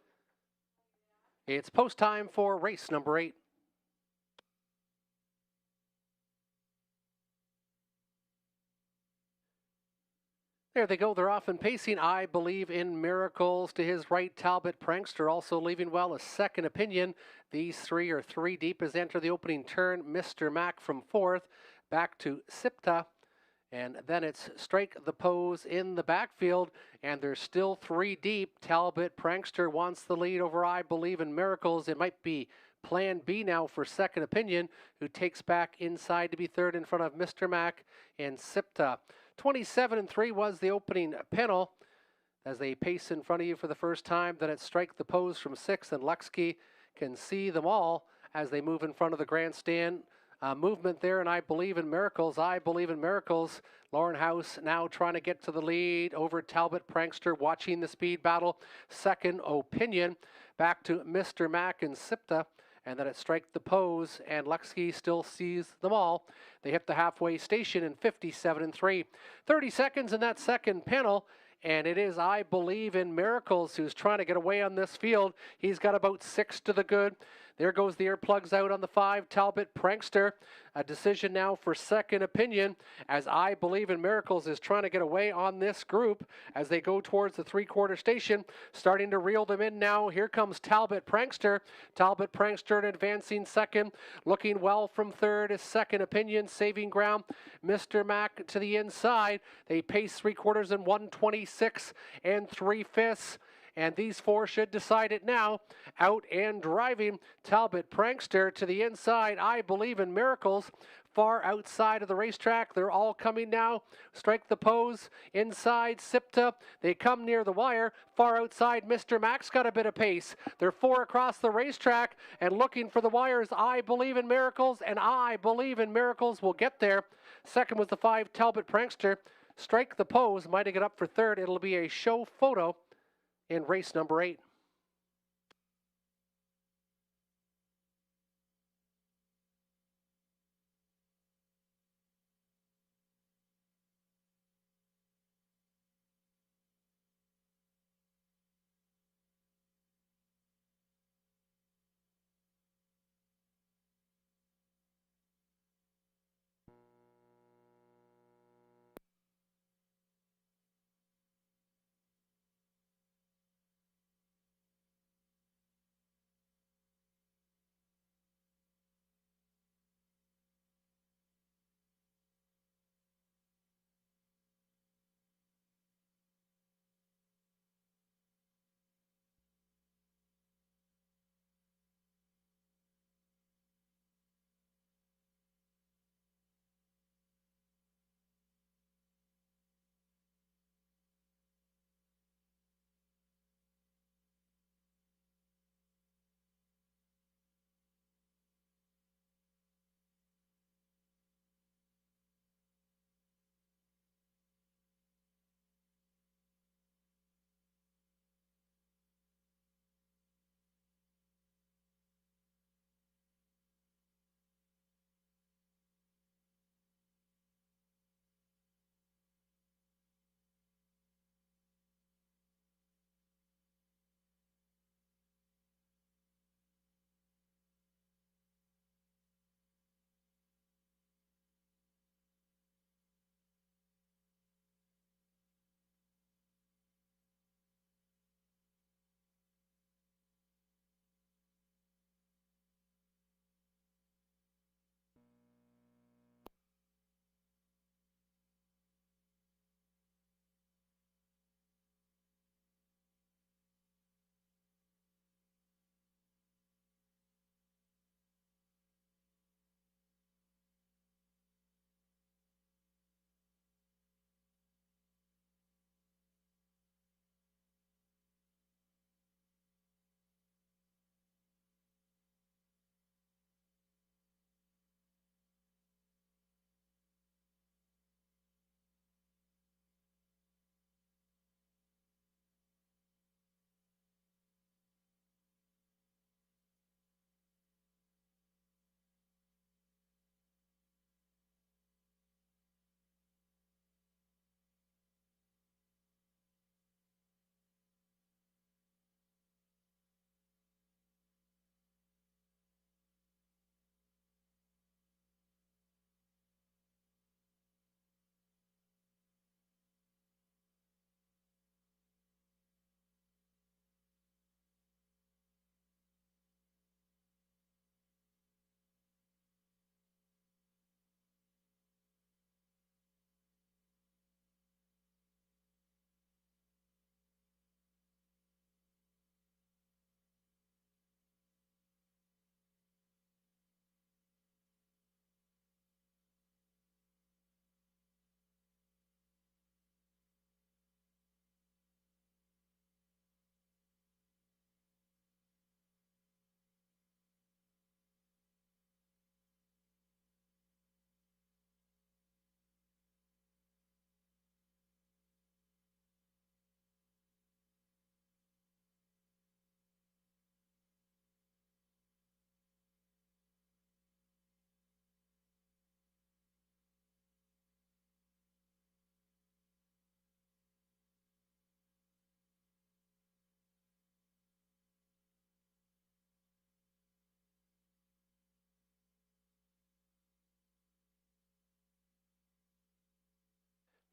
It's post time for race number 8. There they go. They're off and pacing. I Believe in Miracles to his right. Talbot, Prankster also leaving well. A Second Opinion. These three are 3 deep as they enter the opening turn. Mr. Mac from 4th. Back to SIPTA. And then it's Strike the Pose in the backfield. And they're still 3 deep. Talbot, Prankster wants the lead over I Believe in Miracles. It might be Plan B now for Second Opinion, who takes back inside to be 3rd in front of Mr. Mac and SIPTA. 27-3 was the opening panel as they pace in front of you for the first time. Then it's Strike the Pose from 6th, and Luxkey can see them all as they move in front of the grandstand. Movement there, and I Believe in Miracles. I Believe in Miracles. Lauren House now trying to get to the lead over Talbot, Prankster, watching the speed battle. Second Opinion back to Mr. Mac and SIPTA. And then it's Strike the Pose, and Luxkey still sees them all. They hit the halfway station in 57-3. 30 seconds in that second panel, and it is I Believe in Miracles who's trying to get away on this field. He's got about 6 to the good. There goes the earplugs out on the 5, Talbot, Prankster. A decision now for Second Opinion as I Believe in Miracles is trying to get away on this group as they go towards the 3/4 station. Starting to reel them in now. Here comes Talbot, Prankster. Talbot, Prankster advancing second. Looking well from 3rd is Second Opinion, saving ground. Mr. Mac to the inside. They pace 3/4 in 1:26 3/5. And these 4 should decide it now. Out and driving. Talbot, Prankster to the inside. I Believe in Miracles. Far outside of the racetrack. They're all coming now. Strike the Pose. Inside SIPTA. They come near the wire. Far outside, Mr. Mac's got a bit of pace. They're 4 across the racetrack and looking for the wires. I Believe in Miracles, and I Believe in Miracles will get there. Second was the 5, Talbot, Prankster. Strike the Pose. Might get up for 3rd. It'll be a show photo in race number 8.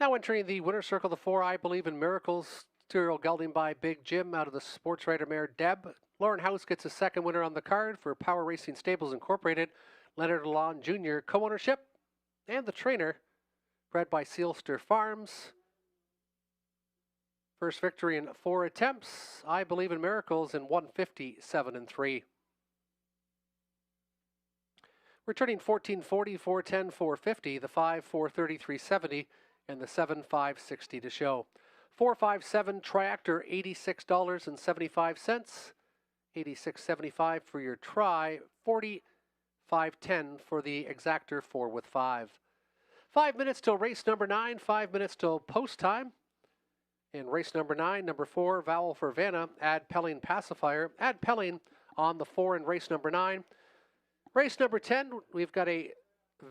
Now entering the winner's circle, the 4 I Believe in Miracles, serial gelding by Big Jim out of the Sports Writer mare Deb. Lauren House gets a second winner on the card for Power Racing Stables Incorporated. Leonard Lalonde Jr. co-ownership. And the trainer, bred by Sealster Farms. First victory in 4 attempts. I Believe in Miracles in 157-3. Returning 1440, 410, 450, the 5, 430, 370, and the 7, 560 to show. 457 Triactor, $86.75. $86.75 for your try. 45.10 for the exactor 4 with 5. 5 minutes till race number 9. 5 minutes till post time. In race number 9, number 4, Vowel for Vanna, Ad Pelling Pacifier. Ad Pelling on the 4 in race number 9. Race number 10, we've got a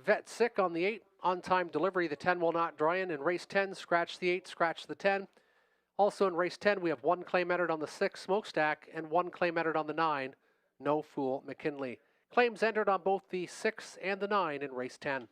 Vet Sick on the 8, on-time delivery. The 10 will not draw in. In race 10, scratch the 8, scratch the 10. Also in race 10, we have 1 claim entered on the 6, Smokestack, and 1 claim entered on the 9, No Fool McKinley. Claims entered on both the 6 and the 9 in race 10.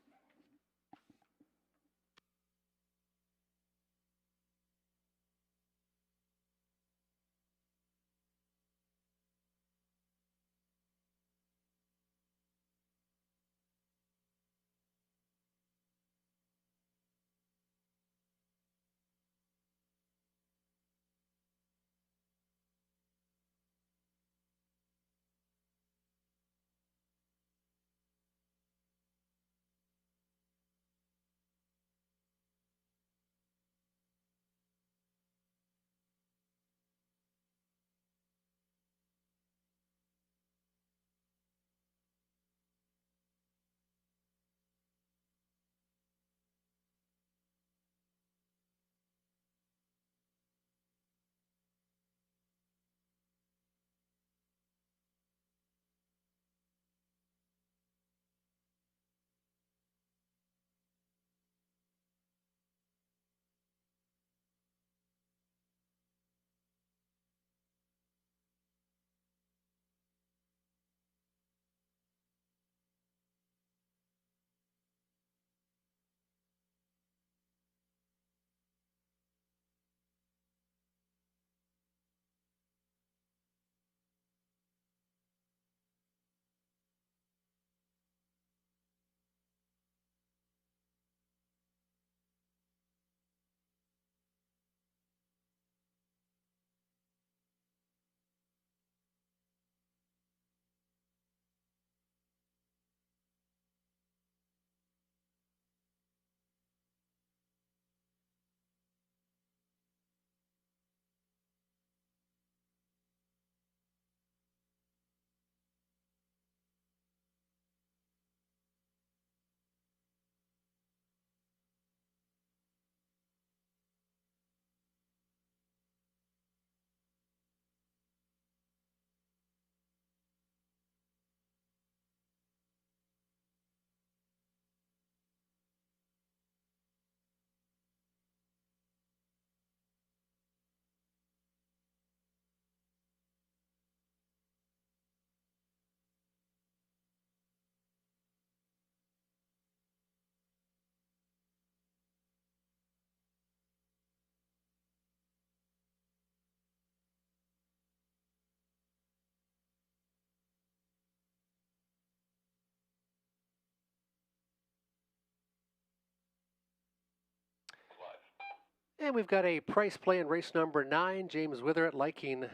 And we've got a price play in race number 9. James Witheret liking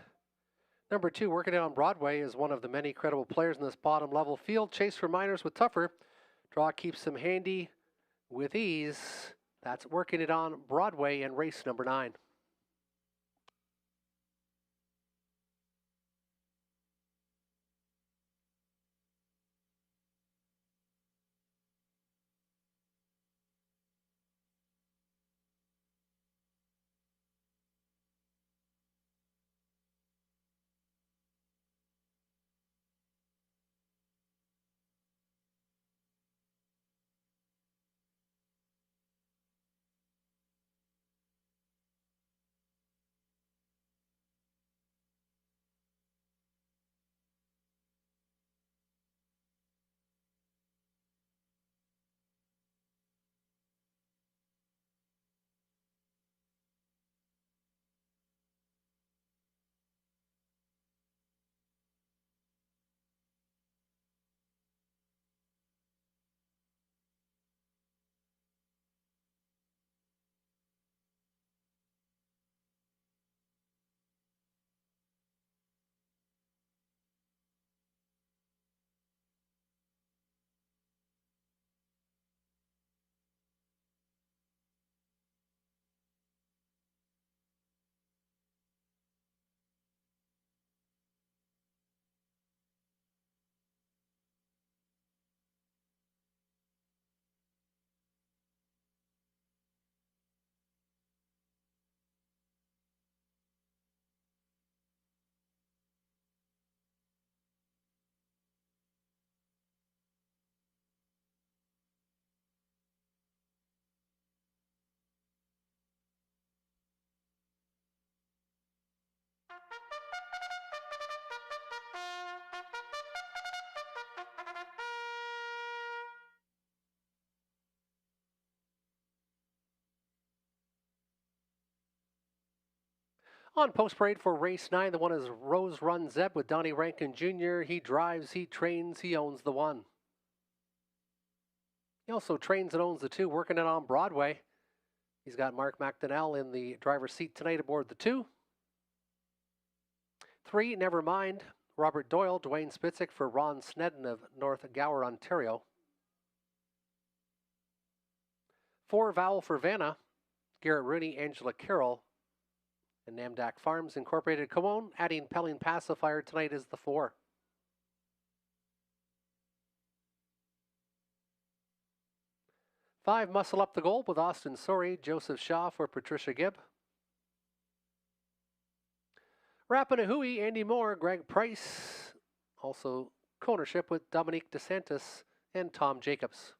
number 2, Working It on Broadway, is one of the many credible players in this bottom level field. Chase for Miners with Tougher. Draw keeps him handy with ease. That's Working It on Broadway in race number 9. On post parade for race 9, the one is Rose Run Zeb with Donnie Rankin Jr. He drives, he trains, he owns the 1. He also trains and owns the 2, working it on Broadway. He's got Mark McDonnell in the driver's seat tonight aboard the 2. 3, Never Mind, Robert Doyle, Dwayne Spitzik for Ron Snedden of North Gower, Ontario. 4, Vowel for Vanna, Garrett Rooney, Angela Carroll, and Namdak Farms Incorporated Coone. Adding Pelling Pacifier tonight is the 4. 5, Muscle Up the Goal with Austin Sorey, Joseph Shaw for Patricia Gibb. Rapanahui, Andy Moore, Greg Price, also co-ownership with Dominique DeSantis and Tom Jacobs.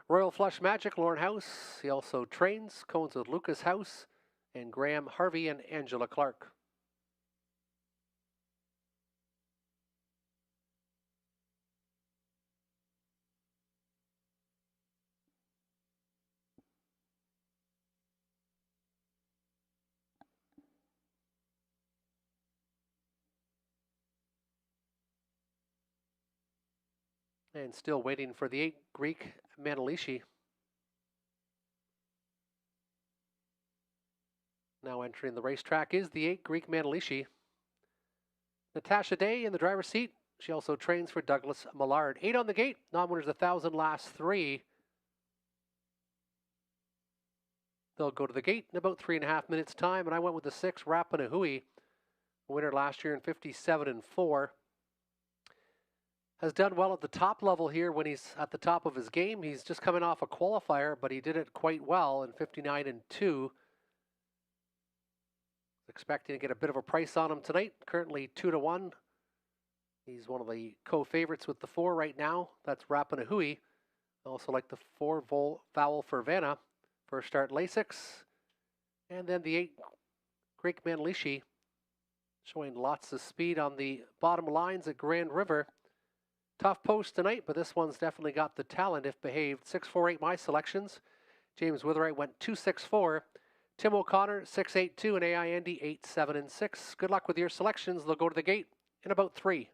Royal Flush Magic, Lauren House. He also trains, co-owns with Lucas House and Graham Harvey and Angela Clark. And still waiting for the 8, Greek Manalishi. Now entering the racetrack is the 8, Greek Manalishi. Natasha Day in the driver's seat. She also trains for Douglas Millard. 8 on the gate. Non-winners 1,000, last 3. They'll go to the gate in about 3.5 minutes' time, and I went with the 6, Rapanahui, winner last year in 57-4. Has done well at the top level here when he's at the top of his game. He's just coming off a qualifier, but he did it quite well in 59-2. Expecting to get a bit of a price on him tonight. Currently 2-1. He's one of the co-favorites with the 4 right now. That's Rapanahui. I also like the 4, Vowel for Vanna. First start Lasix. And then the 8, Greek Manalishi, showing lots of speed on the bottom lines at Grand River. Tough post tonight, but this one's definitely got the talent if behaved. 6-4-8 my selections. James Witherite went 2-6-4. Tim O'Connor 6-8-2 and AI Andy 8-7-6. Good luck with your selections. They'll go to the gate in about 3.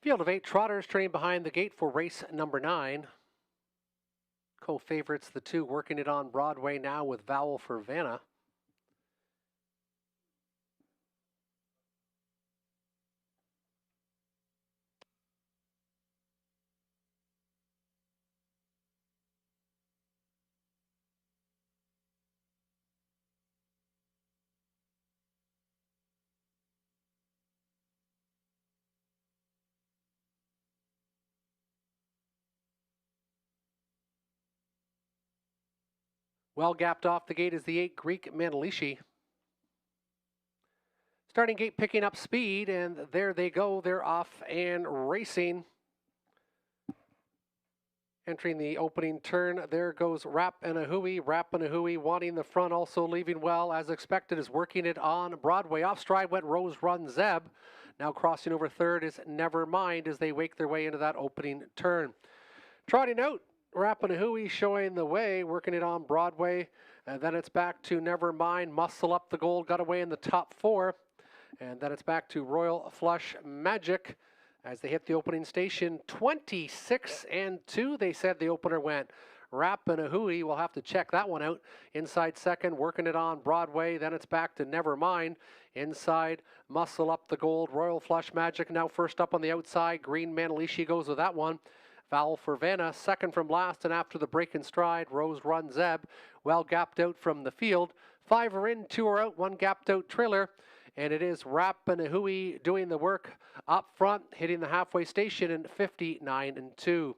Field of 8 trotters turning behind the gate for race number 9. Co-favorites, the 2 working it on Broadway now with Vowel for Vanna. Well gapped off the gate is the 8 Greek Manalishi. Starting gate picking up speed, and there they go. They're off and racing. Entering the opening turn, there goes Rap and a Hooey. Rap and a Hooey wanting the front, also leaving well as expected, is working it on Broadway. Off stride went Rose Run Zeb. Now crossing over third is Never Mind as they wake their way into that opening turn. Trotting out, Rap and a Hooey showing the way, working it on Broadway. And then it's back to Never Mind. Muscle Up the Gold got away in the top 4. And then it's back to Royal Flush Magic as they hit the opening station. 26-2, they said the opener went. Rap and a Hooey, we'll have to check that one out. Inside second, working it on Broadway. Then it's back to Never Mind. Inside, Muscle Up the Gold. Royal Flush Magic now first up on the outside. Green Manalishi goes with that one. Vowel for Vanna, second from last, and after the break in stride, Rose Run Zeb, well gapped out from the field. 5 are in, 2 are out, 1 gapped out trailer. And it is Rap and a Hooey doing the work up front, hitting the halfway station in 59-2.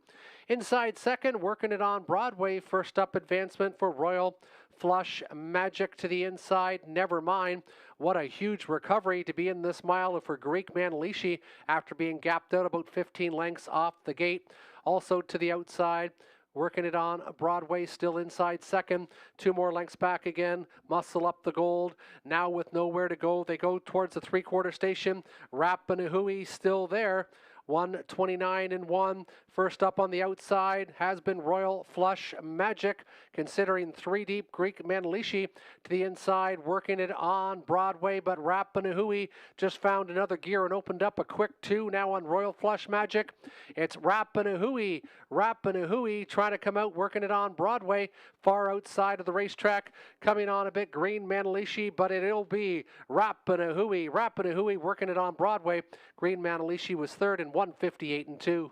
Inside second, working it on Broadway. First up advancement for Royal Flush Magic to the inside. Never Mind. What a huge recovery to be in this mile for Greek Manalishi after being gapped out about 15 lengths off the gate. Also to the outside. Working it on Broadway, still inside second. 2 more lengths back again. Muscle Up the Gold. Now with nowhere to go, they go towards the 3/4 station. Rap and a Hooey still there. 129-1. First up on the outside has been Royal Flush Magic, considering 3 deep Greek Manalishi to the inside, working it on Broadway, but Rap and a Hooey just found another gear and opened up a quick 2 now on Royal Flush Magic. It's Rap and a Hooey trying to come out, working it on Broadway, far outside of the racetrack, coming on a bit Green Manalishi, but it'll be Rap and a Hooey working it on Broadway. Green Manalishi was third in 158-2.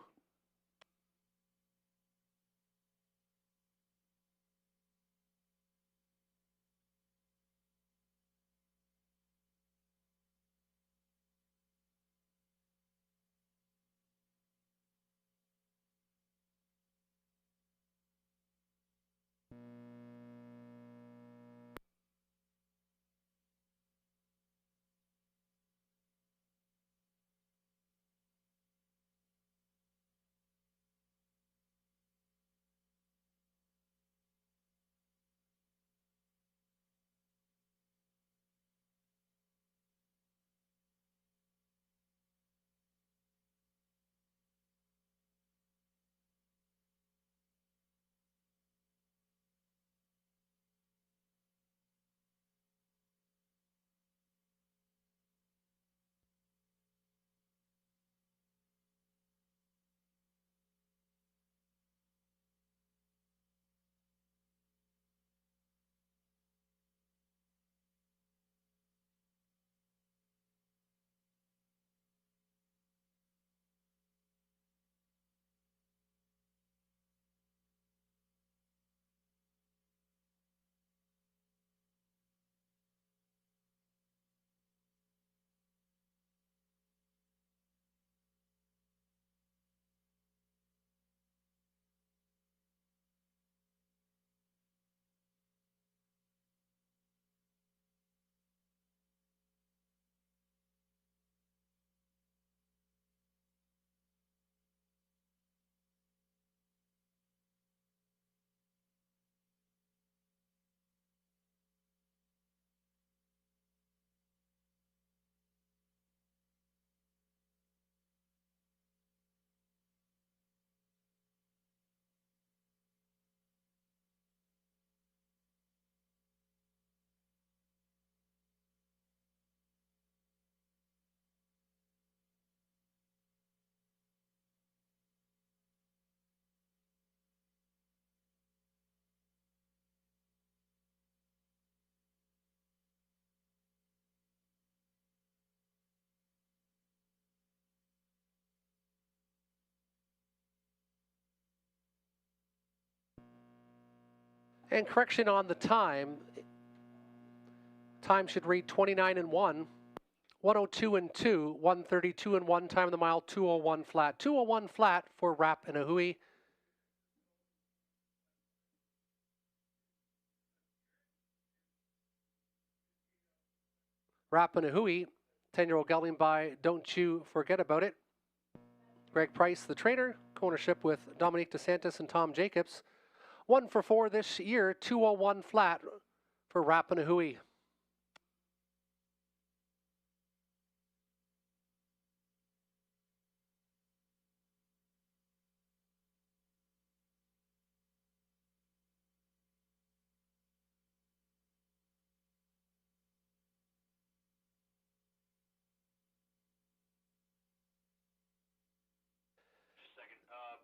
And correction on the time. Time should read 29 and 1, 102 and 2, 132 and 1, time of the mile 201 flat. 201 flat for Rapanahui. Rapanahui, 10-year-old gelding by Don't You Forget About It. Greg Price, the trainer, co-ownership with Dominique DeSantis and Tom Jacobs. 1 for 4 this year, 201 flat for Rapanahui.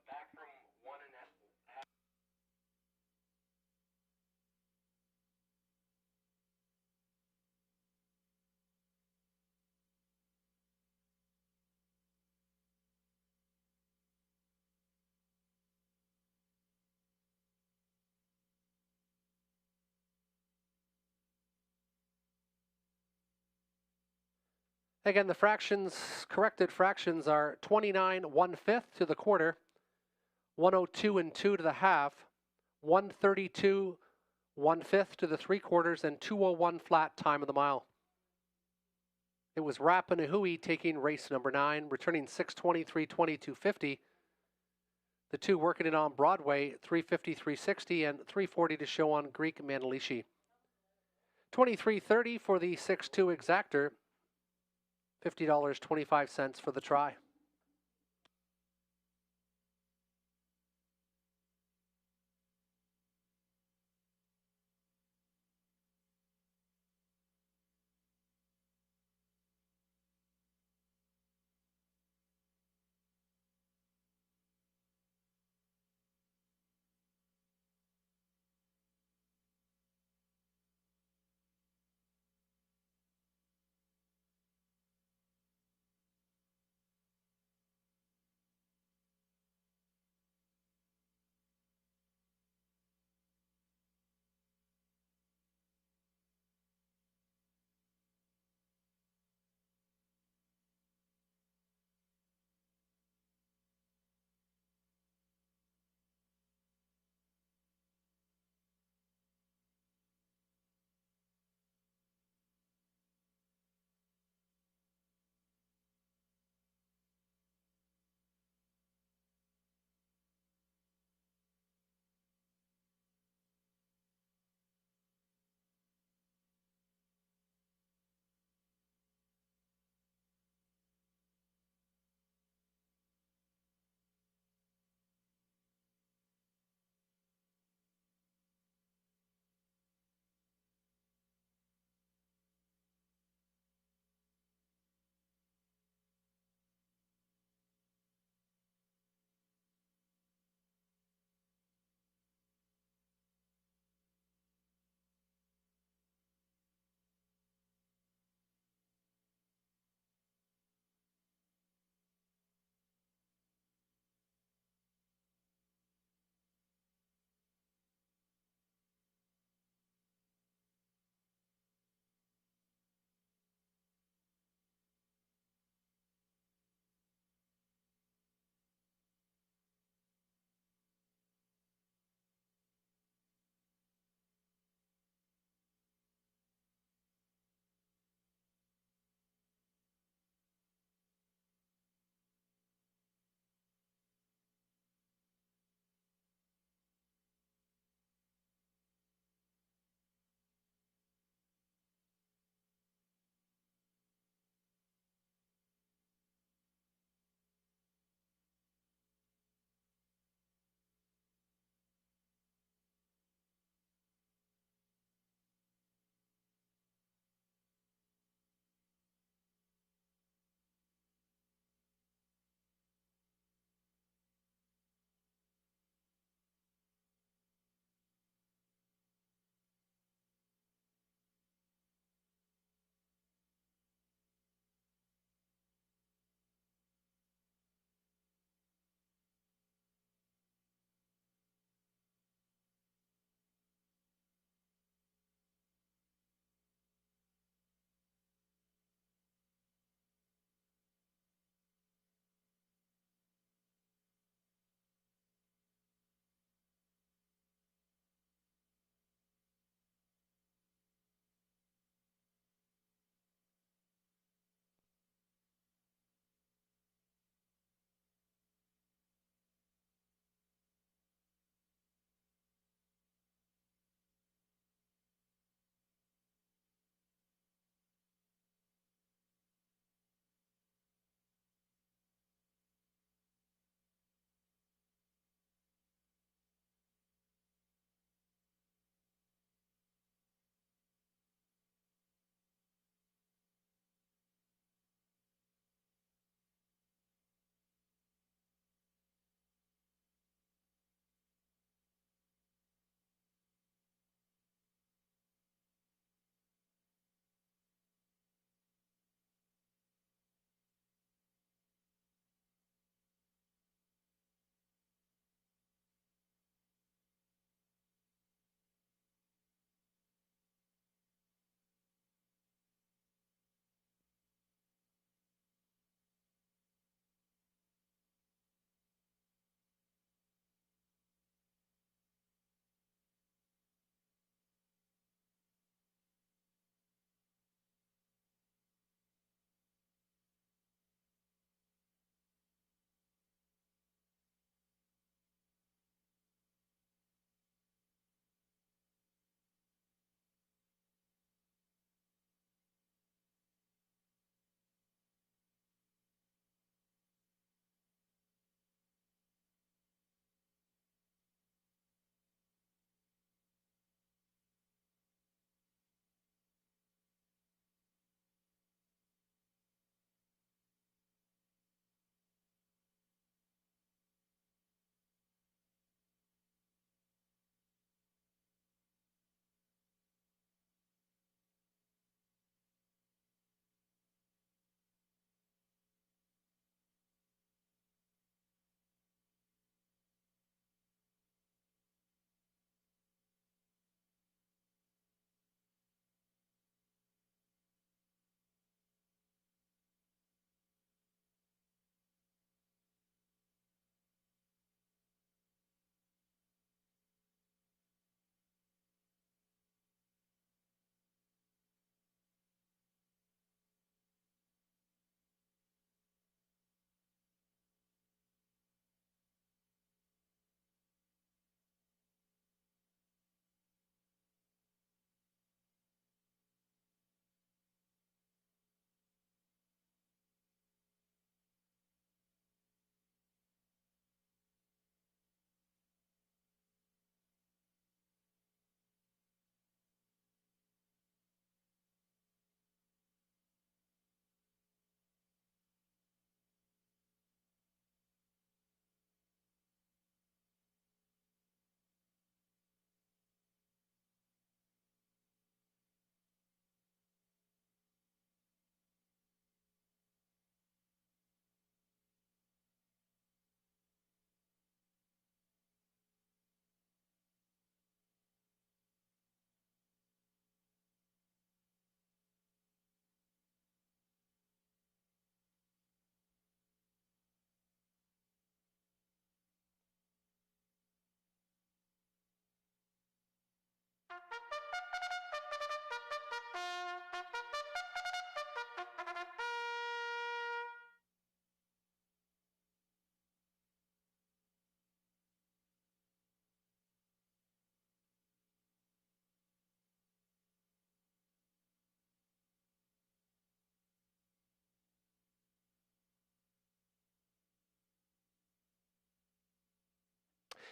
Back from 1.5. Again, the fractions, corrected fractions are 29 1/5 to the quarter, 102 and 2 to the half, 132 1/5 to the 3/4, and 201 flat time of the mile. It was Rapanahui taking race number 9, returning 620, 320, 250. The two working it on Broadway, 350, 360, and 340 to show on Greek Manalishi. 23.30 for the 6-2 exactor, $50.25 for the try.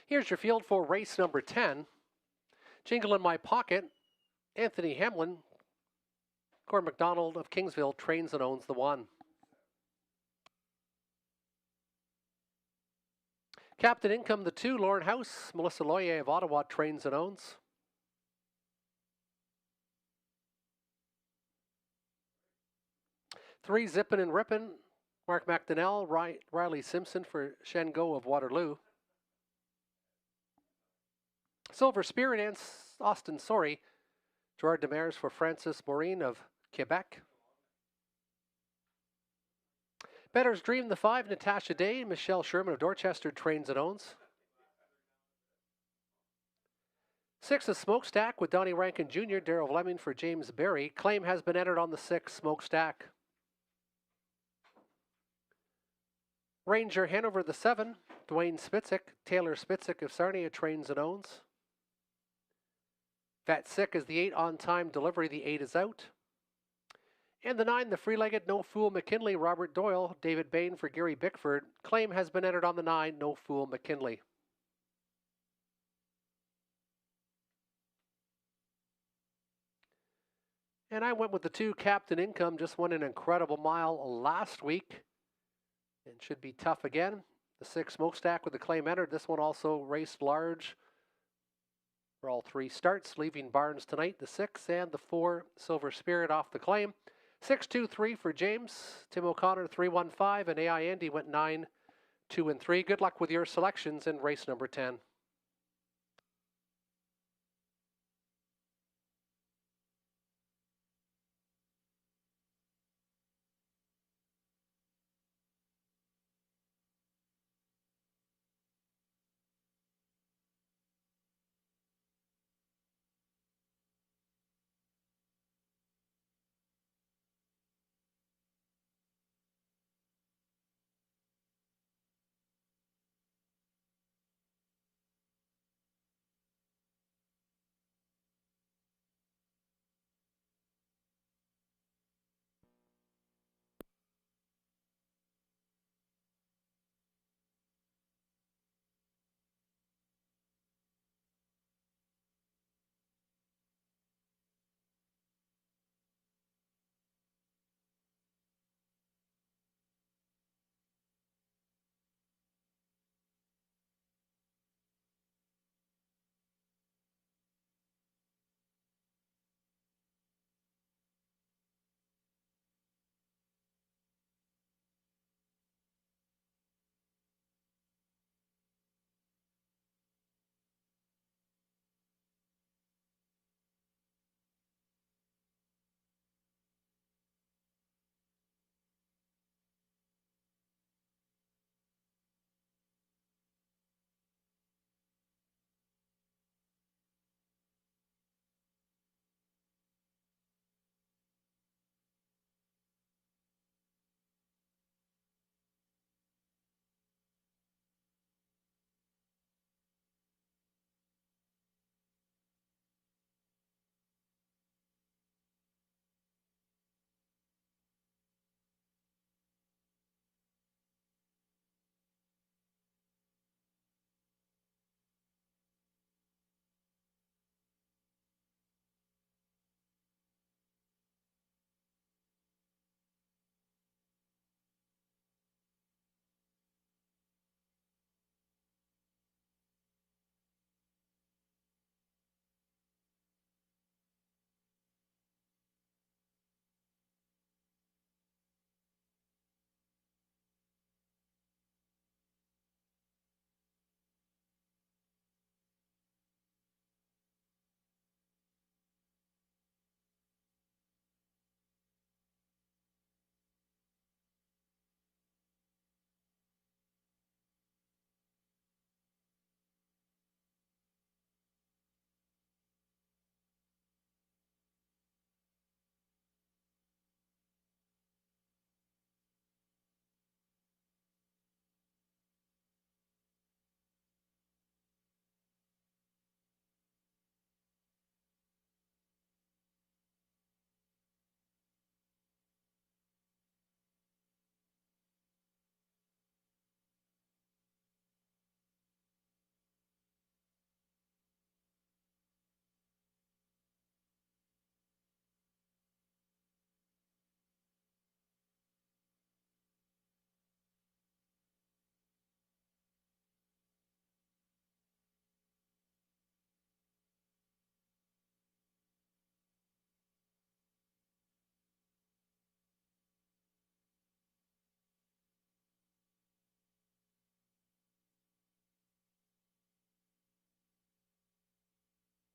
Here's your field for race number 10. Jingle in my pocket, Anthony Hamlin, Gordon McDonald of Kingsville trains and owns the 1. Captain Income, the 2, Lauren House, Melissa Loyer of Ottawa trains and owns. Three, Zippin' and Rippin', Mark McDonnell, Riley Simpson for Shengo of Waterloo. Silver Spirit and Austin Sorry, Gerard Demers for Francis Maureen of Quebec. Better's Dream, the 5, Natasha Day, Michelle Sherman of Dorchester trains and owns. 6, a Smokestack with Donnie Rankin Jr., Darryl Fleming for James Berry. Claim has been entered on the 6, Smokestack. Ranger Hanover, the 7, Dwayne Spitzik, Taylor Spitzik of Sarnia trains and owns. Vet Sick is the 8, On Time Delivery, the 8 is out. And the 9, the Free-Legged No Fool McKinley, Robert Doyle, David Bain for Gary Bickford. Claim has been entered on the 9, No Fool McKinley. And I went with the 2, Captain Income, just won an incredible mile last week. And should be tough again. The 6, Smokestack with the claim entered. This one also raced large for all 3 starts, leaving Barnes tonight. The 6 and the 4, Silver Spirit off the claim. 6-2-3 for James, Tim O'Connor 3-1-5, and AI Andy went 9-2-3. Good luck with your selections in race number 10.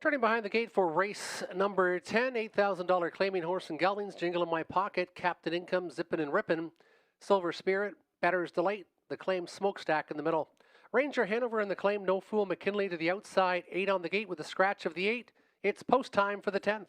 Turning behind the gate for race number 10, $8,000 claiming horse and geldings, Jingle in My Pocket, Captain Income, Zippin' and Rippin', Silver Spirit, Better's Delight, the claim Smokestack in the middle. Ranger Hanover and the claim No Fool McKinley to the outside, 8 on the gate with a scratch of the 8. It's post time for the 10th.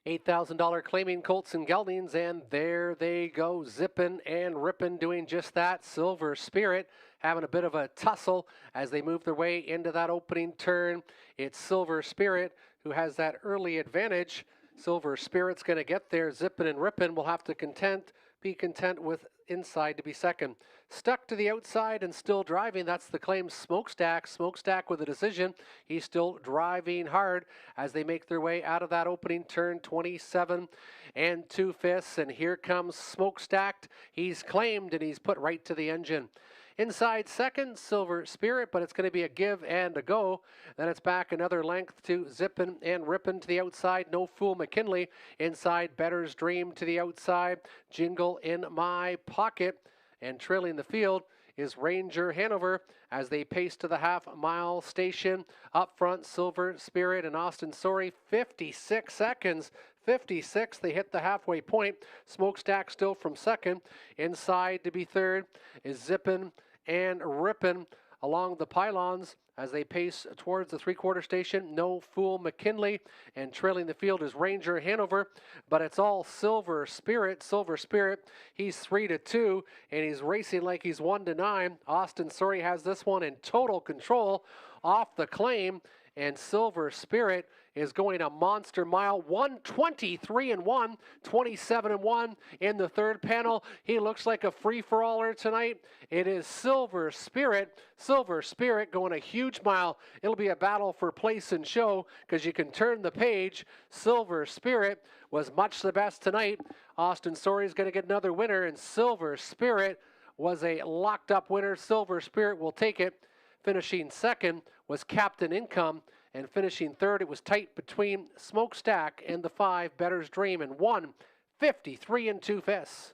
$8,000 claiming colts and geldings, and there they go, zipping and ripping, doing just that. Silver Spirit having a bit of a tussle as they move their way into that opening turn. It's Silver Spirit who has that early advantage. Silver Spirit's going to get there, zipping and ripping. Will have to be content with inside to be second. Stuck to the outside and still driving. That's the claim Smokestack. Smokestack with a decision. He's still driving hard as they make their way out of that opening turn, 27 and 2/5. And here comes Smokestack. He's claimed and he's put right to the engine. Inside second, Silver Spirit, but it's going to be a give and a go. Then it's back another length to Zippin' and Rippin' to the outside. No Fool McKinley inside. Better's Dream to the outside. Jingle in My Pocket. And trailing the field is Ranger Hanover as they pace to the half-mile station. Up front, Silver Spirit and Austin Sorry, 56 seconds. 56, they hit the halfway point. Smokestack still from second. Inside to be third is Zippin' and Rippin' along the pylons as they pace towards the three-quarter station. No Fool McKinley, and trailing the field is Ranger Hanover, but it's all Silver Spirit. Silver Spirit, he's 3-2, and he's racing like he's 1-9. Austin Sorry has this one in total control off the claim, and Silver Spirit is going a monster mile, 123-1, 27-1 in the third panel. He looks like a free-for-aller tonight. It is Silver Spirit going a huge mile. It'll be a battle for place and show because you can turn the page. Silver Spirit was much the best tonight. Austin Sorry is going to get another winner, and Silver Spirit was a locked-up winner. Silver Spirit will take it. Finishing second was Captain Income, and finishing third, it was tight between Smokestack and the 5, Better's Dream, and 153 2/5.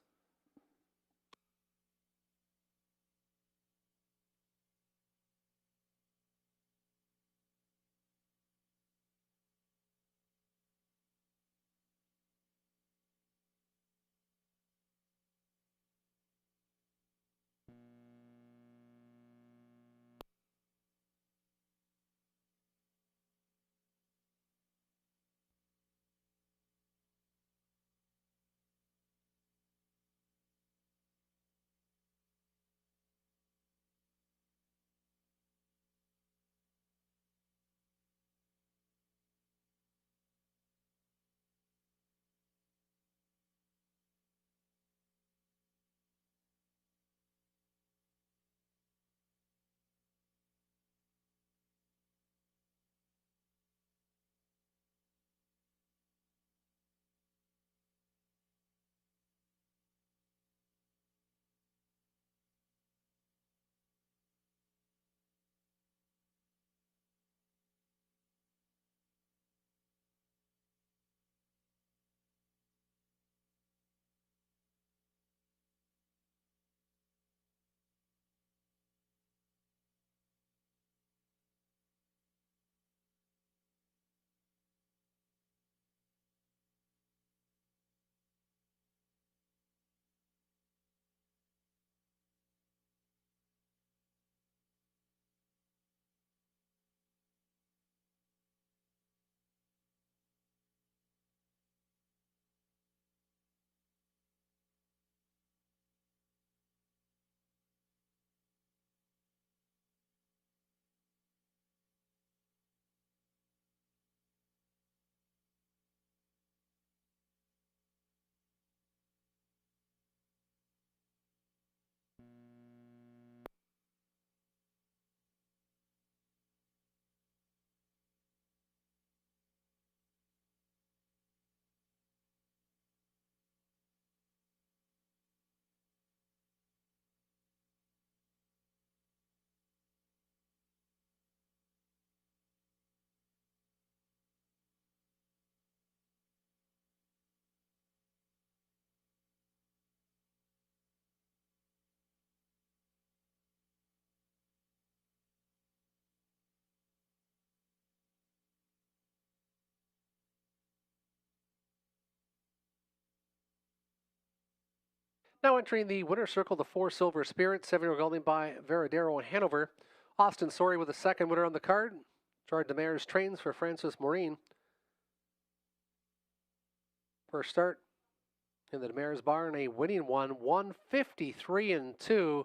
Now entering the winner's circle, the 4 Silver Spirit, 7-year gelding by Veradero in Hanover. Austin Sorry with the second winner on the card. Gerard Demers trains for Francis Maureen. First start in the Demers barn, a winning one, 153-2.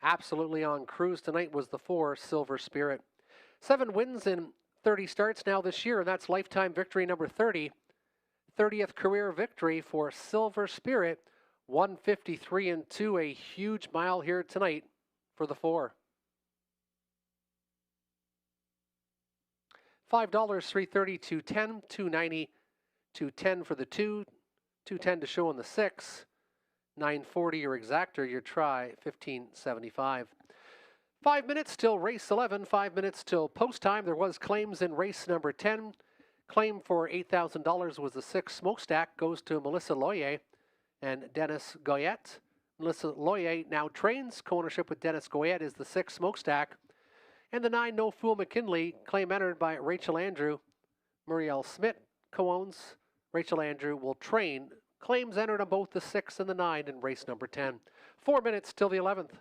Absolutely on cruise tonight was the 4 Silver Spirit. 7 wins in 30 starts now this year, and that's lifetime victory number 30. 30th career victory for Silver Spirit, 153-2, a huge mile here tonight for the 4. $5, $3.30, $2.10, $2.90, $2.10 for the 2, $2.10 to show on the 6, $9.40 your exactor, your try, $15.75. 5 minutes till race 11, 5 minutes till post time. There was claims in race number 10. Claim for $8,000 was the 6 smokestack, goes to Melissa Loyer and Dennis Goyette. Melissa Loyer now trains. Co-ownership with Dennis Goyette is the 6 smokestack. And the 9 No Fool McKinley, claim entered by Rachel Andrew. Muriel Smith co-owns. Rachel Andrew will train. Claims entered on both the 6 and the 9 in race number 10. 4 minutes till the 11th.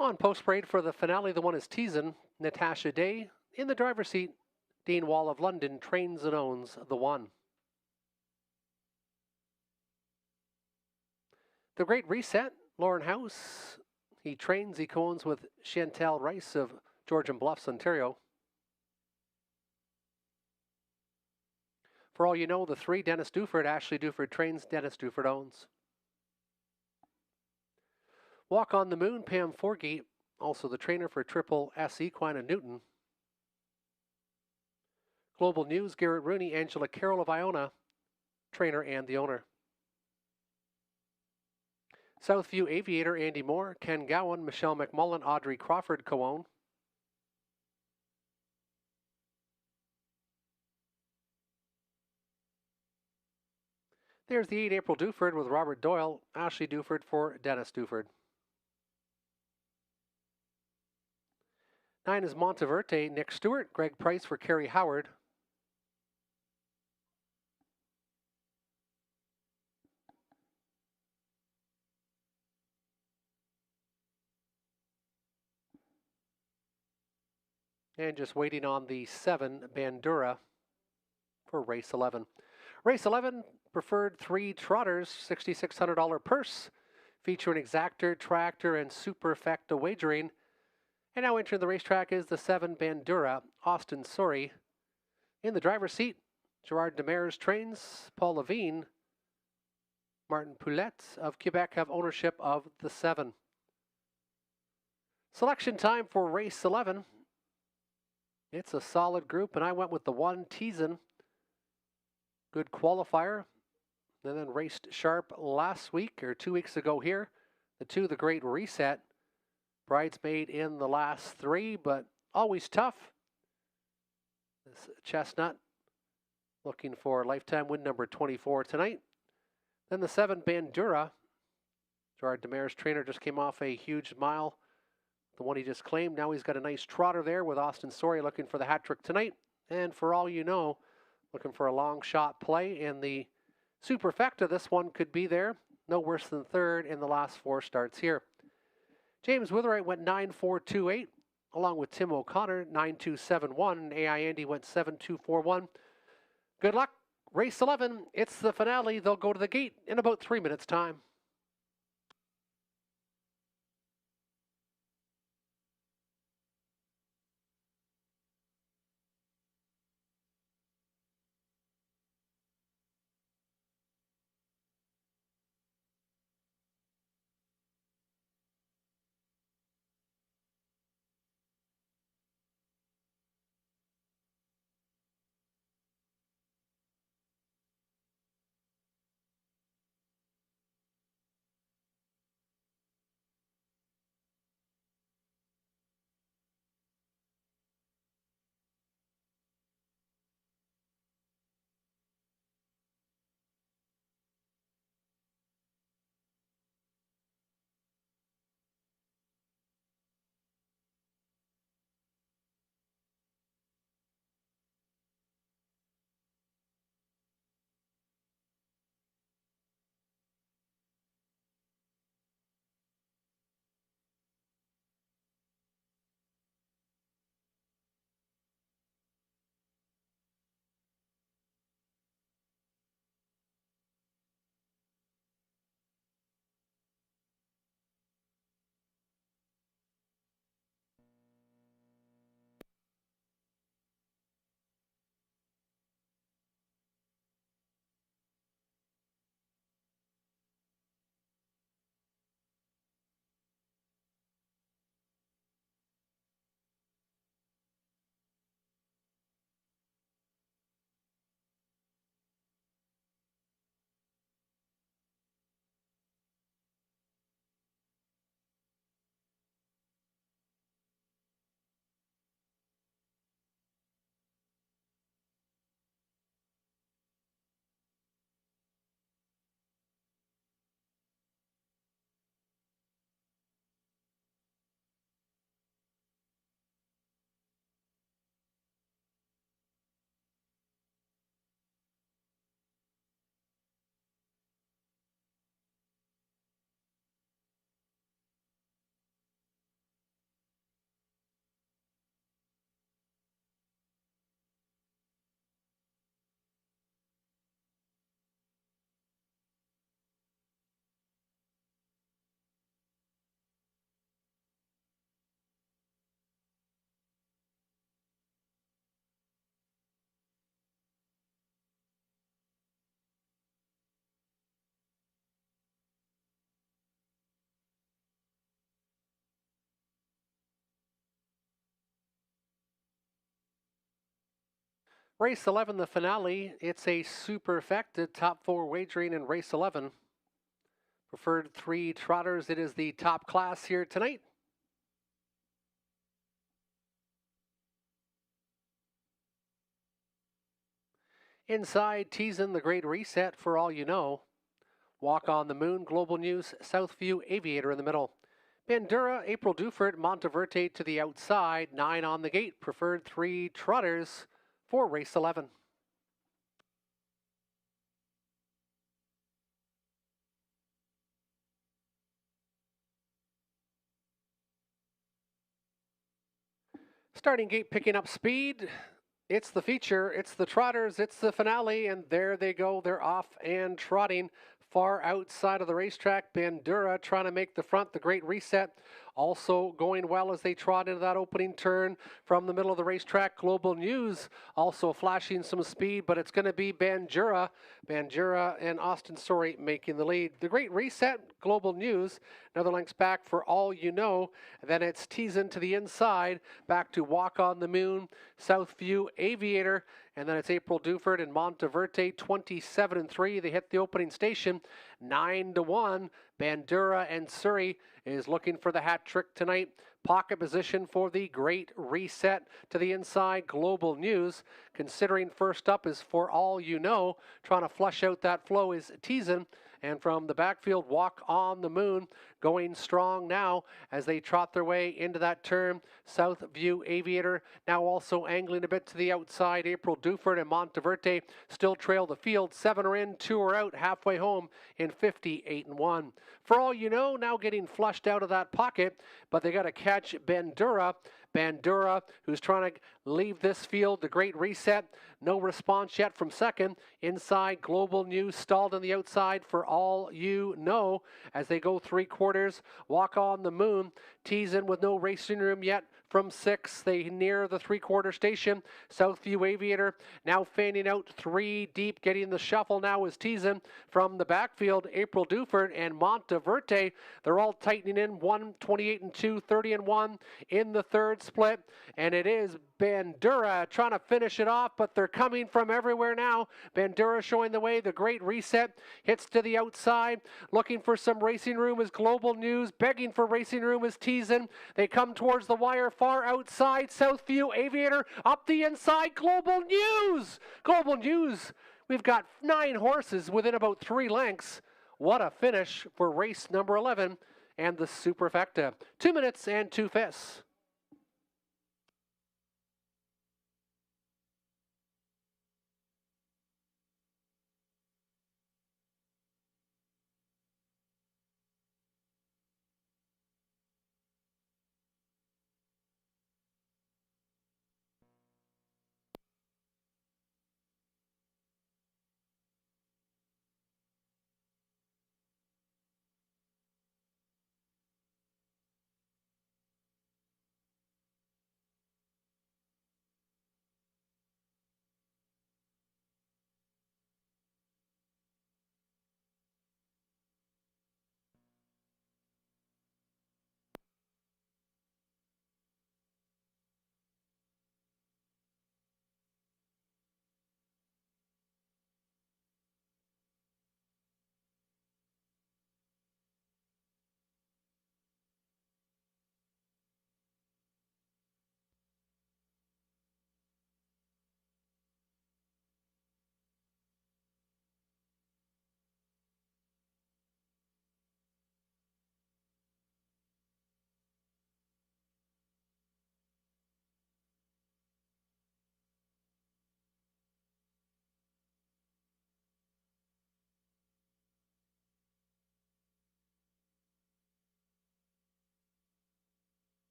On post parade for the finale, the one is Teasin, Natasha Day. In the driver's seat, Dean Wall of London trains and owns the one. The Great Reset, Lauren House. He trains, he co-owns with Chantal Rice of Georgian Bluffs, Ontario. For all you know, the 3, Dennis Duford. Ashley Duford trains, Dennis Duford owns. Walk on the Moon, Pam Forgey, also the trainer for Triple S Equine and Newton. Global News, Garrett Rooney, Angela Carroll of Iona, trainer and the owner. Southview Aviator, Andy Moore, Ken Gowan, Michelle McMullen, Audrey Crawford co-own. There's the 8, April Duford with Robert Doyle, Ashley Duford for Dennis Duford. 9 is Monteverde, Nick Stewart, Greg Price for Kerry Howard. And just waiting on the 7, Bandura for race 11. Race 11, preferred 3 trotters, $6,600 purse, featuring exactor, tractor, and superfecta wagering. And now entering the racetrack is the 7, Bandura, Austin Sorry. In the driver's seat, Gerard Demers trains, Paul Levine, Martin Poulette of Quebec have ownership of the 7. Selection time for race 11. It's a solid group, and I went with the 1, Teasin. Good qualifier. And then raced sharp last week, or 2 weeks ago here. The 2, the Great Reset. Bridesmaid in the last 3, but always tough. This Chestnut looking for lifetime win number 24 tonight. Then the 7, Bandura. Gerard Demers' trainer just came off a huge mile. The one he just claimed. Now he's got a nice trotter there with Austin Sorry looking for the hat trick tonight. And for all you know, looking for a long shot play in the superfecta. This one could be there. No worse than 3rd in the last 4 starts here. James Witherite went 9.428, along with Tim O'Connor 9.271. And AI Andy went 7.241. Good luck. Race 11. It's the finale. They'll go to the gate in about 3 minutes' time. Race 11, the finale. It's a superfecta top 4 wagering in race 11. Preferred 3 trotters. It is the top class here tonight. Inside, teasing the Great Reset for all you know. Walk on the Moon, Global News, Southview Aviator in the middle. Bandura, April Dufert, Monteverde to the outside, 9 on the gate. Preferred 3 trotters for race 11. Starting gate picking up speed. It's the feature, it's the trotters, it's the finale, and there they go. They're off and trotting far outside of the racetrack. Bandura trying to make the front, the Great Reset, also going well as they trot into that opening turn from the middle of the racetrack. Global News also flashing some speed, but it's going to be Bandura and Austin Story making the lead. The Great Reset, Global News, another lengths back for all you know. Then it's teasing to the inside, back to Walk on the Moon, Southview Aviator, and then it's April Dufert and Monteverde, 27-3. They hit the opening station, 9-1. Bandura and Surrey is looking for the hat trick tonight. Pocket position for the Great Reset to the inside. Global News, considering first up is For All You Know. Trying to flush out that flow is teasing. And from the backfield, Walk on the Moon, going strong now as they trot their way into that turn. Southview Aviator now also angling a bit to the outside. April Dufert and Monteverde still trail the field. 7 are in, 2 are out, halfway home in 58-1. For All You Know, now getting flushed out of that pocket, but they got to catch Bandura. Bandura, who's trying to leave this field, the Great Reset. No response yet from second. Inside, Global News stalled on the outside. For All You Know, as they go 3/4. Walk on the Moon, teasing with no racing room yet. From 6, they near the 3/4 station. Southview Aviator now fanning out 3 deep, getting the shuffle now is teasing. From the backfield, April Dufert and Monteverde, they're all tightening in. 1, 28-2, 30-1 in the third split. And it is Bandura trying to finish it off, but they're coming from everywhere now. Bandura showing the way. The Great Reset hits to the outside. Looking for some racing room is Global News. Begging for racing room is teasing. They come towards the wire far outside. Southview Aviator up the inside. Global News! Global News. We've got 9 horses within about 3 lengths. What a finish for race number 11 and the Superfecta. 2 minutes and 2 fifths.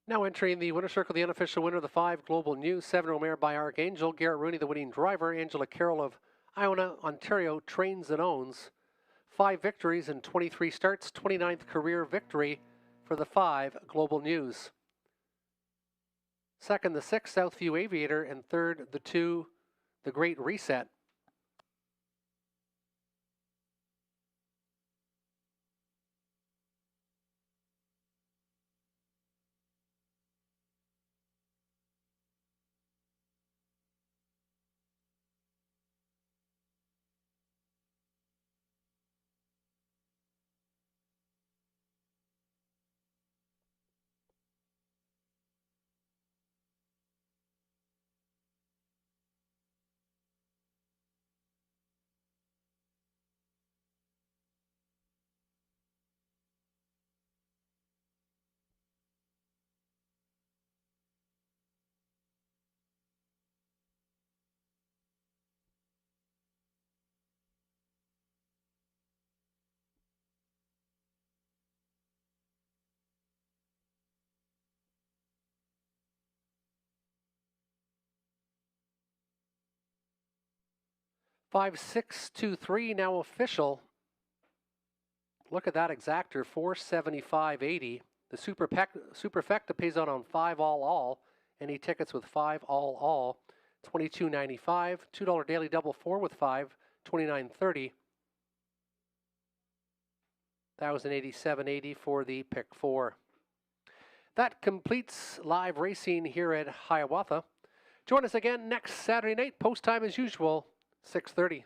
Now entering the winner's circle, the unofficial winner of the 5 Global News, 7 Romare by Archangel. Garrett Rooney, the winning driver. Angela Carroll of Iona, Ontario, trains and owns. 5 victories in 23 starts, 29th career victory for the 5, Global News. Second, the 6, Southview Aviator, and third, the 2, the Great Reset. Five, 6, 2, 3, now official. Look at that exactor, 475.80. The Superfecta pays out on 5 all. Any tickets with 5 all, $22.95. $2 daily double 4 with 5, $29.30. 1,087.80 for the pick 4. That completes live racing here at Hiawatha. Join us again next Saturday night, post time as usual, 6:30.